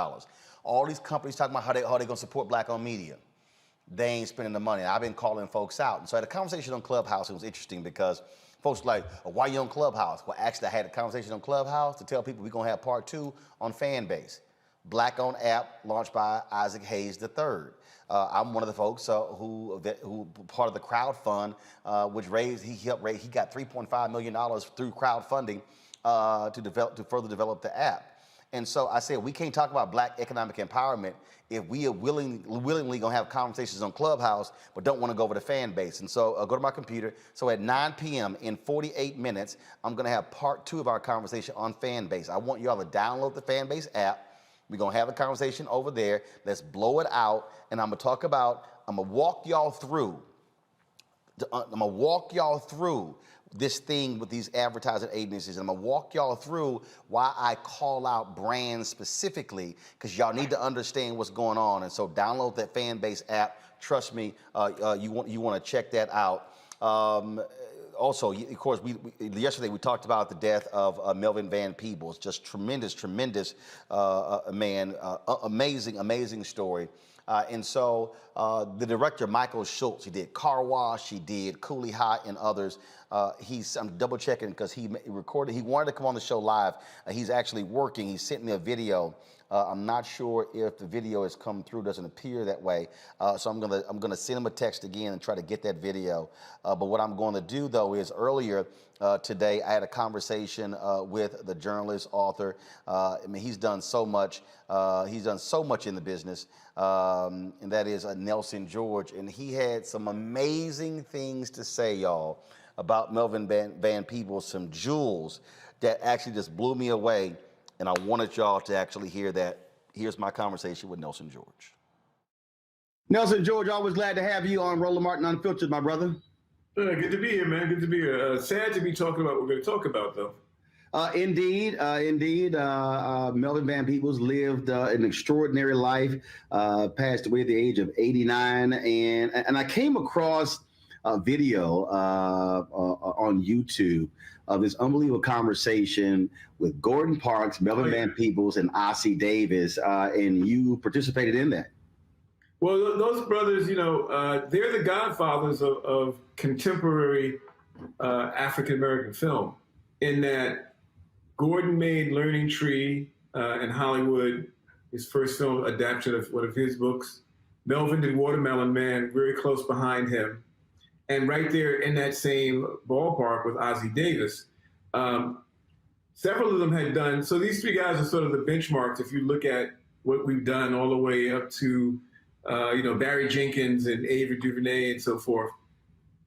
[SPEAKER 1] All these companies talking about how they're going to support black-owned media. They ain't spending the money. I've been calling folks out. And so I had a conversation on Clubhouse. It was interesting because folks were like, oh, why you on Clubhouse? Well, actually, I had a conversation on Clubhouse to tell people we're going to have part 2 on Fanbase. Black-owned app launched by Isaac Hayes III. I'm one of the folks who part of the crowd fund, which he got $3.5 million through crowdfunding to further develop the app. And so I said, we can't talk about black economic empowerment if we are willingly gonna have conversations on Clubhouse, but don't wanna go over to Fanbase. And so go to my computer. So at 9 p.m. in 48 minutes, I'm gonna have part 2 of our conversation on Fanbase. I want y'all to download the Fanbase app. We're gonna have a conversation over there. Let's blow it out. And I'm gonna walk y'all through this thing with these advertising agencies. I'm gonna walk y'all through why I call out brands specifically, because y'all need to understand what's going on. And so download that Fanbase app. Trust me, you want to check that out. Also, of course, yesterday we talked about the death of Melvin Van Peebles. Just tremendous man, amazing story. And so the director, Michael Schultz, he did Car Wash, he did Cooley High and others. I'm double checking because he recorded, he wanted to come on the show live. He's actually working, he sent me a video. I'm not sure if the video has come through, doesn't appear that way. So I'm gonna send him a text again and try to get that video. But what I'm going to do though is earlier today, I had a conversation with the journalist, author. I mean, he's done so much. He's done so much in the business, and that is Nelson George. And he had some amazing things to say, y'all, about Melvin Van Peebles, some jewels that actually just blew me away. And I wanted y'all to actually hear that. Here's my conversation with Nelson George. Nelson George, always glad to have you on Roland Martin Unfiltered, my brother.
[SPEAKER 10] Good to be here, man. Good to be here. Sad to be talking about what we're going to talk about, though.
[SPEAKER 1] Indeed. Melvin Van Peebles lived an extraordinary life, passed away at the age of 89. And I came across a video on YouTube of this unbelievable conversation with Gordon Parks, Melvin Van Peebles, and Ossie Davis, and you participated in that.
[SPEAKER 10] Well, those brothers, they're the godfathers of contemporary African-American film, in that Gordon made Learning Tree in Hollywood, his first film adaptation of one of his books. Melvin did Watermelon Man, very close behind him. And right there in that same ballpark with Ossie Davis, several of them had done, so these three guys are sort of the benchmarks if you look at what we've done all the way up to, Barry Jenkins and Ava DuVernay and so forth.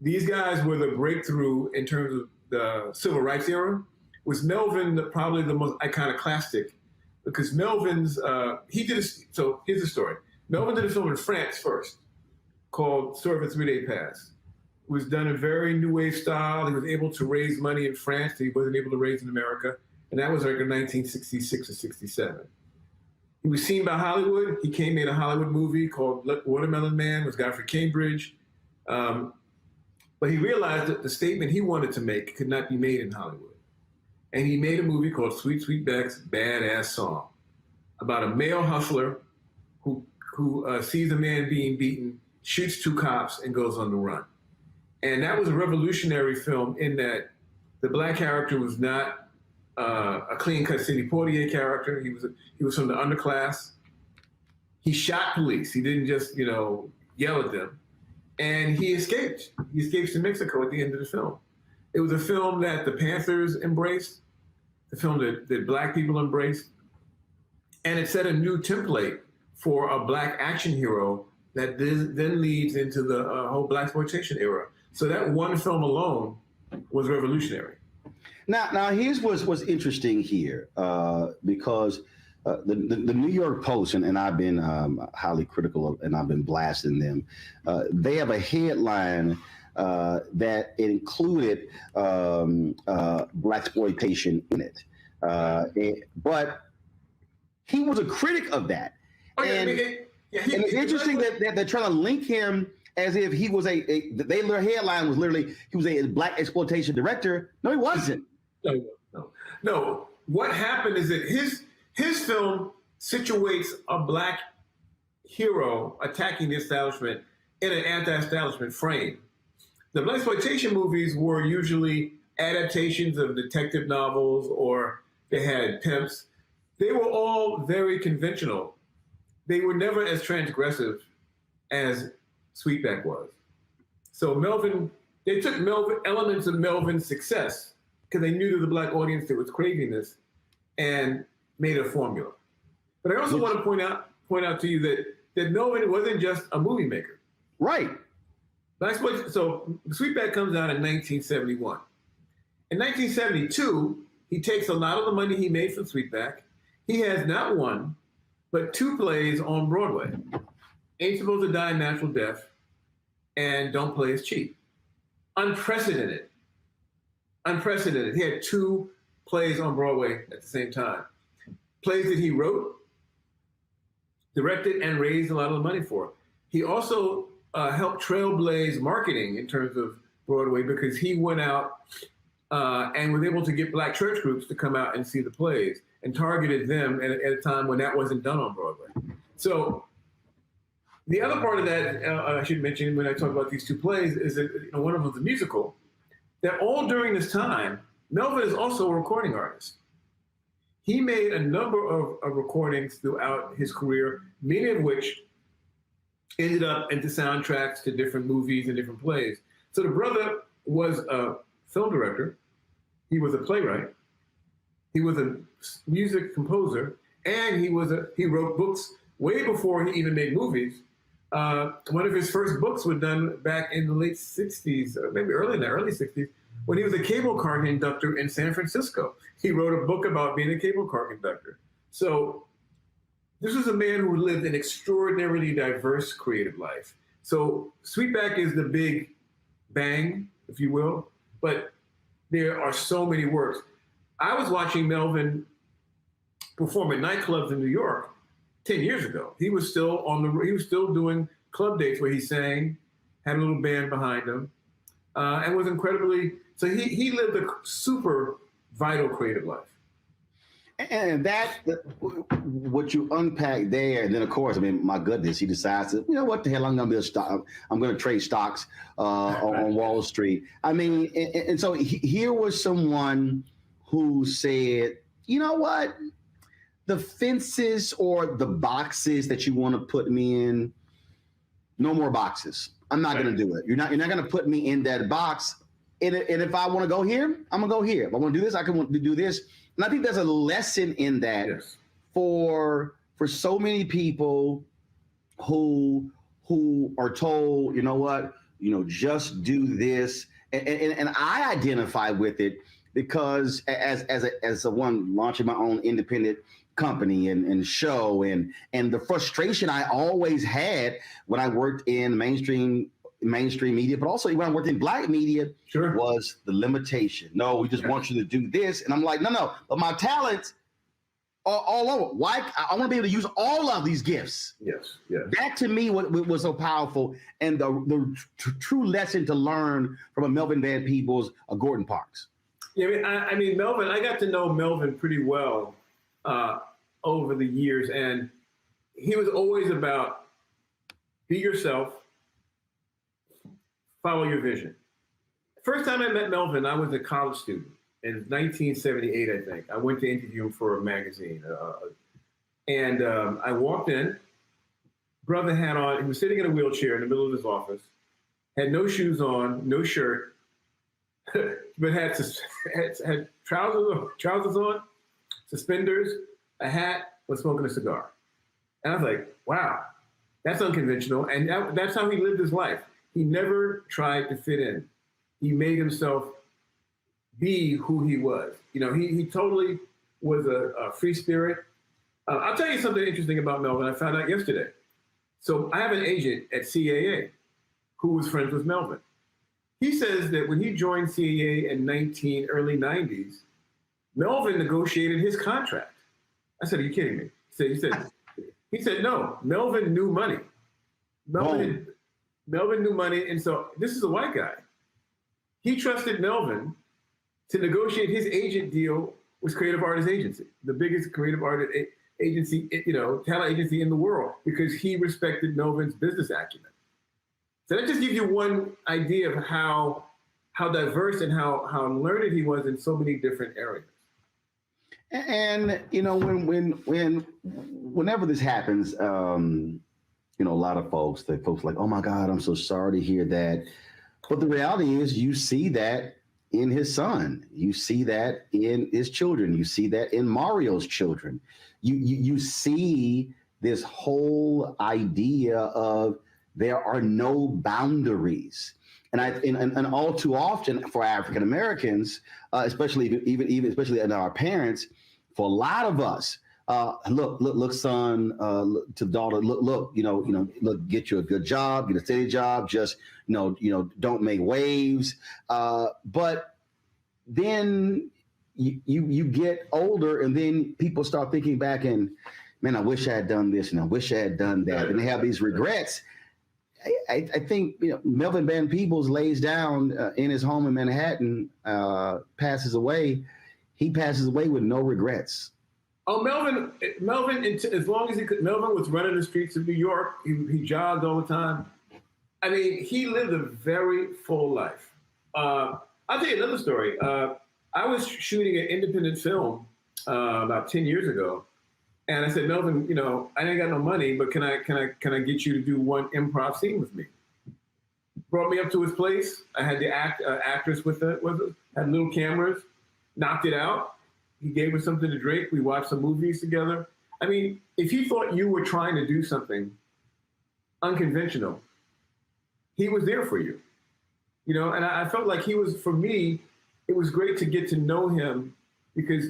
[SPEAKER 10] These guys were the breakthrough in terms of the civil rights era. Was Melvin probably the most iconoclastic? Because Melvin's, so here's the story. Melvin did a film in France first called Story of a 3-Day Pass. It was done in very new wave style. He was able to raise money in France that he wasn't able to raise in America. And that was like in 1966 or 67. He was seen by Hollywood. He made a Hollywood movie called Watermelon Man with Godfrey Cambridge. But he realized that the statement he wanted to make could not be made in Hollywood. And he made a movie called Sweet Sweetback's Badass Song about a male hustler who sees a man being beaten, shoots 2 cops, and goes on the run. And that was a revolutionary film in that the black character was not a clean-cut Sidney Poitier character. He was from the underclass. He shot police. He didn't just, yell at them. And he escaped. He escapes to Mexico at the end of the film. It was a film that the Panthers embraced, the film that black people embraced. And it set a new template for a black action hero that then leads into the whole blaxploitation era. So that one film alone was revolutionary.
[SPEAKER 1] Now here's what's interesting here, because the New York Post, and I've been highly critical of, and I've been blasting them. They have a headline that included blaxploitation in it, but he was a critic of that.
[SPEAKER 10] Oh, yeah,
[SPEAKER 1] and it's interesting that they're trying to link him as if he was their headline was literally he was a black exploitation director. No, he wasn't.
[SPEAKER 10] No. What happened is that his film situates a black hero attacking the establishment in an anti-establishment frame. The blaxploitation movies were usually adaptations of detective novels, or they had pimps. They were all very conventional. They were never as transgressive as Sweetback was. So they took elements of Melvin's success because they knew to the black audience that was craving this and made a formula. But I also want to point out to you that Melvin wasn't just a movie maker.
[SPEAKER 1] Right.
[SPEAKER 10] So Sweetback comes out in 1971. In 1972, he takes a lot of the money he made from Sweetback. He has not one, but 2 plays on Broadway. Ain't Supposed to Die a Natural Death and Don't Play Is Cheap. Unprecedented. He had 2 plays on Broadway at the same time. Plays that he wrote, directed, and raised a lot of the money for. He also helped trailblaze marketing in terms of Broadway because he went out and was able to get black church groups to come out and see the plays and targeted them at a time when that wasn't done on Broadway. So the other part of that I should mention when I talk about these 2 plays is that one of them is a musical, that all during this time, Melvin is also a recording artist. He made a number of recordings throughout his career, many of which ended up into soundtracks to different movies and different plays. So the brother was a film director. He was a playwright. He was a music composer, and he wrote books way before he even made movies. One of his first books was done back in the late 60s, or maybe early 60s, when he was a cable car conductor in San Francisco. He wrote a book about being a cable car conductor. So this was a man who lived an extraordinarily diverse creative life. So Sweetback is the big bang, if you will, but there are so many works. I was watching Melvin perform at nightclubs in New York 10 years ago. He was still doing club dates where he sang, had a little band behind him, and was incredibly, so he lived a super vital creative life.
[SPEAKER 1] And what you unpack there, and then of course, my goodness, he decides to, what the hell, I'm going to trade stocks on Wall Street. And so here was someone who said, you know what? The fences or the boxes that you want to put me in, no more boxes. I'm not going to do it. You're not going to put me in that box. And if I want to go here, I'm going to go here. If I want to do this, I can want to do this. And I think there's a lesson in that for so many people who are told, you know what, just do this. And I identify with it because as a one launching my own independent company and show and the frustration I always had when I worked in mainstream media, but also when I worked in Black media, was the limitation. No, we just want you to do this. And I'm like, no, but my talents are all over. Why? I want to be able to use all of these gifts. Yes. That to me was so powerful. And the true lesson to learn from a Melvin Van Peebles, a Gordon Parks.
[SPEAKER 10] Yeah, I mean, Melvin, I got to know Melvin pretty well over the years. And he was always about be yourself, follow your vision. First time I met Melvin, I was a college student in 1978, I think. I went to interview him for a magazine. And I walked in, brother had on, he was sitting in a wheelchair in the middle of his office, had no shoes on, no shirt, but had trousers on, suspenders, a hat, was smoking a cigar. And I was like, wow, that's unconventional. And that's how he lived his life. He never tried to fit in. He made himself be who he was. He totally was a free spirit. I'll tell you something interesting about Melvin. I found out yesterday. So I have an agent at CAA who was friends with Melvin. He says that when he joined CAA in early 90s, Melvin negotiated his contract. I said, are you kidding me? He said, no, Melvin knew money. Melvin knew money. And so this is a white guy. He trusted Melvin to negotiate his agent deal with Creative Artists Agency, the biggest creative artist agency, talent agency in the world, because he respected Melvin's business acumen. So that just gives you one idea of how diverse and how learned he was in so many different areas.
[SPEAKER 1] And whenever this happens, a lot of folks like, oh my God, I'm so sorry to hear that. But the reality is, you see that in his son, you see that in his children, you see that in Mario's children. You see this whole idea of there are no boundaries. And all too often for African Americans, especially in our parents, for a lot of us, look, son, to daughter, look, get you a good job, get a steady job, just, don't make waves. But then you get older, and then people start thinking back and, man, I wish I had done this and I wish I had done that. And they have these regrets. I think Melvin Van Peebles lays down in his home in Manhattan, passes away. He passes away with no regrets.
[SPEAKER 10] Oh, Melvin, as long as Melvin was running the streets of New York, he jogged all the time. I mean, he lived a very full life. I'll tell you another story. I was shooting an independent film about 10 years ago. And I said, Melvin, I ain't got no money, but can I get you to do one improv scene with me? Brought me up to his place. I had the actress with us, had little cameras, knocked it out. He gave us something to drink. We watched some movies together. I mean, if he thought you were trying to do something unconventional, he was there for you. And I felt like he was, for me, it was great to get to know him, because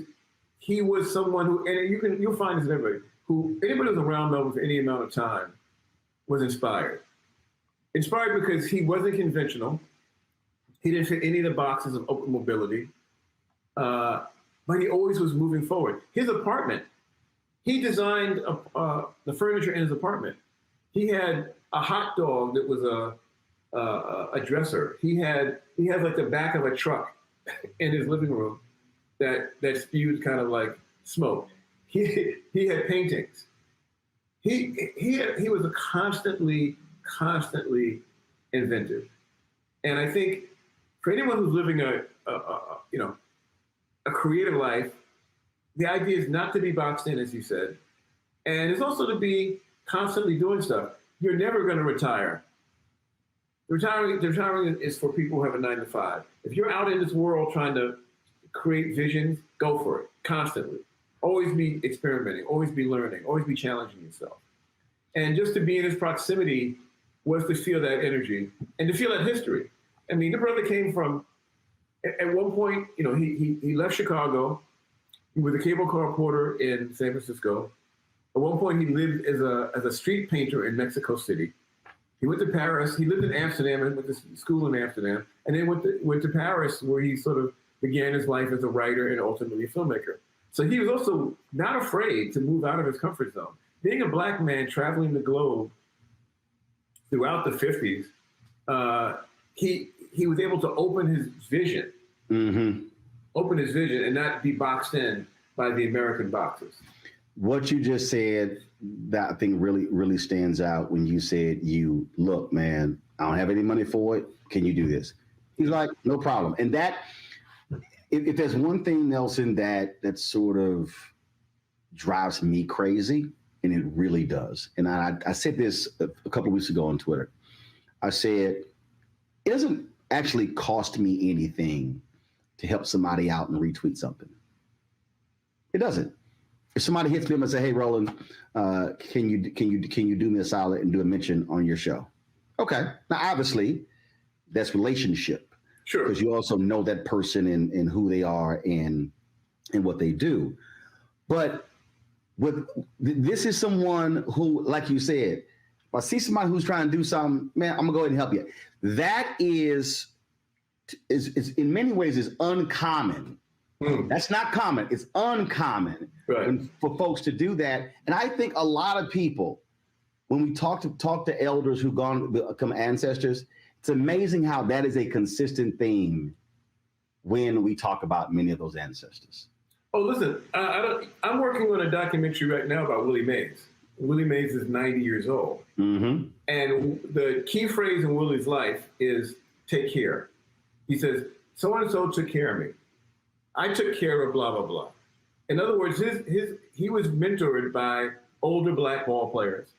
[SPEAKER 10] he was someone who, and you'll find this in everybody, anybody who's around Melvin for any amount of time was inspired. Inspired because he wasn't conventional. He didn't fit any of the boxes of open mobility. But he always was moving forward. His apartment, he designed the furniture in his apartment. He had a hot dog that was a dresser. He had like the back of a truck in his living room that spewed kind of like smoke. He had paintings. He was a constantly inventive. And I think for anyone who's living a creative life. The idea is not to be boxed in, as you said, and it's also to be constantly doing stuff. You're never going to retire. Retiring is for people who have a 9-to-5. If you're out in this world trying to create visions, go for it constantly. Always be experimenting, always be learning, always be challenging yourself. And just to be in his proximity was to feel that energy and to feel that history. I mean, the brother came from, at one point, you know, he left Chicago. He was a cable car reporter in San Francisco. At one point, he lived as a street painter in Mexico City. He went to Paris. He lived in Amsterdam and went to school in Amsterdam, and then went to Paris, where he sort of began his life as a writer and ultimately a filmmaker. So he was also not afraid to move out of his comfort zone. Being a black man traveling the globe throughout the 50s, he was able to open his vision, and not be boxed in by the American boxes.
[SPEAKER 1] What you just said, that I think really stands out when you said, look, man, I don't have any money for it. Can you do this? He's like, no problem. And that, if there's one thing, Nelson, that sort of drives me crazy, and it really does. And I said this a couple of weeks ago on Twitter. I said, it doesn't actually cost me anything to help somebody out and retweet something. It doesn't. If somebody hits me up and say, hey, Roland, can you do me a solid and do a mention on your show? Okay. Now, obviously, that's relationship. Sure. Because you also know that person and who they are and what they do. But this is someone who, like you said, if I see somebody who's trying to do something, man, I'm gonna go ahead and help you. That is in many ways is uncommon. That's not common. It's uncommon for folks to do that. And I think a lot of people, when we talk to elders who've become ancestors, it's amazing how that is a consistent theme when we talk about many of those ancestors.
[SPEAKER 10] Oh, listen, I'm working on a documentary right now about Willie Mays. Willie Mays is 90 years old. And the key phrase in Willie's life is take care. He says, so-and-so took care of me. I took care of blah, blah, blah. In other words, he was mentored by older black ball players.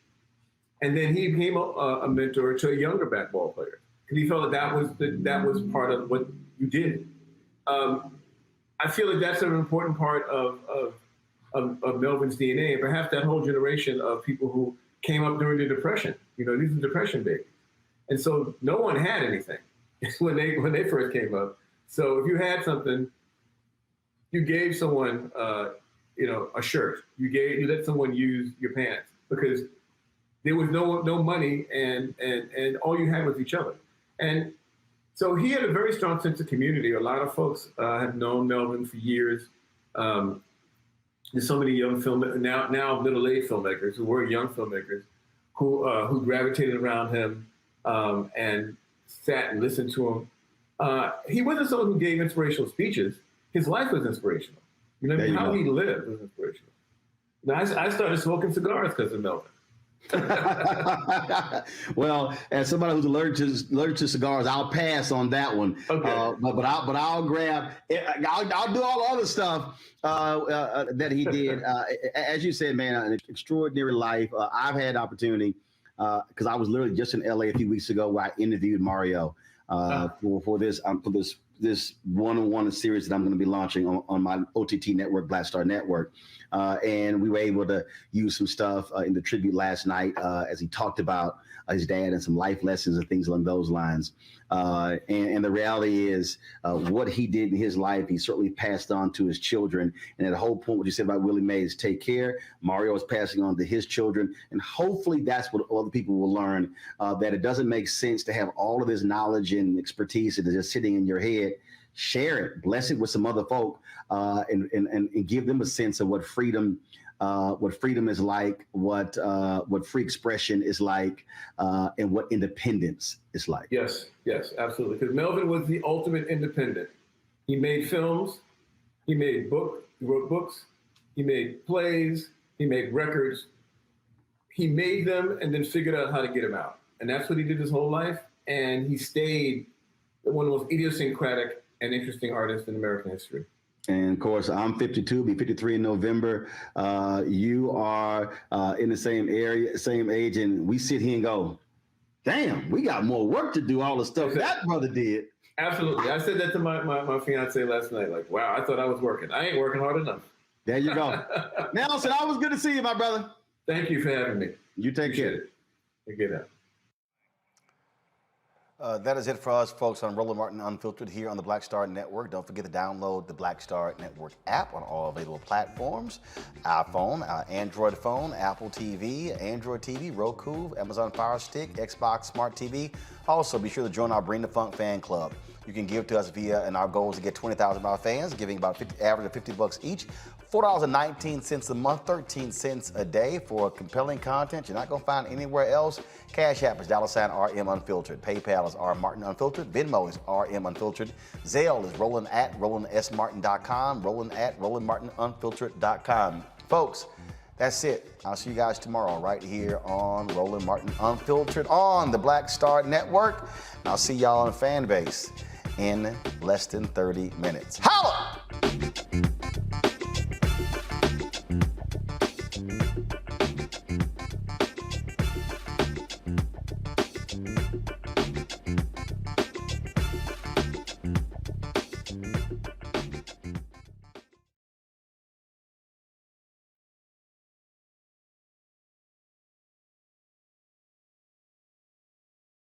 [SPEAKER 10] And then he became a mentor to a younger black ball player. Because he felt that was part of what you did. I feel like that's an important part of Melvin's DNA, and perhaps that whole generation of people who came up during the Depression. You know, these are Depression babies. And so no one had anything when they first came up. So if you had something, you gave someone, a shirt. You let someone use your pants because there was no money, and all you had was each other. And so he had a very strong sense of community. A lot of folks have known Melvin for years. There's so many young now middle-aged filmmakers who were young filmmakers who gravitated around him and sat and listened to him. He wasn't someone who gave inspirational speeches. His life was inspirational. You know, how he lived was inspirational. Now, I started smoking cigars because of Melvin.
[SPEAKER 1] Well, as somebody who's allergic to cigars, I'll pass on that one. Okay. But I'll grab. I'll do all the other stuff that he did. As you said, man, an extraordinary life. I've had opportunity because I was literally just in LA a few weeks ago where I interviewed Mario for this one-on-one series that I'm going to be launching on my OTT network, Black Star Network. And we were able to use some stuff in the tribute last night as he talked about his dad and some life lessons and things along those lines. And the reality is what he did in his life, he certainly passed on to his children. And at the whole point, what you said about Willie Mays, take care. Mario is passing on to his children. And hopefully that's what other people will learn, that it doesn't make sense to have all of this knowledge and expertise that is just sitting in your head. Share it, bless it with some other folk, and give them a sense of what freedom is like, what free expression is like, and what independence is like.
[SPEAKER 10] Yes, absolutely. Because Melvin was the ultimate independent. He made films, he wrote books, he made plays, he made records. He made them and then figured out how to get them out. And that's what he did his whole life. And he stayed one of the most idiosyncratic and interesting artists in American history.
[SPEAKER 1] And of course, I'm 52, be 53 in November. You are in the same area, same age, and we sit here and go, damn, we got more work to do, all the stuff that brother did.
[SPEAKER 10] Absolutely. I said that to my fiance last night. Like, wow, I thought I was working. I ain't working hard enough.
[SPEAKER 1] There you go. Nelson, always good to see you, my brother.
[SPEAKER 10] Thank you for having me.
[SPEAKER 1] You take care.
[SPEAKER 10] Take care.
[SPEAKER 1] That is it for us, folks, on Roland Martin Unfiltered here on the Black Star Network. Don't forget to download the Black Star Network app on all available platforms. iPhone, Android phone, Apple TV, Android TV, Roku, Amazon Fire Stick, Xbox Smart TV. Also, be sure to join our Bring the Funk fan club. You can give to us via, and our goal is to get 20,000 of our fans, giving about average of $50 each. $4.19 a month, 13 cents a day for compelling content you're not going to find anywhere else. Cash App is $RM Unfiltered. PayPal is R Martin Unfiltered. Venmo is RM Unfiltered. Zelle is Roland at RolandSMartin.com. Roland at RolandMartinUnfiltered.com. Folks, that's it. I'll see you guys tomorrow right here on Roland Martin Unfiltered on the Black Star Network. I'll see y'all on Fanbase in less than 30 minutes. Holla!